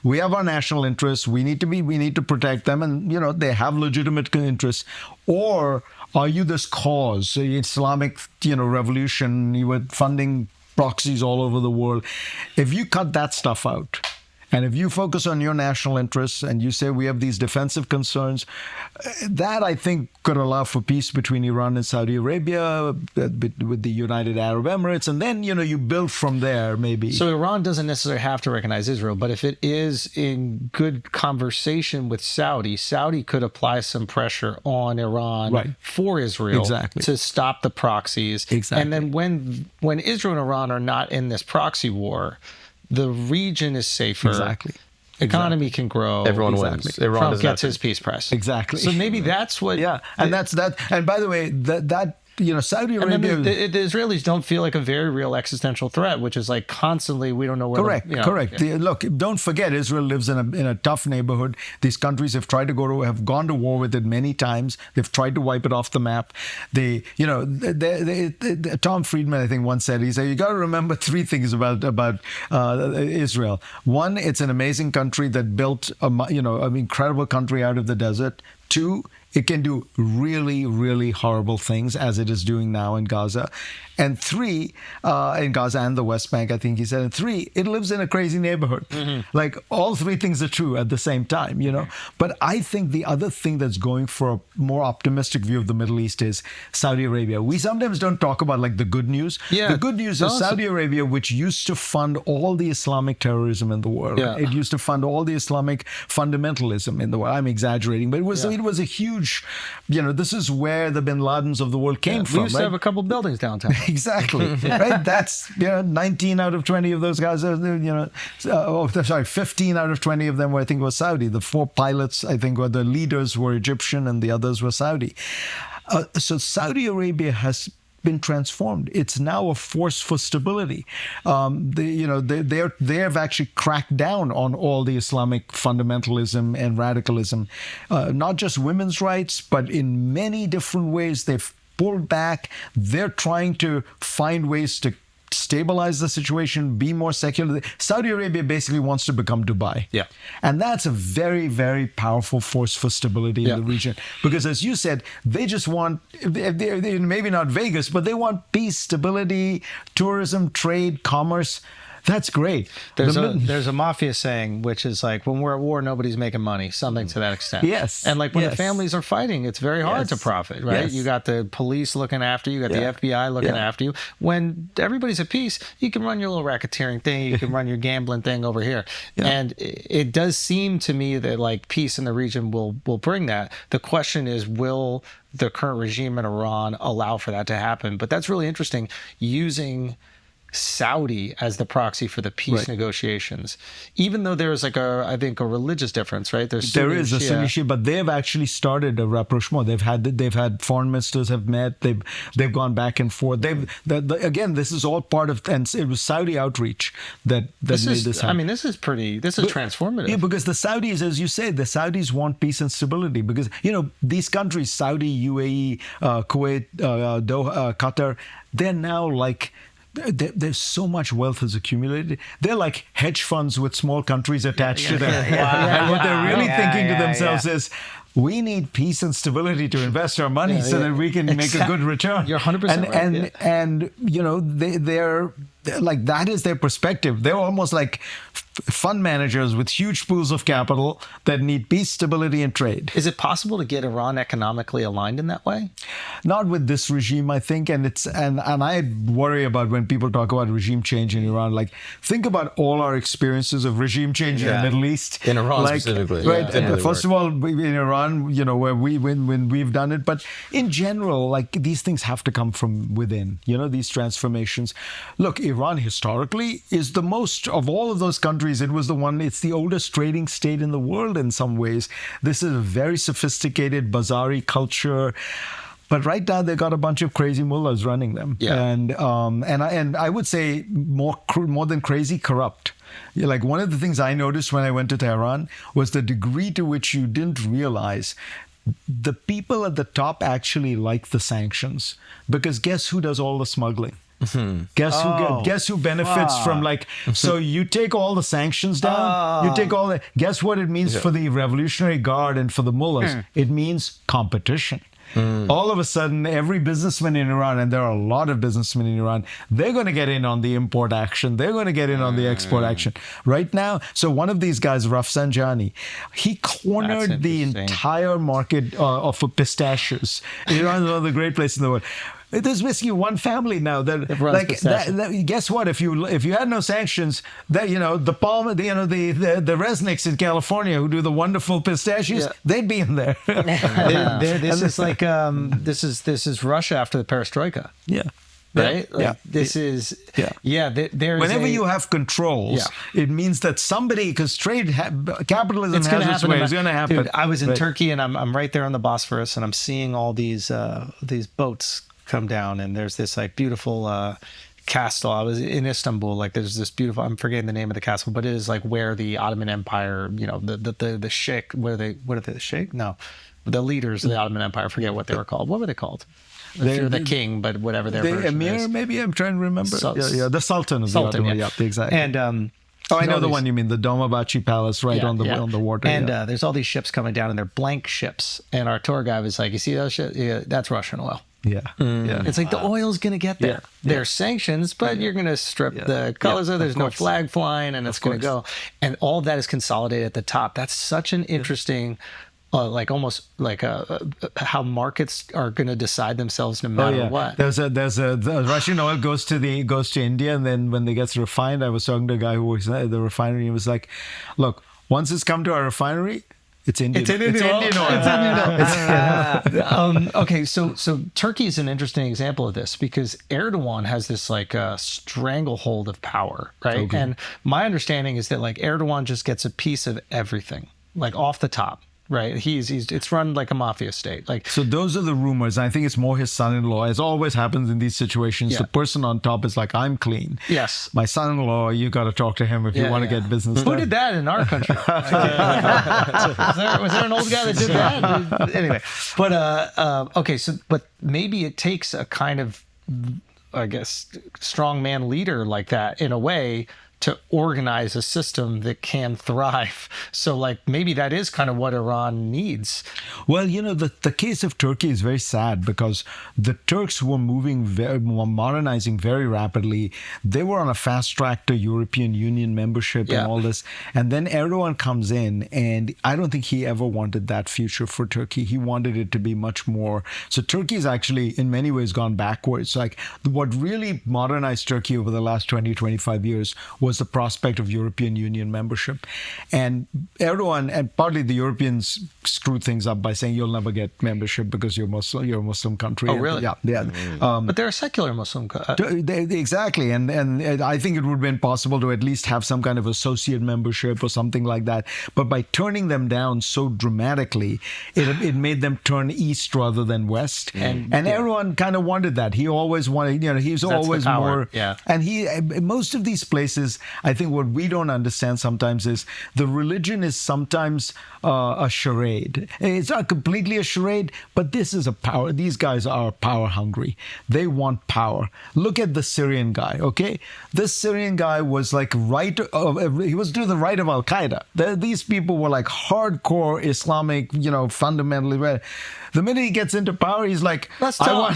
we have our national interests, we need to protect them, and they have legitimate interests, or are you this cause, the Islamic revolution, you were funding proxies all over the world? If you cut that stuff out, and if you focus on your national interests and you say we have these defensive concerns, that I think could allow for peace between Iran and Saudi Arabia, with the United Arab Emirates, and then you build from there maybe. So Iran doesn't necessarily have to recognize Israel, but if it is in good conversation with Saudi could apply some pressure on Iran for Israel to stop the proxies. Exactly. And then when Israel and Iran are not in this proxy war, the region is safer. Exactly. Economy can grow. Everyone wins. Iran Trump gets his peace prize. Exactly. So maybe that's what. Yeah, and that's that. And by the way, that Saudi Arabia. And then the Israelis don't feel like a very real existential threat, which is constantly we don't know where. Correct. Look, don't forget, Israel lives in a tough neighborhood. These countries have tried to have gone to war with it many times. They've tried to wipe it off the map. Tom Friedman, I think, once said, he said, you got to remember three things about Israel. One, it's an amazing country that built an incredible country out of the desert. Two, it can do really, really horrible things, as it is doing now in Gaza. And three, in Gaza and the West Bank, I think he said. And three, it lives in a crazy neighborhood. Like, all three things are true at the same time, you know. But I think the other thing that's going for a more optimistic view of the Middle East is Saudi Arabia. We sometimes don't talk about, like, the good news. The good news is Saudi Arabia, which used to fund all the Islamic terrorism in the world. It used to fund all the Islamic fundamentalism in the world. I'm exaggerating, but it was a huge, you know, this is where the bin Ladens of the world came from. We used to have a couple buildings downtown. Exactly. Right? That's, 19 out of 20 of those guys are, 15 out of 20 of them were, I think, were Saudi. The 4 pilots, I think, the leaders were Egyptian and the others were Saudi. So Saudi Arabia has been transformed. It's now a force for stability. They have actually cracked down on all the Islamic fundamentalism and radicalism, not just women's rights, but in many different ways. They've pulled back. They're trying to find ways to stabilize the situation, be more secular. Saudi Arabia basically wants to become Dubai. And that's a very, very powerful force for stability in the region. Because as you said, they just want, maybe not Vegas, but they want peace, stability, tourism, trade, commerce. That's great. There's a mafia saying, which is like, when we're at war, nobody's making money, something to that extent. Yes. And like when the families are fighting, it's very hard to profit, right? You got the police looking after you, you got the FBI looking after you. When everybody's at peace, you can run your little racketeering thing, you can run your gambling thing over here. And it does seem to me that like peace in the region will bring that. The question is, will the current regime in Iran allow for that to happen? But that's really interesting, using Saudi as the proxy for the peace negotiations, even though there's like I think a religious difference, right? There is a Sunni Shia, but they've actually started a rapprochement. They've had foreign ministers have met. They've gone back and forth. Again, this is all part of, and it was Saudi outreach that made this happen. I mean, this is transformative. Yeah, because the Saudis, as you say, the Saudis want peace and stability, because these countries, Saudi, UAE, Kuwait, Doha, Qatar, they're now like, there's so much wealth has accumulated. They're like hedge funds with small countries attached to them. And what they're really thinking to themselves is, we need peace and stability to invest our money so that we can make a good return. You're 100% right. And they're like, that is their perspective. They're almost like fund managers with huge pools of capital that need peace, stability, and trade. Is it possible to get Iran economically aligned in that way? Not with this regime, I think. And I worry about when people talk about regime change in Iran. Like, think about all our experiences of regime change in the Middle East. In Iran specifically. Right. First of all, in Iran, where when we've done it. But in general, like, these things have to come from within, these transformations. Look, Iran historically is the most of all of those countries. It's the oldest trading state in the world in some ways. This is a very sophisticated Bazari culture. But right now they got a bunch of crazy mullahs running them, and I would say more than crazy, corrupt. Like, one of the things I noticed when I went to Tehran was the degree to which you didn't realize the people at the top actually like the sanctions, because guess who does all the smuggling? Guess who benefits from, like, so you take all the sanctions down, you take all the, guess what it means for the Revolutionary Guard and for the mullahs? It means competition. All of a sudden, every businessman in Iran, and there are a lot of businessmen in Iran, they're going to get in on the import action. They're going to get in on the export action. Right now, so one of these guys, Rafsanjani, he cornered the entire market for pistachios. Iran is one of the great places in the world. There's basically one family now that, guess what? If you had no sanctions, that the Resnicks in California who do the wonderful pistachios, they'd be in there. This is like this is Russia after the Perestroika. Right? There's whenever you have controls, it means that somebody, because capitalism has its way, it's going to happen. Dude, I was in Turkey, and I'm right there on the Bosphorus, and I'm seeing all these boats come down, and there's this like beautiful castle. I was in Istanbul, like there's this beautiful, I'm forgetting the name of the castle, but it is like where the Ottoman Empire, the sheikh, what are they, the sheikh? No, the leaders of the Ottoman Empire, I forget what they were called. What were they called? They're the king, but whatever their version emir, is. Maybe, I'm trying to remember. The Sultan of the Ottoman. Exactly. And Oh, I know the one you mean, the Dolmabahce Palace, right on the water. And there's all these ships coming down, and they're blank ships. And our tour guide was like, "You see those ships? Yeah, that's Russian oil." Yeah. It's like the oil's going to get there. There's sanctions, but you're going to strip the colors of. There's no flag flying, and it's going to go. And all of that is consolidated at the top. That's such an interesting, like almost like how markets are going to decide themselves no matter what. There's the Russian oil goes to India, and then when it gets refined, I was talking to a guy who works at the refinery. He was like, "Look, once it's come to our refinery." It's Indian. It's Indian oil. Okay, so Turkey is an interesting example of this because Erdogan has this like stranglehold of power, right? Okay. And my understanding is that like Erdogan just gets a piece of everything, like off the top. Right, it's run like a mafia state. Like so, those are the rumors. I think it's more his son-in-law. As always happens in these situations, the person on top is like, "I'm clean." Yes, my son-in-law, you got to talk to him if you want to get business. Who did that in our country? was there an old guy that did that? Anyway, but okay, so but maybe it takes a kind of, I guess, strongman leader like that in a way to organize a system that can thrive. So like maybe that is kind of what Iran needs. Well, the case of Turkey is very sad because the Turks were modernizing very rapidly. They were on a fast track to European Union membership and all this. And then Erdogan comes in, and I don't think he ever wanted that future for Turkey. He wanted it to be much more. So Turkey has actually in many ways gone backwards. Like what really modernized Turkey over the last 20, 25 years was the prospect of European Union membership. And Erdogan, and partly the Europeans screwed things up by saying you'll never get membership because you're a Muslim country. Oh, really? Yeah. But they're a secular Muslim country. Exactly. And I think it would have been possible to at least have some kind of associate membership or something like that. But by turning them down so dramatically, it made them turn east rather than west. And Erdogan kind of wanted that. He always wanted, he's always more. Yeah. And most of these places, I think what we don't understand sometimes is the religion is sometimes a charade. It's not completely a charade, but this is a power. These guys are power hungry. They want power. Look at the Syrian guy, okay? This Syrian guy was like he was to the right of Al-Qaeda. These people were like hardcore Islamic, fundamentally. The minute he gets into power, he's like, I want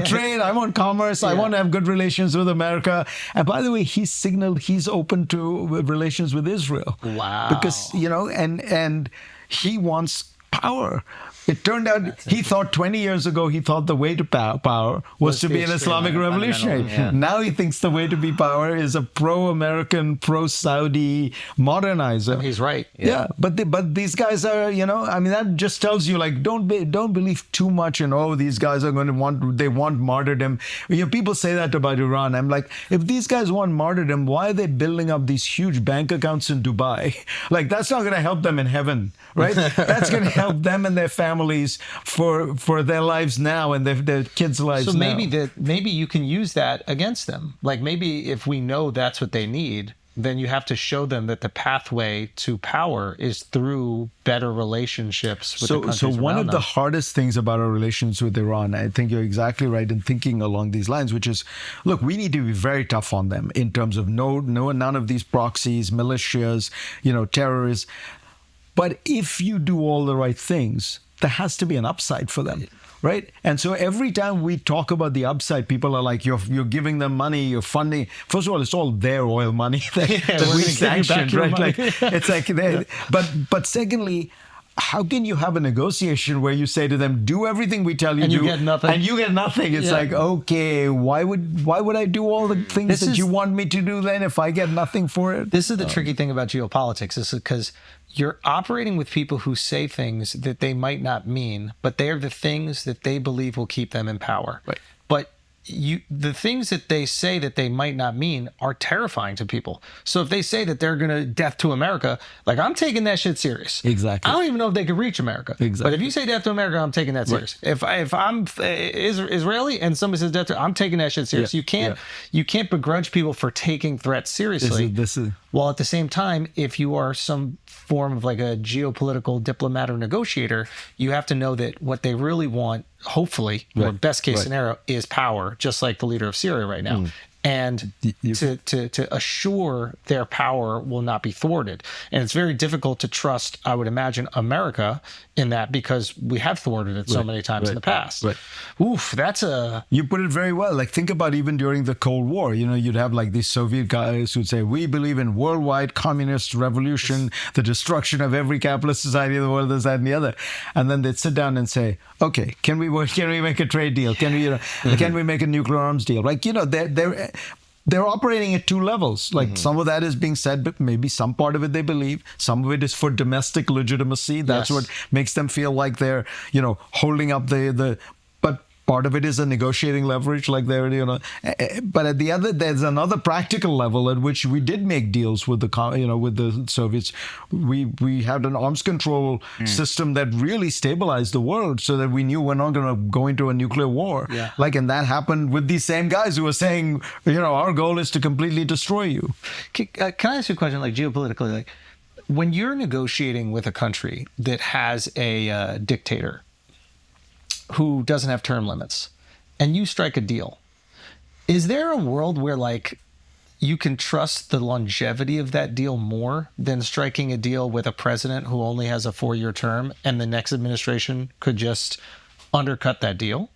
trade, I want commerce, I want to have good relations with America. And by the way, he signaled he's open to relations with Israel. Wow. Because, and he wants power. It turned out he thought 20 years ago, the way to power was to be an Islamic revolutionary. Yeah. Now he thinks the way to be power is a pro-American, pro-Saudi modernizer. He's right. Yeah. But these guys are, that just tells you, like, don't believe too much in, these guys are going to want martyrdom. People say that about Iran. I'm like, if these guys want martyrdom, why are they building up these huge bank accounts in Dubai? Like, that's not going to help them in heaven, right? That's going to help them and their families for their lives now and their kids' lives now. So maybe you can use that against them. Like maybe if we know that's what they need, then you have to show them that the pathway to power is through better relationships with the countries around them. So one of the hardest things about our relations with Iran, I think you're exactly right in thinking along these lines, which is, look, we need to be very tough on them in terms of none of these proxies, militias, terrorists. But if you do all the right things, there has to be an upside for them, right? And so every time we talk about the upside, people are like, you're giving them money, you're funding. First of all, it's all their oil money that we sanctioned, right? Like, it's like, but secondly, how can you have a negotiation where you say to them, do everything we tell you and do, you get nothing. And you get nothing? It's like, okay, why would I do all the things you want me to do then if I get nothing for it? This is the tricky thing about geopolitics. This is because you're operating with people who say things that they might not mean, but they are the things that they believe will keep them in power. Right. But the things that they say that they might not mean are terrifying to people. So if they say that they're going to death to America, like I'm taking that shit serious. Exactly. I don't even know if they could reach America. Exactly. But if you say death to America, I'm taking that serious. Right. If I'm Israeli and somebody says death to, I'm taking that shit serious. Yeah. You can't begrudge people for taking threats seriously. This is while at the same time, if you are some form of like a geopolitical diplomat or negotiator, you have to know that what they really want, hopefully, or best case scenario, is power, just like the leader of Syria right now. and to assure their power will not be thwarted. And it's very difficult to trust, I would imagine, America in that, because we have thwarted it so many times in the past. Oof, that's a... You put it very well. Like, think about even during the Cold War, you know, you'd have like these Soviet guys who'd say, we believe in worldwide communist revolution, the destruction of every capitalist society in the world, this, that, and the other. And then they'd sit down and say, okay, can we make a trade deal? Can we, you know, can we make a nuclear arms deal? Like, you know, they're operating at two levels. Like some of that is being said, but maybe some part of it they believe. Some of it is for domestic legitimacy. That's what makes them feel like they're, you know, holding up the. But part of it is a negotiating leverage, like they're, you know. But at the other, there's another practical level at which we did make deals with with the Soviets. We had an arms control system that really stabilized the world, so that we knew we're not going to go into a nuclear war. Like, and that happened with these same guys who were saying, you know, our goal is to completely destroy you. Can I ask you a question, like geopolitically, like when you're negotiating with a country that has a dictator who doesn't have term limits, and you strike a deal, is there a world where like you can trust the longevity of that deal more than striking a deal with a president who only has a 4-year term and the next administration could just undercut that deal?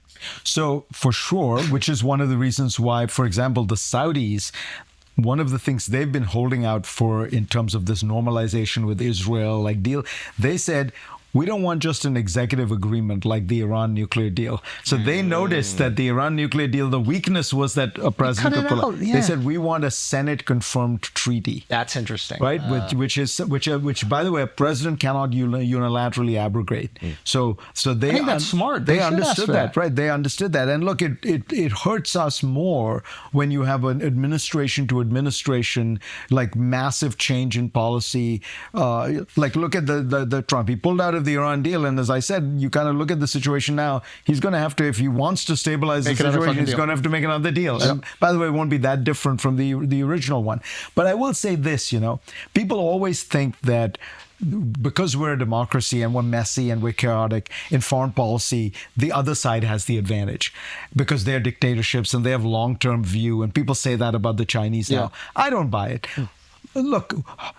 So for sure, which is one of the reasons why, for example, the Saudis, one of the things they've been holding out for in terms of this normalization with Israel, like deal, they said, we don't want just an executive agreement like the Iran nuclear deal. So they noticed that the Iran nuclear deal, the weakness was that a president could pull out. They said, we want a Senate-confirmed treaty. That's interesting. Right? Which, by the way, a president cannot unilaterally abrogate. So they... I think that's smart. They understood that, right? They understood that. And look, it hurts us more when you have an administration to administration, like massive change in policy. Like, look at the Trump. He pulled out of the Iran deal, and as I said, you kind of look at the situation now, he's going to have to, if he wants to stabilize the situation, he's going to have to make another deal. And by the way, it won't be that different from the original one. But I will say this, you know, people always think that because we're a democracy and we're messy and we're chaotic in foreign policy, the other side has the advantage because they're dictatorships and they have long-term view, and people say that about the Chinese now. I don't buy it. Look,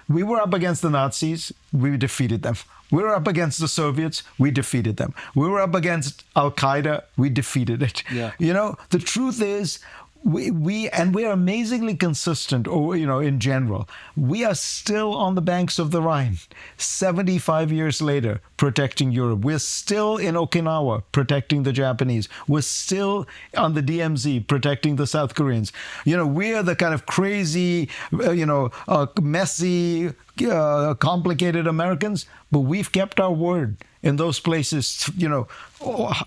we were up against the Nazis, we defeated them. We were up against the Soviets, we defeated them. We were up against Al-Qaeda, we defeated it. You know, the truth is, we are amazingly consistent, you know, in general. We are still on the banks of the Rhine, 75 years later, protecting Europe. We're still in Okinawa, protecting the Japanese. We're still on the DMZ, protecting the South Koreans. You know, we are the kind of crazy, messy, complicated Americans, but we've kept our word. In those places, you know,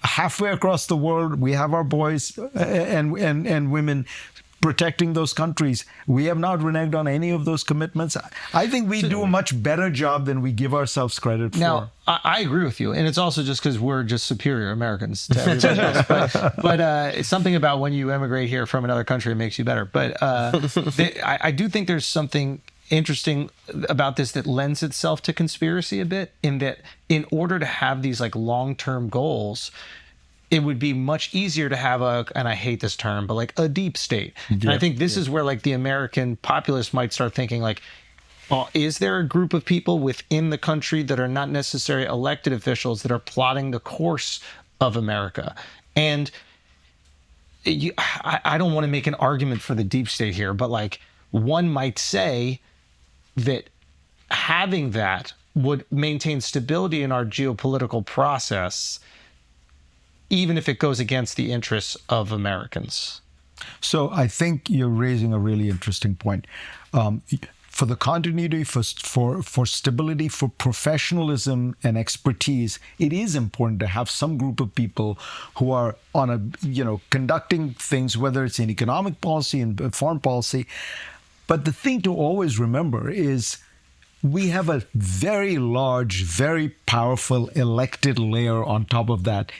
halfway across the world, we have our boys and women protecting those countries. We have not reneged on any of those commitments. I think we do a much better job than we give ourselves credit for. Now, I agree with you. And it's also just because we're just superior Americans to everybody else. But it's something about when you emigrate here from another country, it makes you better. But I do think there's something interesting about this that lends itself to conspiracy a bit, in that in order to have these like long-term goals, it would be much easier to have and I hate this term, but like a deep state. And I think this is where like the American populace might start thinking like, well, is there a group of people within the country that are not necessarily elected officials that are plotting the course of America? And I don't want to make an argument for the deep state here, but like one might say that having that would maintain stability in our geopolitical process, even if it goes against the interests of Americans. So I think you're raising a really interesting point. For the continuity, for stability, for professionalism and expertise, it is important to have some group of people who are on conducting things, whether it's in economic policy and foreign policy. But the thing to always remember is we have a very large, very powerful elected layer on top of that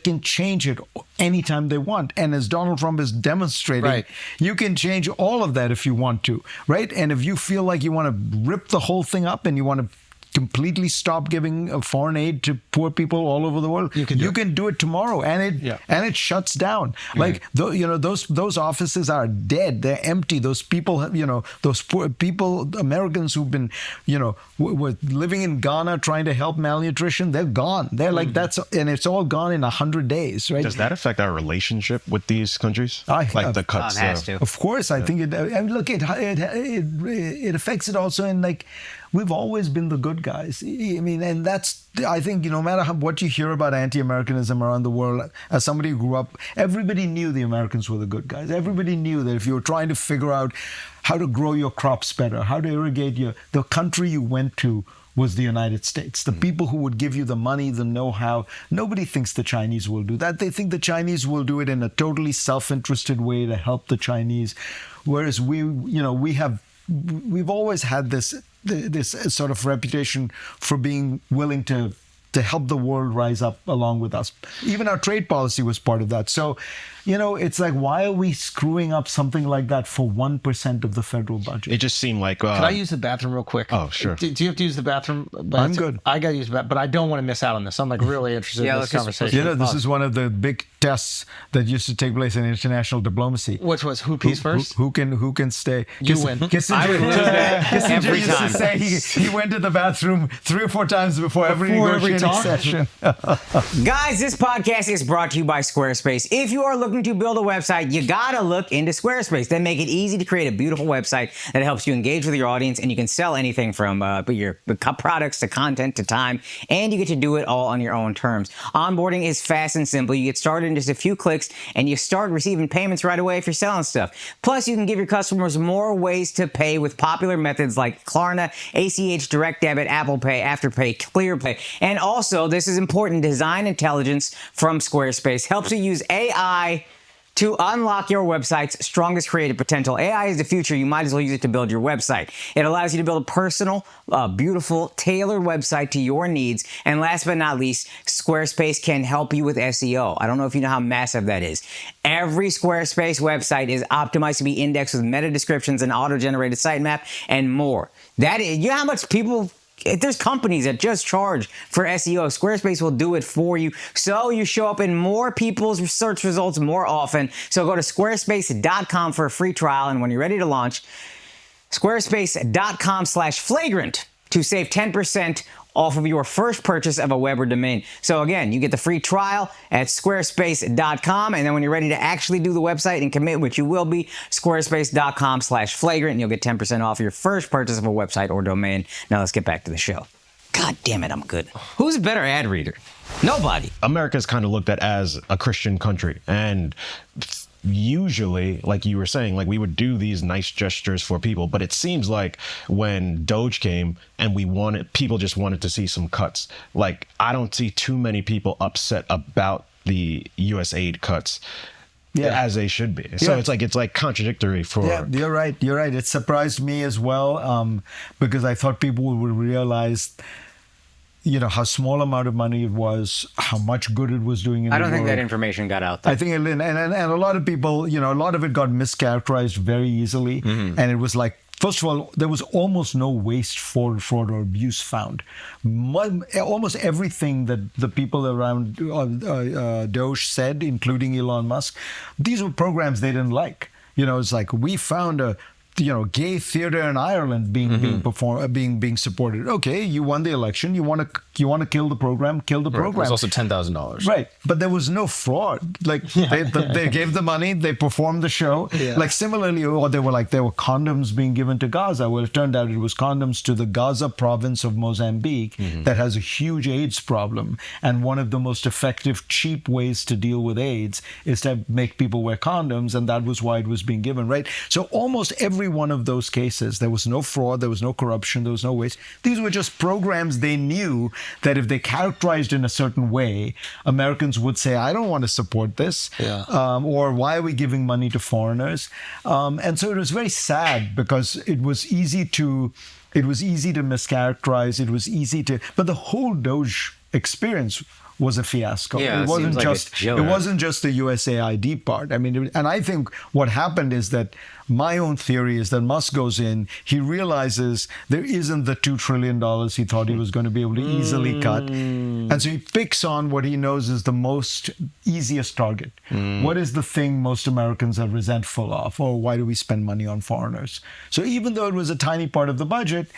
can change it anytime they want. And as Donald Trump is demonstrating, you can change all of that if you want to, right? And if you feel like you want to rip the whole thing up and you want to completely stop giving foreign aid to poor people all over the world, you can do it tomorrow, and it shuts down. Like those offices are dead; they're empty. Those people, those poor people, Americans who've been, were living in Ghana trying to help malnutrition, they're gone. They're like and it's all gone in 100 days, right? Does that affect our relationship with these countries? Like the cuts? It has to. Of course, I think it. And look, it affects it also in like. We've always been the good guys. I mean, and that's, I think, no matter what you hear about anti-Americanism around the world, as somebody who grew up, everybody knew the Americans were the good guys. Everybody knew that if you were trying to figure out how to grow your crops better, how to irrigate the country you went to was the United States. The people who would give you the money, the know-how. Nobody thinks the Chinese will do that. They think the Chinese will do it in a totally self-interested way to help the Chinese. Whereas we've always had this sort of reputation for being willing to help the world rise up along with us. Even our trade policy was part of that. So, it's like, why are we screwing up something like that for 1% of the federal budget? It just seemed like... Can I use the bathroom real quick? Oh, sure. Do you have to use the bathroom? I'm good. I got to use the bathroom, but I don't want to miss out on this. I'm like really interested in this conversation. This is one of the big tests that used to take place in international diplomacy. Which was who pees first? Who can stay? You win. Kissinger every used to time. say he went to the bathroom 3 or 4 times before every negotiating session. Guys, this podcast is brought to you by Squarespace. If you are looking to build a website, you gotta look into Squarespace. They make it easy to create a beautiful website that helps you engage with your audience, and you can sell anything from your products to content to time, and you get to do it all on your own terms. Onboarding is fast and simple. You get started in just a few clicks, and you start receiving payments right away if you're selling stuff. Plus, you can give your customers more ways to pay with popular methods like Klarna, ACH, Direct Debit, Apple Pay, Afterpay, ClearPay, and also, this is important, design intelligence from Squarespace helps you use AI to unlock your website's strongest creative potential. AI is the future. You might as well use it to build your website. It allows you to build a personal, beautiful, tailored website to your needs. And last but not least, Squarespace can help you with SEO. I don't know if you know how massive that is. Every Squarespace website is optimized to be indexed with meta descriptions and auto-generated sitemap and more. That is, you know how much people... There's companies that just charge for SEO. Squarespace will do it for you, so you show up in more people's search results more often. So go to squarespace.com for a free trial, and when you're ready to launch, squarespace.com/flagrant to save 10% off of your first purchase of a web or domain. So again, you get the free trial at squarespace.com, and then when you're ready to actually do the website and commit, which you will be, squarespace.com/flagrant, and you'll get 10% off your first purchase of a website or domain. Now let's get back to the show. God damn it, I'm good. Who's a better ad reader? Nobody. America is kind of looked at as a Christian country, and usually, like you were saying, like we would do these nice gestures for people, but it seems like when Doge came and people just wanted to see some cuts. Like, I don't see too many people upset about the USAID cuts. As they should be. So it's like contradictory for... Yeah, you're right. It surprised me as well, because I thought people would realize how small amount of money it was, how much good it was doing in the world. I don't think that information got out there. I think, and a lot of people, a lot of it got mischaracterized very easily. Mm-hmm. And it was like, first of all, there was almost no waste, fraud, or abuse found. Almost everything that the people around Doge said, including Elon Musk, these were programs they didn't like. It's like, we found a gay theater in Ireland being supported. Okay, you won the election. You want to kill the program? Kill the program. It was also $10,000. Right, but there was no fraud. Like they gave the money, they performed the show. Yeah. Like similarly, or there were condoms being given to Gaza. Well, it turned out it was condoms to the Gaza province of Mozambique that has a huge AIDS problem, and one of the most effective, cheap ways to deal with AIDS is to make people wear condoms, and that was why it was being given. Right, so almost every one of those cases, there was no fraud, there was no corruption, there was no waste. These were just programs they knew that if they characterized in a certain way, Americans would say, I don't want to support this, or why are we giving money to foreigners? And so it was very sad because it was easy to mischaracterize, but the whole Doge experience was a fiasco. Yeah, it wasn't seems like a just joke. it wasn't just the USAID part. I mean, and I think what happened is that my own theory is that Musk goes in, he realizes there isn't the $2 trillion he thought he was going to be able to easily cut. And so he picks on what he knows is the most easiest target. What is the thing most Americans are resentful of? Or why do we spend money on foreigners? So even though it was a tiny part of the budget,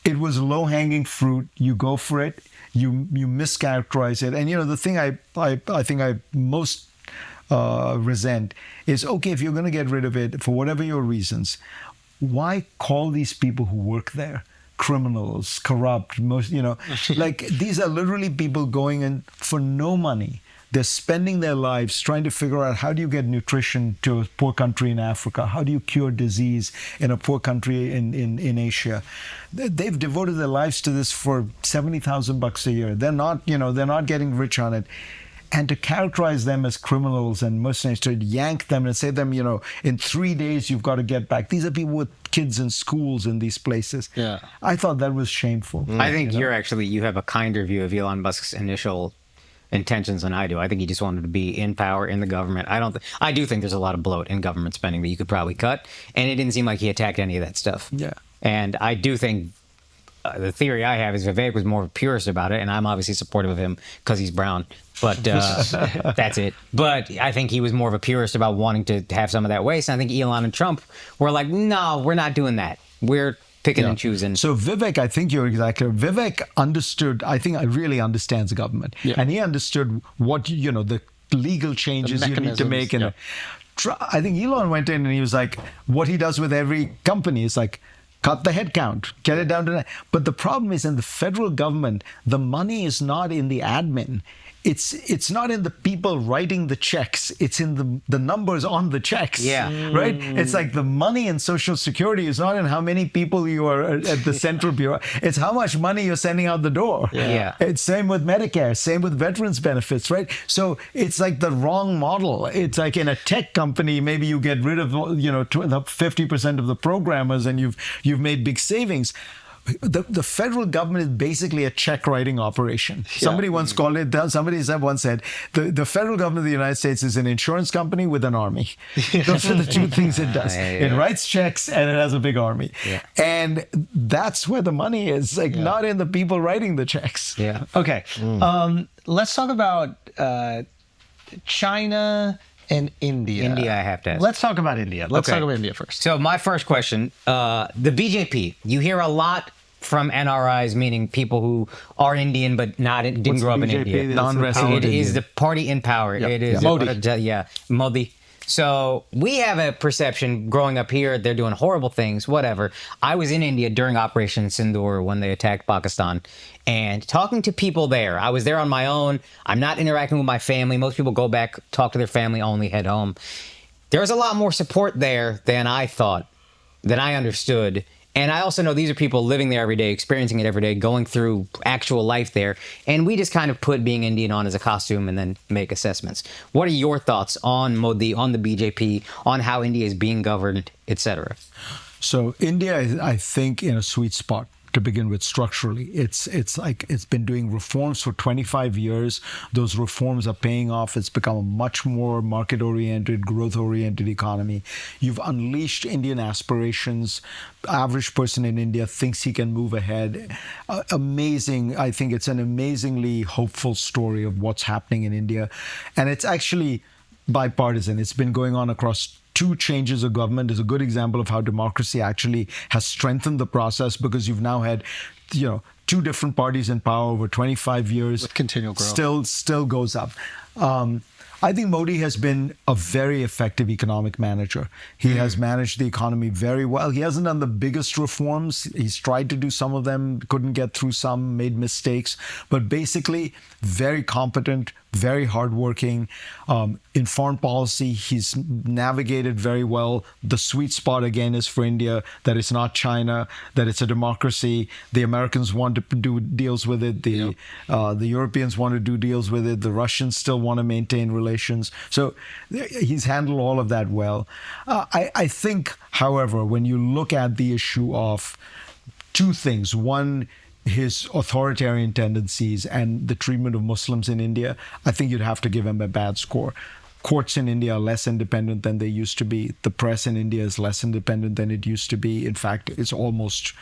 it was low-hanging fruit. You go for it. You mischaracterize it. And, the thing I think I most resent is, okay, if you're going to get rid of it for whatever your reasons, why call these people who work there criminals, corrupt, like these are literally people going in for no money. They're spending their lives trying to figure out, how do you get nutrition to a poor country in Africa? How do you cure disease in a poor country in Asia? They've devoted their lives to this for $70,000 a year. They're not getting rich on it. And to characterize them as criminals and mercenaries, to yank them and say them, in 3 days you've got to get back. These are people with kids in schools in these places. Yeah. I thought that was shameful. I think you have a kinder view of Elon Musk's initial intentions than I do. I think he just wanted to be in power in the government. I do think there's a lot of bloat in government spending that you could probably cut, and it didn't seem like he attacked any of that stuff. Yeah. And I do think the theory I have is Vivek was more of a purist about it, and I'm obviously supportive of him because he's brown. But that's it. But I think he was more of a purist about wanting to have some of that waste. And I think Elon and Trump were like, no, we're not doing that. We're picking and choosing. So Vivek, I think you're exactly right. Vivek understood, I think really understands the government. Yeah. And he understood what, the legal changes you need to make. And I think Elon went in and he was like, what he does with every company is like, cut the headcount, get it down to that. But the problem is in the federal government, the money is not in the admin. It's not in the people writing the checks. It's in the numbers on the checks. Yeah. Right? It's like the money in Social Security is not in how many people you are at the Central Bureau. It's how much money you're sending out the door. Yeah. It's same with Medicare, same with veterans benefits, right? So it's like the wrong model. It's like in a tech company, maybe you get rid of 50% of the programmers and you've made big savings. The federal government is basically a check writing operation. Yeah. Somebody once called it, once said, the federal government of the United States is an insurance company with an army. Those are the two things it does. It writes checks and it has a big army. Yeah. And that's where the money is, not in the people writing the checks. Yeah. Okay. Let's talk about China and India. India, I have to ask. Let's talk about India. Let's talk about India first. So my first question, the BJP, you hear a lot from NRIs, meaning people who are Indian but didn't grow up in India. Non-resident. It is the party in power. Yep. It is Modi. Modi. So we have a perception growing up here, they're doing horrible things, whatever. I was in India during Operation Sindoor when they attacked Pakistan, and talking to people there. I was there on my own. I'm not interacting with my family. Most people go back, talk to their family only, head home. There's a lot more support there than I thought, than I understood. And I also know these are people living there every day, experiencing it every day, going through actual life there. And we just kind of put being Indian on as a costume and then make assessments. What are your thoughts on Modi, on the BJP, on how India is being governed, etc.? So India is, I think, in a sweet spot. To begin with, structurally, it's been doing reforms for 25 years. Those reforms are paying off. It's become a much more market-oriented, growth-oriented economy. You've unleashed Indian aspirations. Average person in India thinks he can move ahead. Amazing. I think it's an amazingly hopeful story of what's happening in India, and it's actually bipartisan. It's been going on across 2 changes of government. Is a good example of how democracy actually has strengthened the process, because you've now had, 2 different parties in power over 25 years. With continual growth. Still goes up. I think Modi has been a very effective economic manager. He has managed the economy very well. He hasn't done the biggest reforms. He's tried to do some of them, couldn't get through some, made mistakes. But basically, very competent, very hardworking. In foreign policy, he's navigated very well. The sweet spot, again, is for India, that it's not China, that it's a democracy. The Americans want to do deals with it. The Europeans want to do deals with it. The Russians still want to maintain relations. So he's handled all of that well. I think, however, when you look at the issue of 2 things, one, his authoritarian tendencies and the treatment of Muslims in India, I think you'd have to give him a bad score. Courts in India are less independent than they used to be. The press in India is less independent than it used to be. In fact, there's almost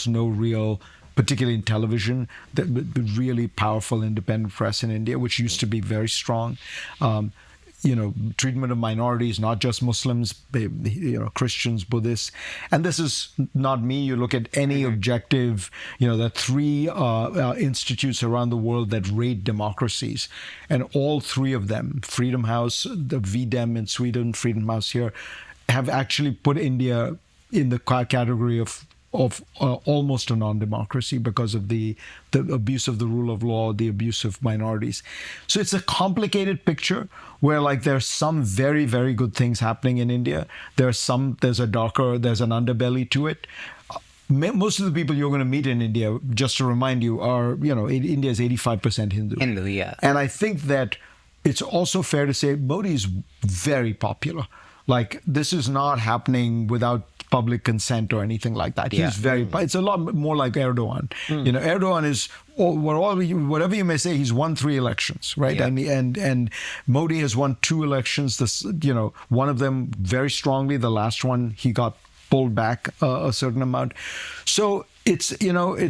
no real, particularly in television, the really powerful independent press in India, which used to be very strong. Treatment of minorities, not just Muslims, Christians, Buddhists. And this is not me. You look at any objective, there are 3 institutes around the world that rate democracies. And all 3 of them, Freedom House, the VDEM in Sweden, Freedom House here, have actually put India in the category of almost a non-democracy because of the abuse of the rule of law, the abuse of minorities. So it's a complicated picture where there's some very, very good things happening in India. There's an underbelly to it. Most of the people you're going to meet in India, just to remind you, are, India is 85% Hindu. Hindu, yeah. And I think that it's also fair to say Modi is very popular. This is not happening without public consent or anything like that. Yeah. It's a lot more like Erdogan. Erdogan is, whatever you may say, he's won 3 elections, right? Yeah. And Modi has won 2 elections. One of them very strongly. The last one, he got pulled back a certain amount. So it's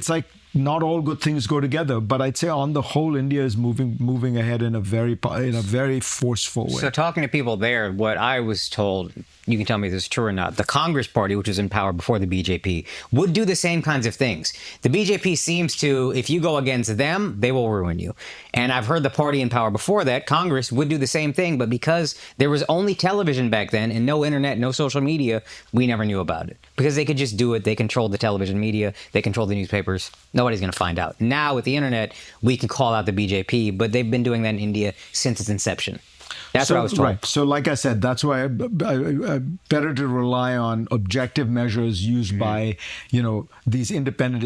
like not all good things go together, but I'd say on the whole, India is moving ahead in a very forceful way. So talking to people there, what I was told, you can tell me if this is true or not, the Congress Party, which was in power before the BJP, would do the same kinds of things. The BJP seems to, if you go against them, they will ruin you. And I've heard the party in power before that, Congress, would do the same thing, but because there was only television back then and no internet, no social media, we never knew about it. Because they could just do it. They controlled the television media. They controlled the newspapers. Nobody's going to find out. Now, with the internet, we can call out the BJP, but they've been doing that in India since its inception. That's what I was told. Right. So like I said, that's why I better to rely on objective measures used by, these independent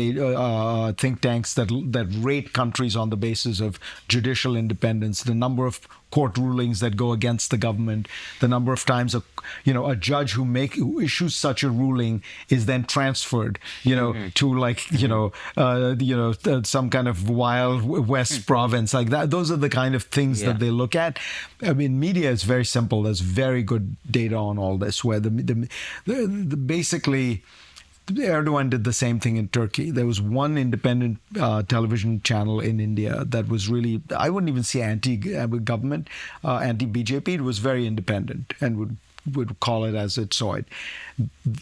think tanks that rate countries on the basis of judicial independence, the number of court rulings that go against the government, the number of times a judge who issues such a ruling is then transferred, to some kind of Wild West province like that. Those are the kind of things that they look at. I mean, media is very simple. There's very good data on all this, where basically Erdogan did the same thing in Turkey. There was one independent television channel in India that was really, I wouldn't even say anti-government, anti-BJP. It was very independent and would call it as it saw it.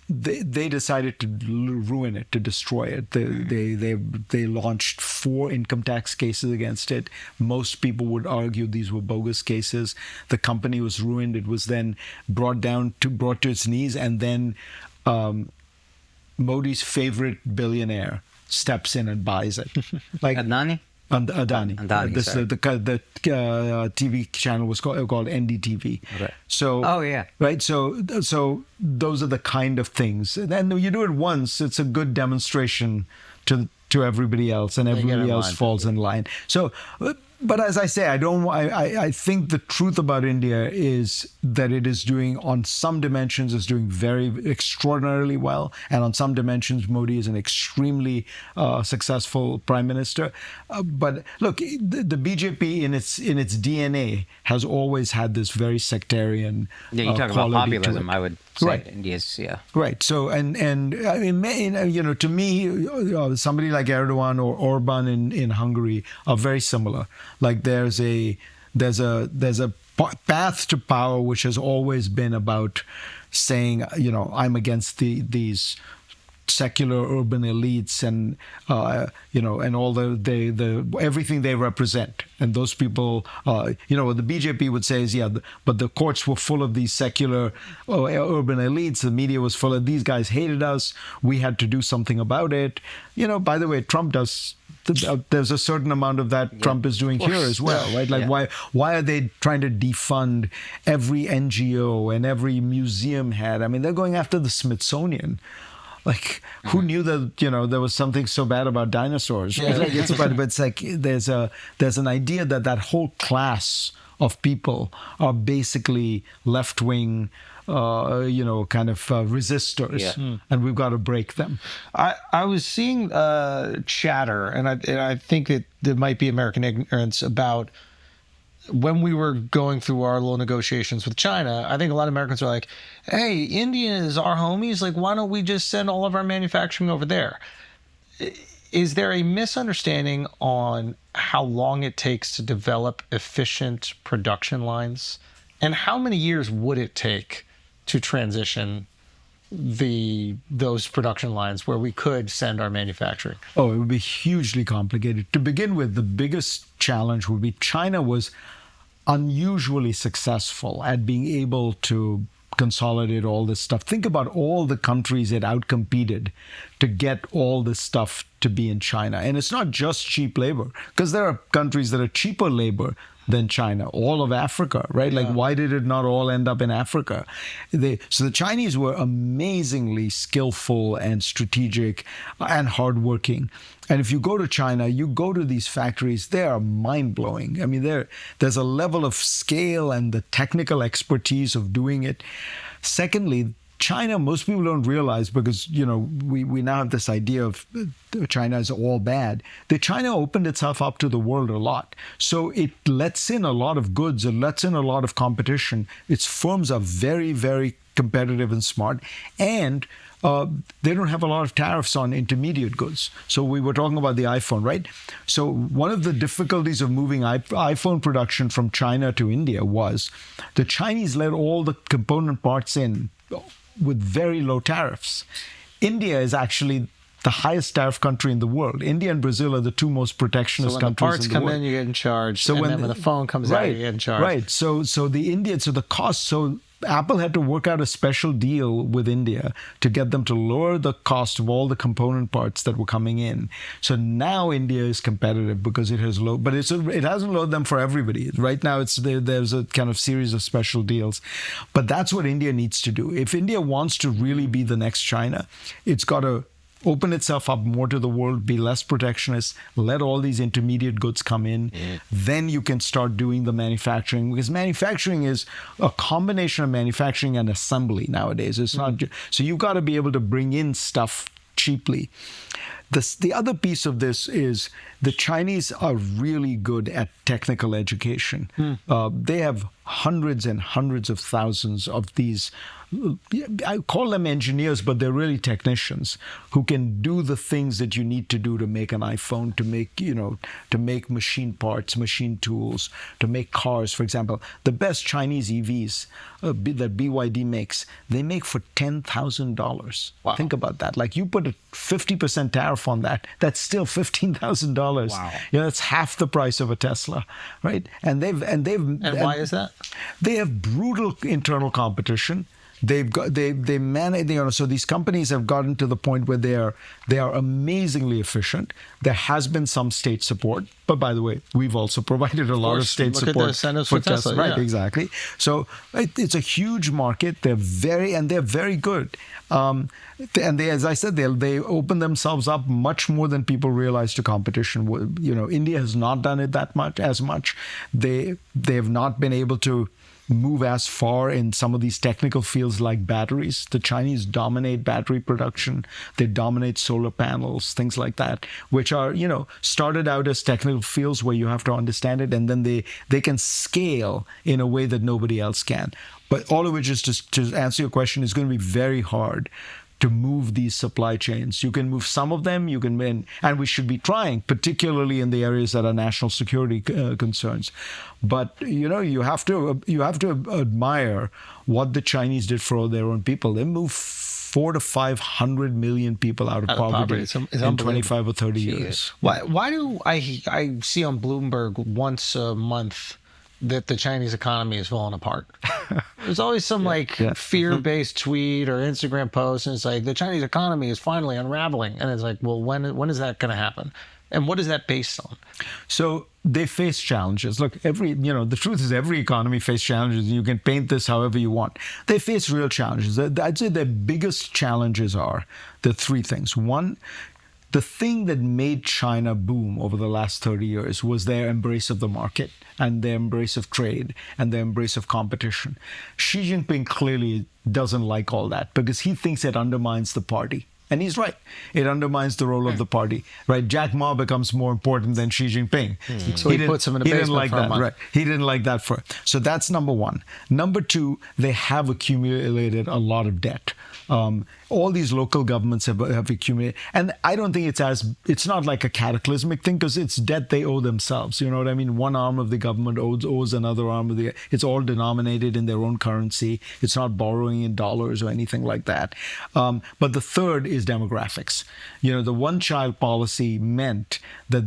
They decided to ruin it, to destroy it. They launched 4 income tax cases against it. Most people would argue these were bogus cases. The company was ruined. It was then brought to its knees, and then Modi's favorite billionaire steps in and buys it. Adani? Adani. The TV channel was called NDTV. Right. So. Oh yeah. Right. So those are the kind of things. And you do it once, it's a good demonstration to everybody else, and everybody else falls in line. So. But as I say, I think the truth about India is that it is doing, on some dimensions, is doing very extraordinarily well, and on some dimensions, Modi is an extremely successful prime minister. But look, the BJP in its DNA has always had this very sectorian. Yeah, you talk about populism. I would say right. India's right. So and I mean, to me, somebody like Erdogan or Orban in Hungary are very similar. Like there's a path to power which has always been about saying, I'm against these secular urban elites and and all the everything they represent, and those people what the BJP would say is but the courts were full of these secular urban elites, the media was full of these guys hated us, we had to do something about it. By the way, Trump does. There's a certain amount of that Trump is doing here as well, right? Like why are they trying to defund every NGO and every museum head? I mean, they're going after the Smithsonian. like who knew that there was something so bad about dinosaurs? Right? Like, but it's like there's an idea that whole class of people are basically left-wing, kind of resistors, and we've got to break them. I was seeing chatter, and I think that there might be American ignorance about when we were going through our little negotiations with China. I think a lot of Americans are like, hey, India is our homies. Like, why don't we just send all of our manufacturing over there? Is there a misunderstanding on how long it takes to develop efficient production lines? And how many years would it take to transition those production lines where we could send our manufacturing? Oh, it would be hugely complicated. To begin with, the biggest challenge would be China was unusually successful at being able to consolidate all this stuff. Think about all the countries it outcompeted to get all this stuff to be in China. And it's not just cheap labor, because there are countries that are cheaper labor than China, all of Africa, right? Like, why did it not all end up in Africa? So the Chinese were amazingly skillful and strategic and hardworking. And if you go to China, you go to these factories, they are mind-blowing. I mean, there's a level of scale and the technical expertise of doing it. Secondly, China, most people don't realize, because, we now have this idea of China is all bad. China opened itself up to the world a lot. So it lets in a lot of goods, it lets in a lot of competition. Its firms are very, very competitive and smart. And they don't have a lot of tariffs on intermediate goods. So we were talking about the iPhone, right? So one of the difficulties of moving iPhone production from China to India was the Chinese let all the component parts in with very low tariffs. India is actually the highest tariff country in the world. India and Brazil are the two most protectionist countries in the world. So when the parts come in, you get in charge. So when the phone comes out, you get in charge. Right. So the cost. So Apple had to work out a special deal with India to get them to lower the cost of all the component parts that were coming in. So now India is competitive because it has low, but it hasn't lowered them for everybody. Right now, there's a kind of series of special deals, but that's what India needs to do. If India wants to really be the next China, it's got to open itself up more to the world, be less protectionist, let all these intermediate goods come in. Then you can start doing the manufacturing, because manufacturing is a combination of manufacturing and assembly nowadays. It's not so you've got to be able to bring in stuff cheaply. The other piece of this is the Chinese are really good at technical education. They have hundreds and hundreds of thousands of these, I call them engineers, but they're really technicians who can do the things that you need to do to make an iPhone, to make machine parts, machine tools, to make cars. For example, the best Chinese EVs that BYD makes, they make for $10,000. Wow. Think about that. Like, you put a 50% tariff on that, that's still $15,000. Wow. That's half the price of a Tesla, right? And why is that? They have brutal internal competition. They manage, so these companies have gotten to the point where they are amazingly efficient. There has been some state support, but by the way, we've also provided a lot of state support. Look at the incentives for Tesla. Right, exactly. So it's a huge market. They're very good. And as I said, they open themselves up much more than people realize to competition. India has not done it as much. They have not been able to move as far in some of these technical fields like batteries. The Chinese dominate battery production. They dominate solar panels, things like that, which are, started out as technical fields where you have to understand it, and then they can scale in a way that nobody else can. But all of which is, to answer your question, is going to be very hard to move these supply chains. You can move some of them, and we should be trying, particularly in the areas that are national security concerns. But you have to admire what the Chinese did for their own people. They moved 400 to 500 million people out of poverty in 25 or 30 years. Why do I see on Bloomberg once a month that the Chinese economy is falling apart? There's always some fear-based tweet or Instagram post, and it's like the Chinese economy is finally unraveling, and it's like, well, when is that going to happen? And what is that based on? So they face challenges. Look, the truth is every economy faces challenges. You can paint this however you want. They face real challenges. I'd say their biggest challenges are the three things. One, the thing that made China boom over the last 30 years was their embrace of the market and their embrace of trade and their embrace of competition. Xi Jinping clearly doesn't like all that because he thinks it undermines the party. And he's right. It undermines the role of the party, right? Jack Ma becomes more important than Xi Jinping. So he puts him in a basement like for a that, month. right? He didn't like that for. So that's number one. Number two, they have accumulated a lot of debt. All these local governments have accumulated, and I don't think it's not like a cataclysmic thing because it's debt they owe themselves. You know what I mean? One arm of the government owes another arm of it's all denominated in their own currency. It's not borrowing in dollars or anything like that. But the third is demographics. The one-child policy meant that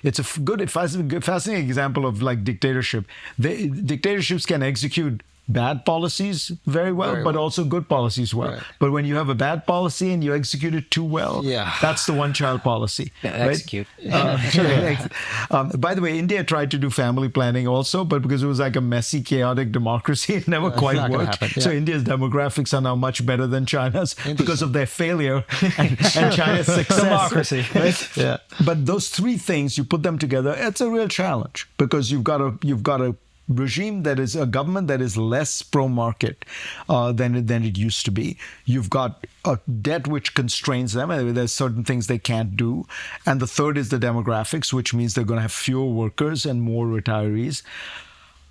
it's a fascinating example of like dictatorship. Dictatorships can execute bad policies very well, but also good policies well. Right. But when you have a bad policy and you execute it too well, that's the one-child policy. Yeah, right? Execute. By the way, India tried to do family planning also, but because it was like a messy, chaotic democracy, it never quite worked. So India's demographics are now much better than China's because of their failure and China's success. Democracy. Right? Yeah. But those three things, you put them together, it's a real challenge because you've got a regime that is a government that is less pro-market than it used to be. You've got a debt which constrains them. There's certain things they can't do. And the third is the demographics, which means they're going to have fewer workers and more retirees.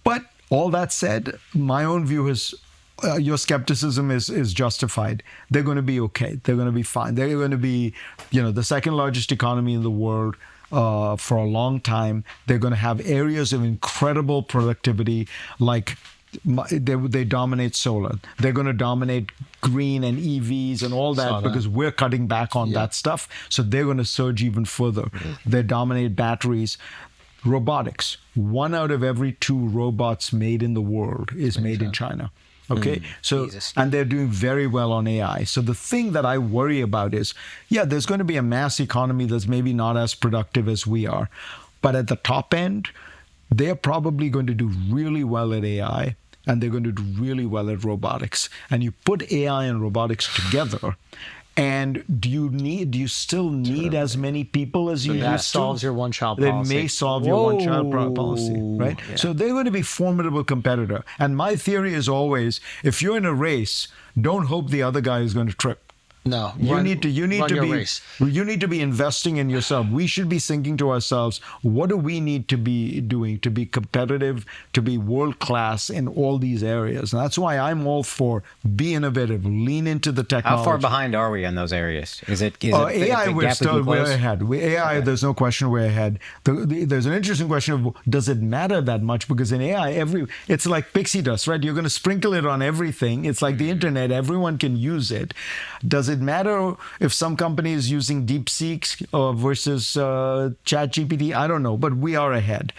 But all that said, my own view is your skepticism is justified. They're going to be okay. They're going to be fine. They're going to be, the second largest economy in the world. For a long time, they're going to have areas of incredible productivity, like they dominate solar. They're going to dominate green and EVs and all that because we're cutting back on that stuff. So they're going to surge even further. They dominate batteries. Robotics. 1 out of every 2 robots made in the world is made in China. Okay, and they're doing very well on AI. So the thing that I worry about is, there's going to be a mass economy that's maybe not as productive as we are. But at the top end, they're probably going to do really well at AI, and they're going to do really well at robotics. And you put AI and robotics together, and do you still need as many people as you used to? That solves your one-child policy. That may solve your one-child policy, right? Yeah. So they're going to be a formidable competitor. And my theory is always, if you're in a race, don't hope the other guy is going to trip. No, you need to be investing in yourself. We should be thinking to ourselves, what do we need to be doing to be competitive, to be world class in all these areas? And that's why I'm all for be innovative, lean into the technology. How far behind are we in those areas? Is it AI? We're still way ahead. AI, there's no question we're ahead. There's an interesting question of does it matter that much? Because in AI, it's like pixie dust, right? You're going to sprinkle it on everything. It's like the internet. Everyone can use it. Does it matter if some company is using DeepSeek versus ChatGPT? I don't know, but we are ahead.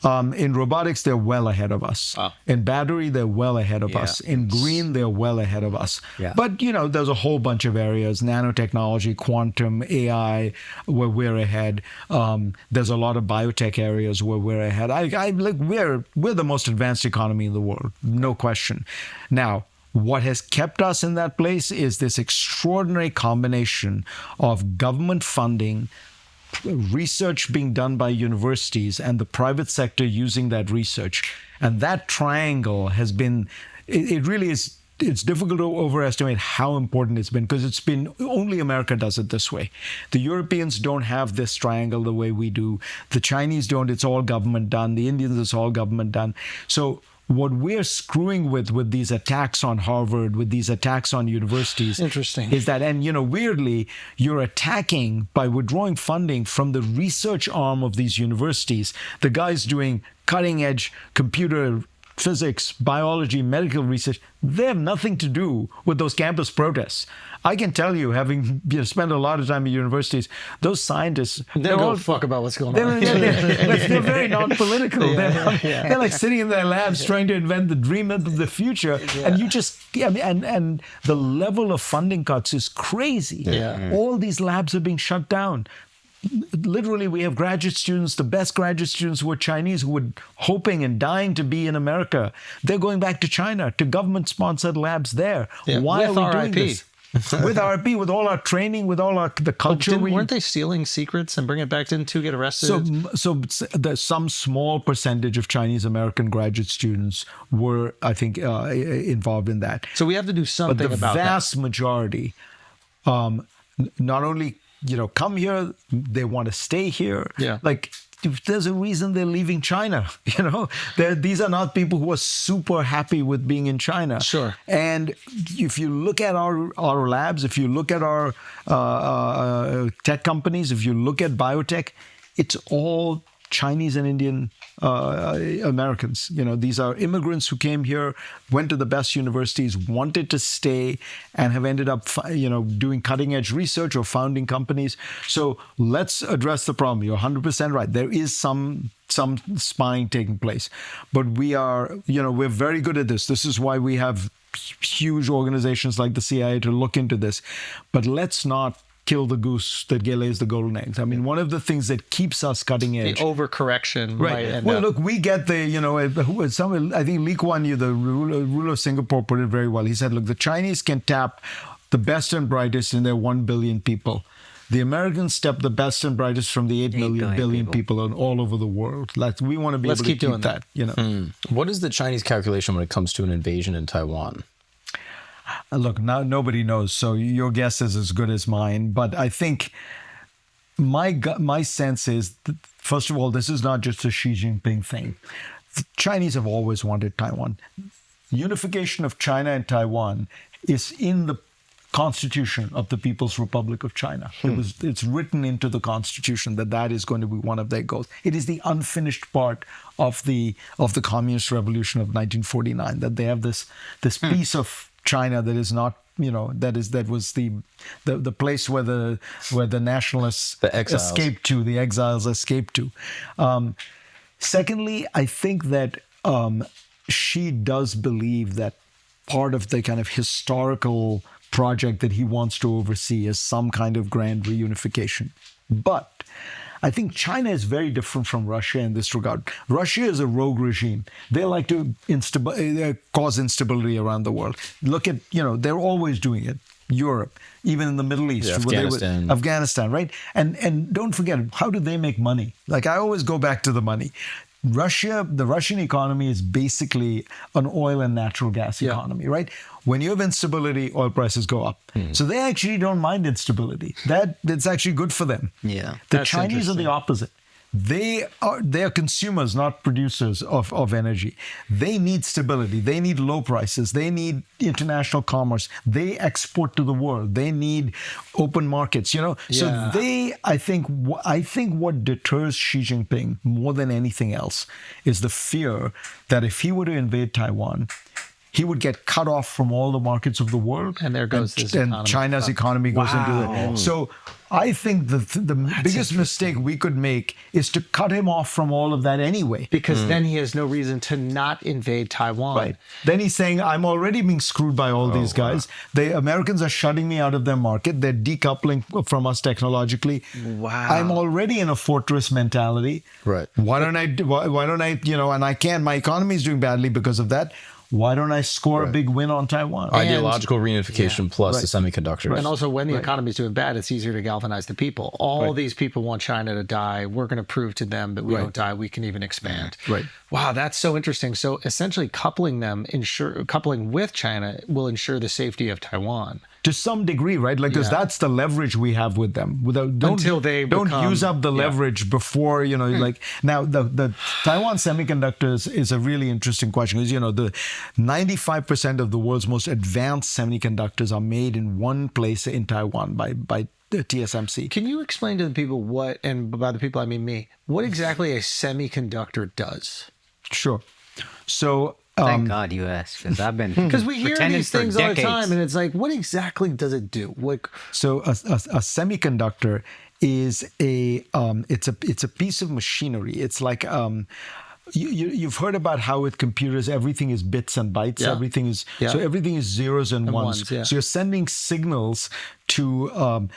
In robotics, they're well ahead of us. In battery, they're well ahead of us. In green, they're well ahead of us. But, there's a whole bunch of areas, nanotechnology, quantum, AI, where we're ahead. There's a lot of biotech areas where we're ahead. We're the most advanced economy in the world, no question. Now, what has kept us in that place is this extraordinary combination of government funding, research being done by universities, and the private sector using that research. And that triangle has been, it really is, it's difficult to overestimate how important it's been because it's been, only America does it this way. The Europeans don't have this triangle the way we do. The Chinese don't, it's all government done. The Indians, it's all government done. So what we're screwing with these attacks on Harvard, with these attacks on universities, is that, and weirdly, you're attacking by withdrawing funding from the research arm of these universities, the guys doing cutting edge computer physics, biology, medical research. They have nothing to do with those campus protests. I can tell you, having spent a lot of time at universities, those scientists, they don't give a fuck about what's going on. They're very non-political. They're like sitting in their labs trying to invent the dream of the future. And you just, and the level of funding cuts is crazy. All these labs are being shut down. literally, we have graduate students, the best graduate students who are Chinese, who were hoping and dying to be in America. They're going back to China, to government-sponsored labs there. Yeah, Why are with we our doing IP. this? With RP, with all our training, with all the culture. Weren't they stealing secrets and bringing it back? Didn't two get arrested? So there's some small percentage of Chinese American graduate students were, I think, involved in that. So we have to do something But the about vast majority, not only come here, they want to stay here. Yeah. Like, there's a reason they're leaving China. These are not people who are super happy with being in China. Sure. And if you look at our labs, if you look at our tech companies, if you look at biotech, it's all Chinese and Indian Americans. These are immigrants who came here, went to the best universities, wanted to stay, and have ended up, doing cutting edge research or founding companies. So let's address the problem. You're 100% right. There is some spying taking place, but we're very good at this. This is why we have huge organizations like the CIA to look into this. But let's not kill the goose that lays the golden eggs. I mean, one of the things that keeps us cutting edge. The overcorrection might end Well, up. look, we get I think Lee Kuan Yew, the ruler of Singapore, put it very well. He said, look, the Chinese can tap the best and brightest in their 1 billion people. The Americans tap the best and brightest from the 8 billion people all over the world. We want to be able to keep doing that. What is the Chinese calculation when it comes to an invasion in Taiwan? Look, now nobody knows, so your guess is as good as mine. But I think my sense is, that, first of all, this is not just a Xi Jinping thing. The Chinese have always wanted Taiwan. Unification of China and Taiwan is in the Constitution of the People's Republic of China. It's written into the Constitution that is going to be one of their goals. It is the unfinished part of the Communist Revolution of 1949, that they have this piece of China that is not, that was the place where the nationalists escaped to, the exiles escaped to. Secondly, I think that Xi does believe that part of the kind of historical project that he wants to oversee is some kind of grand reunification. But I think China is very different from Russia in this regard. Russia is a rogue regime. They like to cause instability around the world. Look at, they're always doing it. Europe, even in the Middle East, Afghanistan, right? And don't forget, how do they make money? Like, I always go back to the money. The Russian economy is basically an oil and natural gas economy, right? When you have instability, oil prices go up. So they actually don't mind instability. That's actually good for them. Yeah. The Chinese are the opposite. They are consumers, not producers of energy. They need stability. They need low prices. They need international commerce. They export to the world. They need open markets. So I think what deters Xi Jinping more than anything else is the fear that if he were to invade Taiwan, he would get cut off from all the markets of the world, and there goes his economy. And China's economy goes into it. So I think the biggest mistake we could make is to cut him off from all of that anyway. Because then he has no reason to not invade Taiwan. Right. Then he's saying, I'm already being screwed by all these guys. The Americans are shutting me out of their market. They're decoupling from us technologically. Wow. I'm already in a fortress mentality. Right. Why don't I, and I can't, my economy is doing badly because of that. Why don't I score a big win on Taiwan? Ideological reunification plus the semiconductors. And also, when the economy is doing bad, it's easier to galvanize the people. All these people want China to die. We're going to prove to them that we don't die. We can even expand. Right. Wow, that's so interesting. So essentially, coupling with China will ensure the safety of Taiwan. To some degree, right? Like, because that's the leverage we have with them. Until they don't use up the leverage before, like now the Taiwan semiconductors is a really interesting question because, the 95% of the world's most advanced semiconductors are made in one place in Taiwan by the TSMC. Can you explain to the people what, and by the people I mean me, what exactly a semiconductor does? Sure. So thank God you asked, because I've been because we hear these things all the decades. time, and it's like, what exactly does it do? So a semiconductor is it's a piece of machinery. It's like you've heard about how with computers everything is bits and bytes. Yeah. Everything is Yeah. so everything is zeros and ones. yeah. So you're sending signals to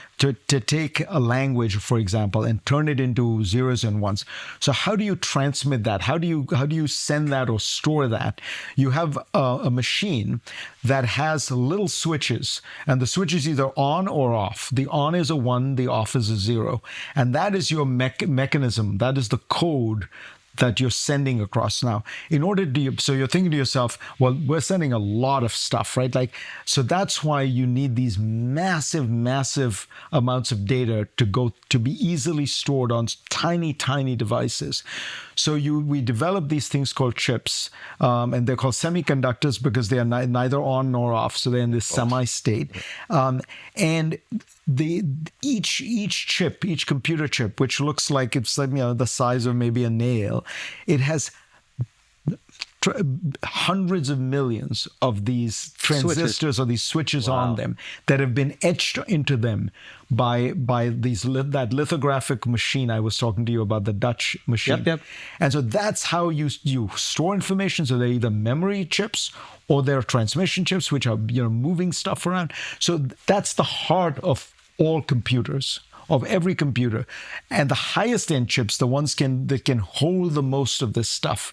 take a language, for example, and turn it into zeros and ones. So how do you transmit that? How do you send that or store that? You have a machine that has little switches, and the switch is either on or off. The on is a 1, the off is a 0, and that is your mechanism. That is the code that you're sending across. Now, in order to, so you're thinking to yourself, well, we're sending a lot of stuff, right? Like, so that's why you need these massive amounts of data to be easily stored on tiny devices. So we develop these things called chips, and they're called semiconductors because they are neither on nor off. So they're in this semi-state. And each computer chip, which looks like it's like, the size of maybe a nail, it has hundreds of millions of these transistors or these switches on them that have been etched into them by that lithographic machine I was talking to you about, the Dutch machine. Yep. And so that's how you store information. So they're either memory chips or they're transmission chips, which are moving stuff around. So that's the heart of all computers, of every computer. And the highest end chips, the ones that can hold the most of this stuff,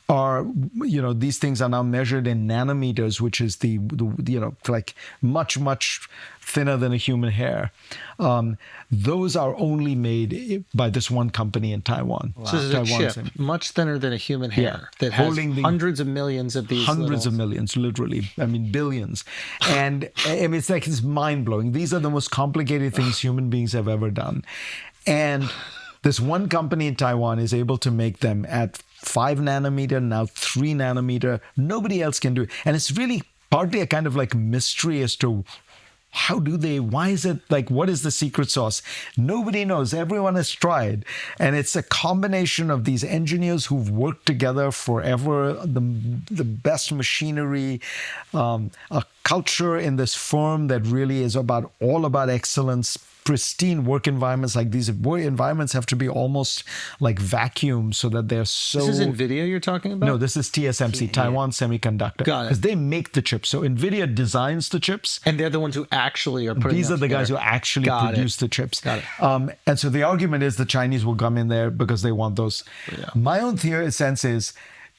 are, these things are now measured in nanometers, which is the like much thinner than a human hair. Those are only made by this one company in Taiwan. Wow. So this is a chip much thinner than a human hair that has hundreds of millions of these. Hundreds of millions, literally. I mean, billions. And I mean, it's mind-blowing. These are the most complicated things human beings have ever done. And this one company in Taiwan is able to make them at 5 nanometer, now 3 nanometer. Nobody else can do it. And it's really partly a kind of like mystery as to why is it, like, what is the secret sauce? Nobody knows. Everyone has tried. And it's a combination of these engineers who've worked together forever, the best machinery, a culture in this firm that really is all about excellence, pristine work environments. Like, these work environments have to be almost like vacuum so that they're so... This is NVIDIA you're talking about? No, this is TSMC, Taiwan Semiconductor. Got it. Because they make the chips. So NVIDIA designs the chips. And they're the ones who actually are putting These are the guys who actually produce the chips. Got it. And so the argument is the Chinese will come in there because they want those. Yeah. My own sense is,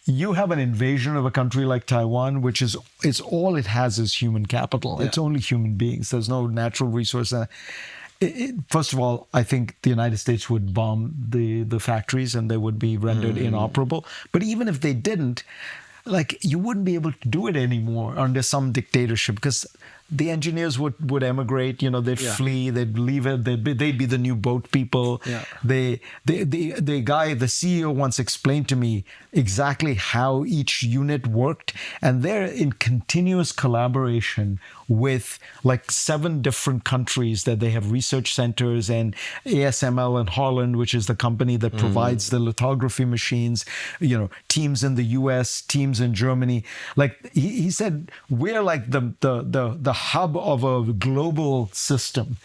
you have an invasion of a country like Taiwan, which is, all it has is human capital. Yeah. It's only human beings. There's no natural resource. First of all, I think the United States would bomb the factories and they would be rendered inoperable. But even if they didn't, like, you wouldn't be able to do it anymore under some dictatorship, because the engineers would emigrate, they'd flee, they'd leave it, they'd be the new boat people. Yeah. The CEO once explained to me exactly how each unit worked, and they're in continuous collaboration with like 7 different countries that they have research centers, and ASML in Holland, which is the company that provides the lithography machines, teams in the US, teams in Germany. Like he said, we're like the hub of a global system.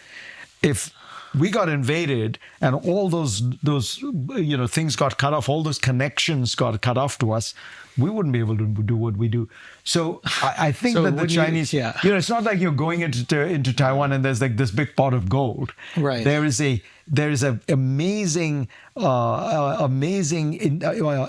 If we got invaded and all those things got cut off, all those connections got cut off to us, we wouldn't be able to do what we do. So I think that the Chinese, it's not like you're going into Taiwan and there's like this big pot of gold. Right. There is an amazing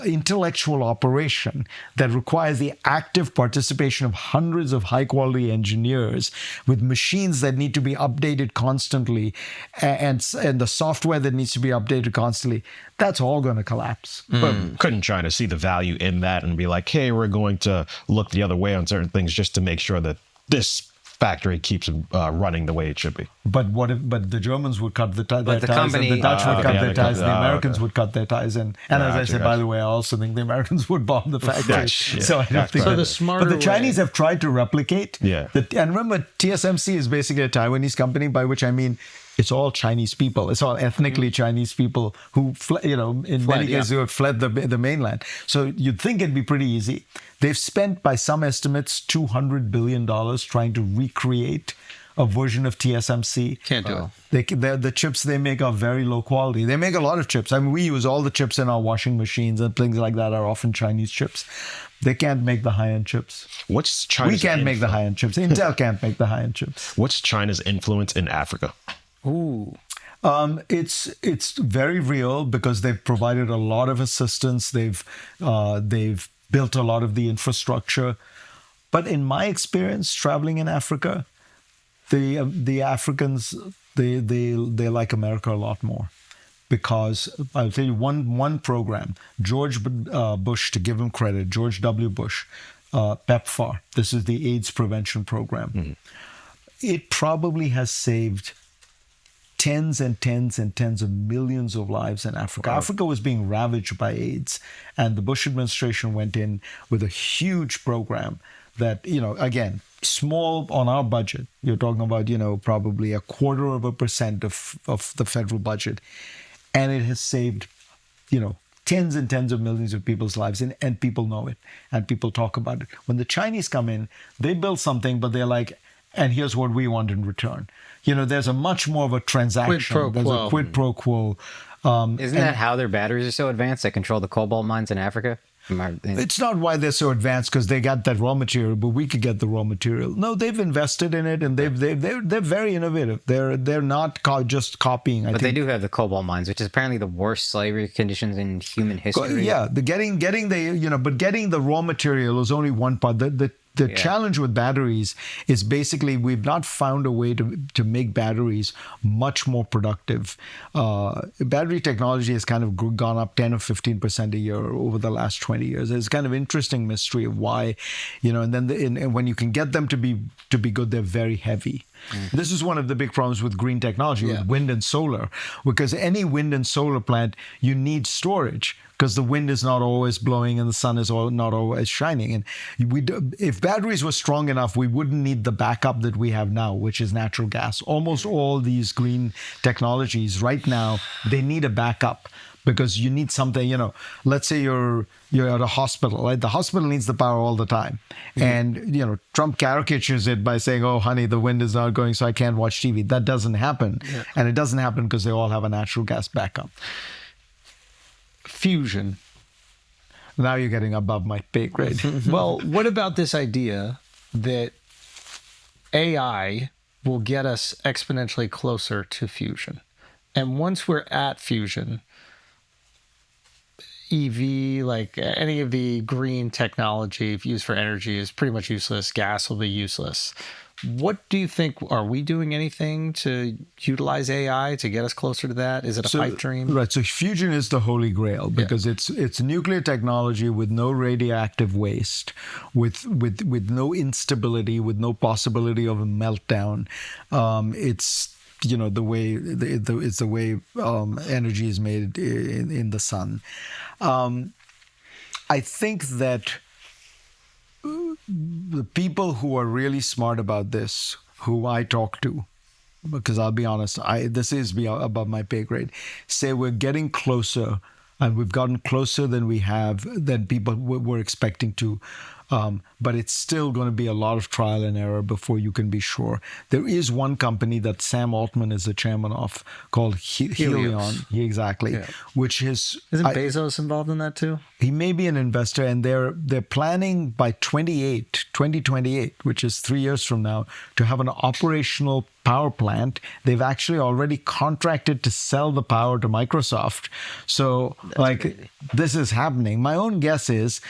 intellectual operation that requires the active participation of hundreds of high-quality engineers with machines that need to be updated constantly, and the software that needs to be updated constantly. That's all going to collapse. But couldn't China see the value in that and be like, hey, we're going to look the other way on certain things just to make sure that this factory keeps running the way it should be? But the Germans would cut their ties, and the Dutch would cut their ties, and the Americans would cut their ties, and as I said, by the way, I also think the Americans would bomb the factory. So I don't think. So the smarter. But the Chinese have tried to replicate. Yeah. And remember, TSMC is basically a Taiwanese company, by which I mean, it's all Chinese people. It's all ethnically Chinese people who, in many cases, who have fled the mainland. So you'd think it'd be pretty easy. They've spent, by some estimates, $200 billion trying to recreate a version of TSMC. Can't do it. The chips they make are very low quality. They make a lot of chips. I mean, we use all the chips in our washing machines and things like that are often Chinese chips. They can't make the high-end chips. What's China's We can't make the high-end chips. Intel can't make the high-end chips. What's China's influence in Africa? It's very real because they've provided a lot of assistance. They've built a lot of the infrastructure. But in my experience traveling in Africa, the Africans they like America a lot more. Because I'll tell you one program, George Bush, to give him credit, George W. Bush, PEPFAR, this is the AIDS prevention program. Mm-hmm. It probably has saved tens and tens and tens of millions of lives in Africa. Wow. Africa was being ravaged by AIDS, and the Bush administration went in with a huge program that, again, small on our budget. You're talking about, probably 0.25% of the federal budget. And it has saved, tens and tens of millions of people's lives, and people know it, and people talk about it. When the Chinese come in, they build something, but they're like, and here's what we want in return. There's a much more of a transaction. There's a quid pro quo. Isn't that how their batteries are so advanced that control the cobalt mines in Africa? It's not why they're so advanced because they got that raw material, but we could get the raw material. No, they've invested in it, and they're very innovative. They're not just copying. But they do have the cobalt mines, which is apparently the worst slavery conditions in human history. Yeah, getting the raw material is only one part. The challenge with batteries is basically we've not found a way to make batteries much more productive. Battery technology has kind of gone up 10 or 15% a year over the last 20 years. It's kind of interesting mystery of why, and then and when you can get them to be good, they're very heavy. Mm-hmm. This is one of the big problems with green technology, with wind and solar, because any wind and solar plant, you need storage. Because the wind is not always blowing and the sun is not always shining. And if batteries were strong enough, we wouldn't need the backup that we have now, which is natural gas. Almost all these green technologies right now, they need a backup because you need something, let's say you're at a hospital, right? The hospital needs the power all the time. Mm-hmm. And, Trump caricatures it by saying, oh, honey, the wind is not going, so I can't watch TV. That doesn't happen. Yeah. And it doesn't happen because they all have a natural gas backup. Fusion. Now you're getting above my pay grade. Well, what about this idea that AI will get us exponentially closer to fusion? And once we're at fusion, EV, like any of the green technology if used for energy, is pretty much useless. Gas will be useless. What do you think? Are we doing anything to utilize AI to get us closer to that? Is it a pipe dream? Right. So fusion is the holy grail because it's nuclear technology with no radioactive waste, with no instability, with no possibility of a meltdown. It's it's the way energy is made in the sun. I think that the people who are really smart about this, who I talk to, because I'll be honest, this is above my pay grade, say we're getting closer, and we've gotten closer than people were expecting to. But it's still going to be a lot of trial and error before you can be sure. There is one company that Sam Altman is the chairman of called Helion. Exactly. Yeah. Which is... Isn't Bezos involved in that too? He may be an investor, and they're planning by 2028, which is 3 years from now, to have an operational power plant. They've actually already contracted to sell the power to Microsoft. So this is happening. My own guess is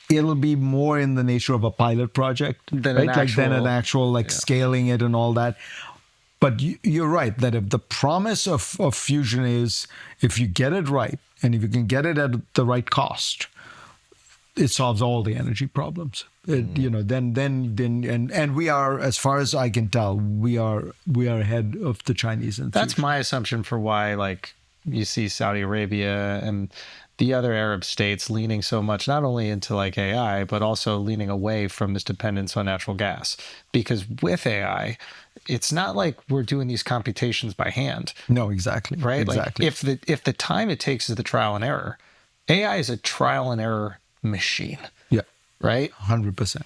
it'll be more in the nature of a pilot project, than an actual scaling it and all that. But you're right that if the promise of fusion is, if you get it right and if you can get it at the right cost, it solves all the energy problems. Then we are, as far as I can tell, we are ahead of the Chinese in That's fusion. My assumption for why you see Saudi Arabia and the other Arab states leaning so much, not only into AI, but also leaning away from this dependence on natural gas. Because with AI, it's not like we're doing these computations by hand. No, exactly. Right? Exactly. If the time it takes is the trial and error, AI is a trial and error machine. Yeah. Right? 100%.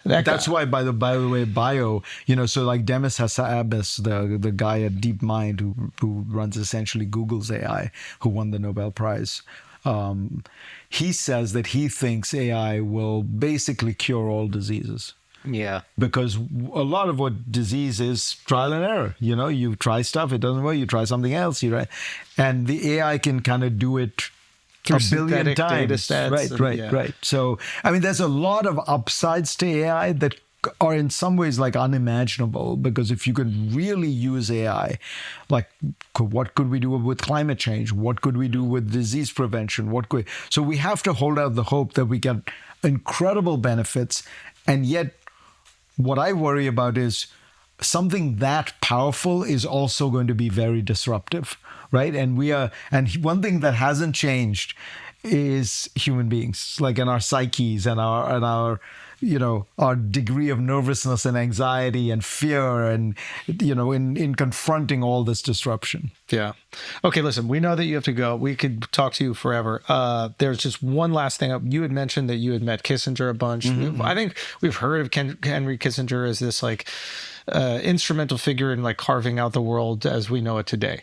That's why, by the way, bio, so like Demis Hassabis, the guy at DeepMind who runs essentially Google's AI, who won the Nobel Prize, he says that he thinks AI will basically cure all diseases. Yeah. Because a lot of what disease is trial and error. You try stuff, it doesn't work, you try something else, and the AI can kind of do it through a billion times. Data sets Right. So, I mean, there's a lot of upsides to AI that are in some ways like unimaginable, because if you could really use AI, like what could we do with climate change? What could we do with disease prevention? So we have to hold out the hope that we get incredible benefits, and yet what I worry about is something that powerful is also going to be very disruptive, right? And one thing that hasn't changed is human beings, like in our psyches and our our degree of nervousness and anxiety and fear, and in confronting all this disruption. Yeah. Okay, listen, we know that you have to go. We could talk to you forever. There's just one last thing. You had mentioned that you had met Kissinger a bunch. Mm-hmm. I think we've heard of Henry Kissinger as this like instrumental figure in like carving out the world as we know it today.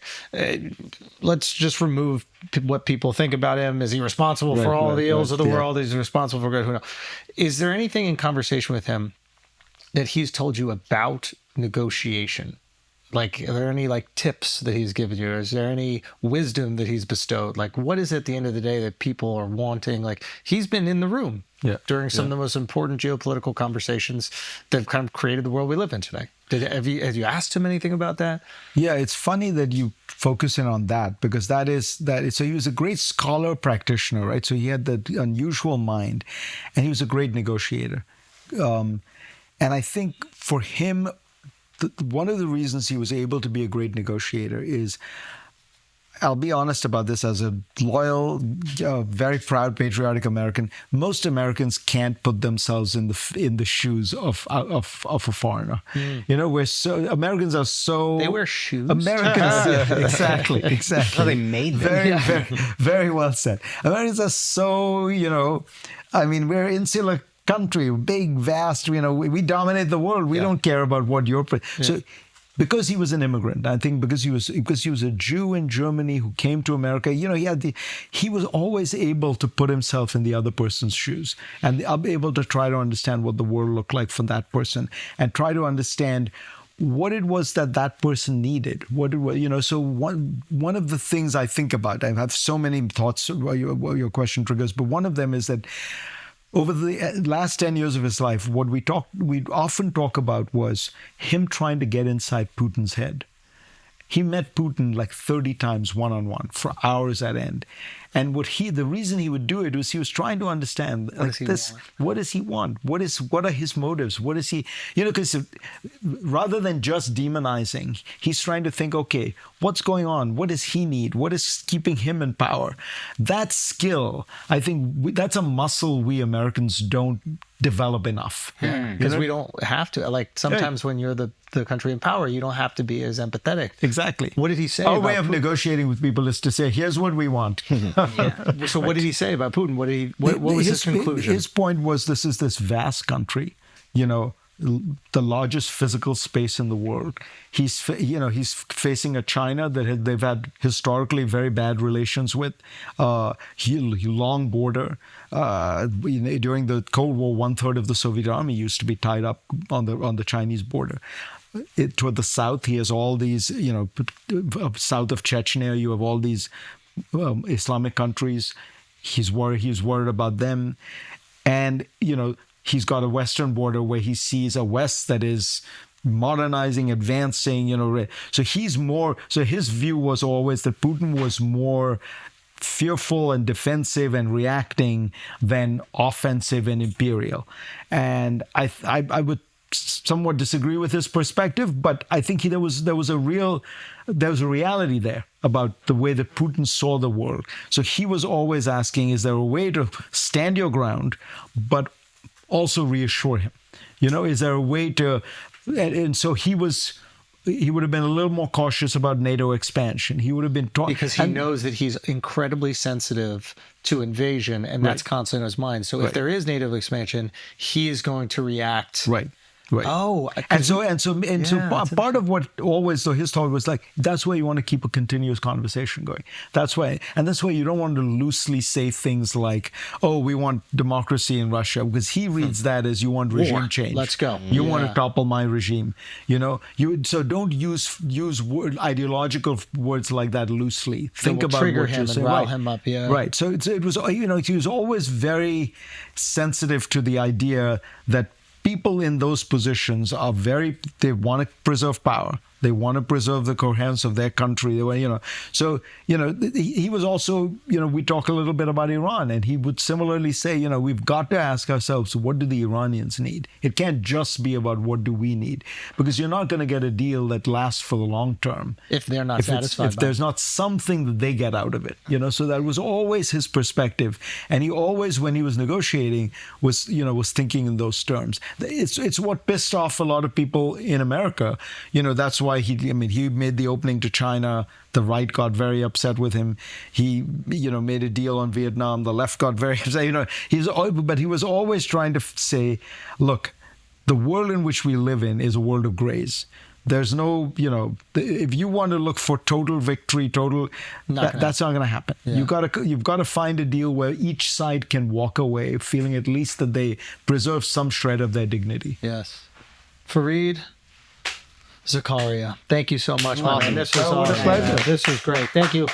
Let's just remove what people think about him. Is he responsible for all the ills of the world? Is he responsible for good? Who knows? Is there anything in conversation with him that he's told you about negotiation? Like, are there any like tips that he's given you? Is there any wisdom that he's bestowed? Like, what is it at the end of the day that people are wanting? Like, he's been in the room during some of the most important geopolitical conversations that have kind of created the world we live in today. Have you asked him anything about that? Yeah, it's funny that you focus in on that, because so he was a great scholar practitioner, right? So he had that unusual mind, and he was a great negotiator. And I think for him, one of the reasons he was able to be a great negotiator is, I'll be honest about this as a loyal, very proud, patriotic American. Most Americans can't put themselves in the shoes of a foreigner. Americans are so. They wear shoes. Americans, exactly. How they made them. Very, very well said. Americans are so. I mean, we're insular country, big, vast. We dominate the world. We don't care about what you're. So. Because he was an immigrant, I think because he was a Jew in Germany who came to America, he was always able to put himself in the other person's shoes and able to try to understand what the world looked like for that person and try to understand what it was that person needed. So one of the things I think about, I have so many thoughts your question triggers, but one of them is that over the last 10 years of his life, what we often talk about was him trying to get inside Putin's head. He met Putin like 30 times one-on-one for hours at end. And the reason he would do it was he was trying to understand what does he want? What are his motives? What is he, because rather than just demonizing, he's trying to think, okay, what's going on? What does he need? What is keeping him in power? That skill, I think that's a muscle we Americans don't develop enough. Because we don't have to. Like sometimes when you're the country in power, you don't have to be as empathetic. Exactly. What did he say? Our way of negotiating with people is to say, here's what we want. So what did he say about Putin? What was his conclusion? His point was, this is this vast country, the largest physical space in the world. He's facing a China that they've had historically very bad relations with, long border. During the Cold War, 1/3 of the Soviet army used to be tied up on the Chinese border. Toward the south, he has all these, south of Chechnya, you have all these Islamic countries. He's worried about them, and he's got a western border where he sees a West that is modernizing, advancing. So his view was always that Putin was more fearful and defensive and reacting than offensive and imperial. And I would somewhat disagree with his perspective, but I think there was a reality there about the way that Putin saw the world. So he was always asking, is there a way to stand your ground, but also reassure him? Is there a way to, and so he was he would have been a little more cautious about NATO expansion. He would have been because he knows that he's incredibly sensitive to invasion, and that's constantly in his mind. So if there is NATO expansion, he is going to react. Right. Right. Oh, and so part of what always, so his thought was like, that's why you want to keep a continuous conversation going. That's why you don't want to loosely say things like, oh, we want democracy in Russia, because he reads that as you want regime change. Let's go. You want to topple my regime. So don't use ideological words like that loosely. Think about trigger what him you're saying. and rile him up. Yeah. Right. So it was, he was always very sensitive to the idea that people in those positions they want to preserve power. They want to preserve the coherence of their country. So, he was also, we talk a little bit about Iran, and he would similarly say, we've got to ask ourselves, what do the Iranians need? It can't just be about what do we need, because you're not going to get a deal that lasts for the long term. If they're not satisfied. If there's not something that they get out of it, so that was always his perspective. And he always, when he was negotiating, was thinking in those terms. It's what pissed off a lot of people in America. That's why he made the opening to China. The right got very upset with him. He, made a deal on Vietnam. The left got very upset. But he was always trying to say, look, the world in which we live in is a world of grays. There's no, if you want to look for total victory, that's not going to happen. Yeah. You've got to find a deal where each side can walk away feeling at least that they preserve some shred of their dignity. Yes. Fareed Zakaria, thank you so much, man. This was what a pleasure. This was great. Thank you.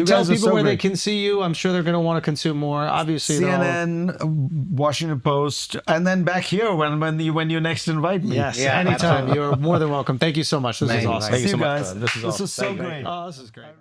Tell people where they can see you. I'm sure they're going to want to consume more. Obviously, CNN, Washington Post, and then back here when you next invite me. Yes, anytime. You're more than welcome. Thank you so much. This is awesome. Thank you so much. This is so great. Oh, this is great.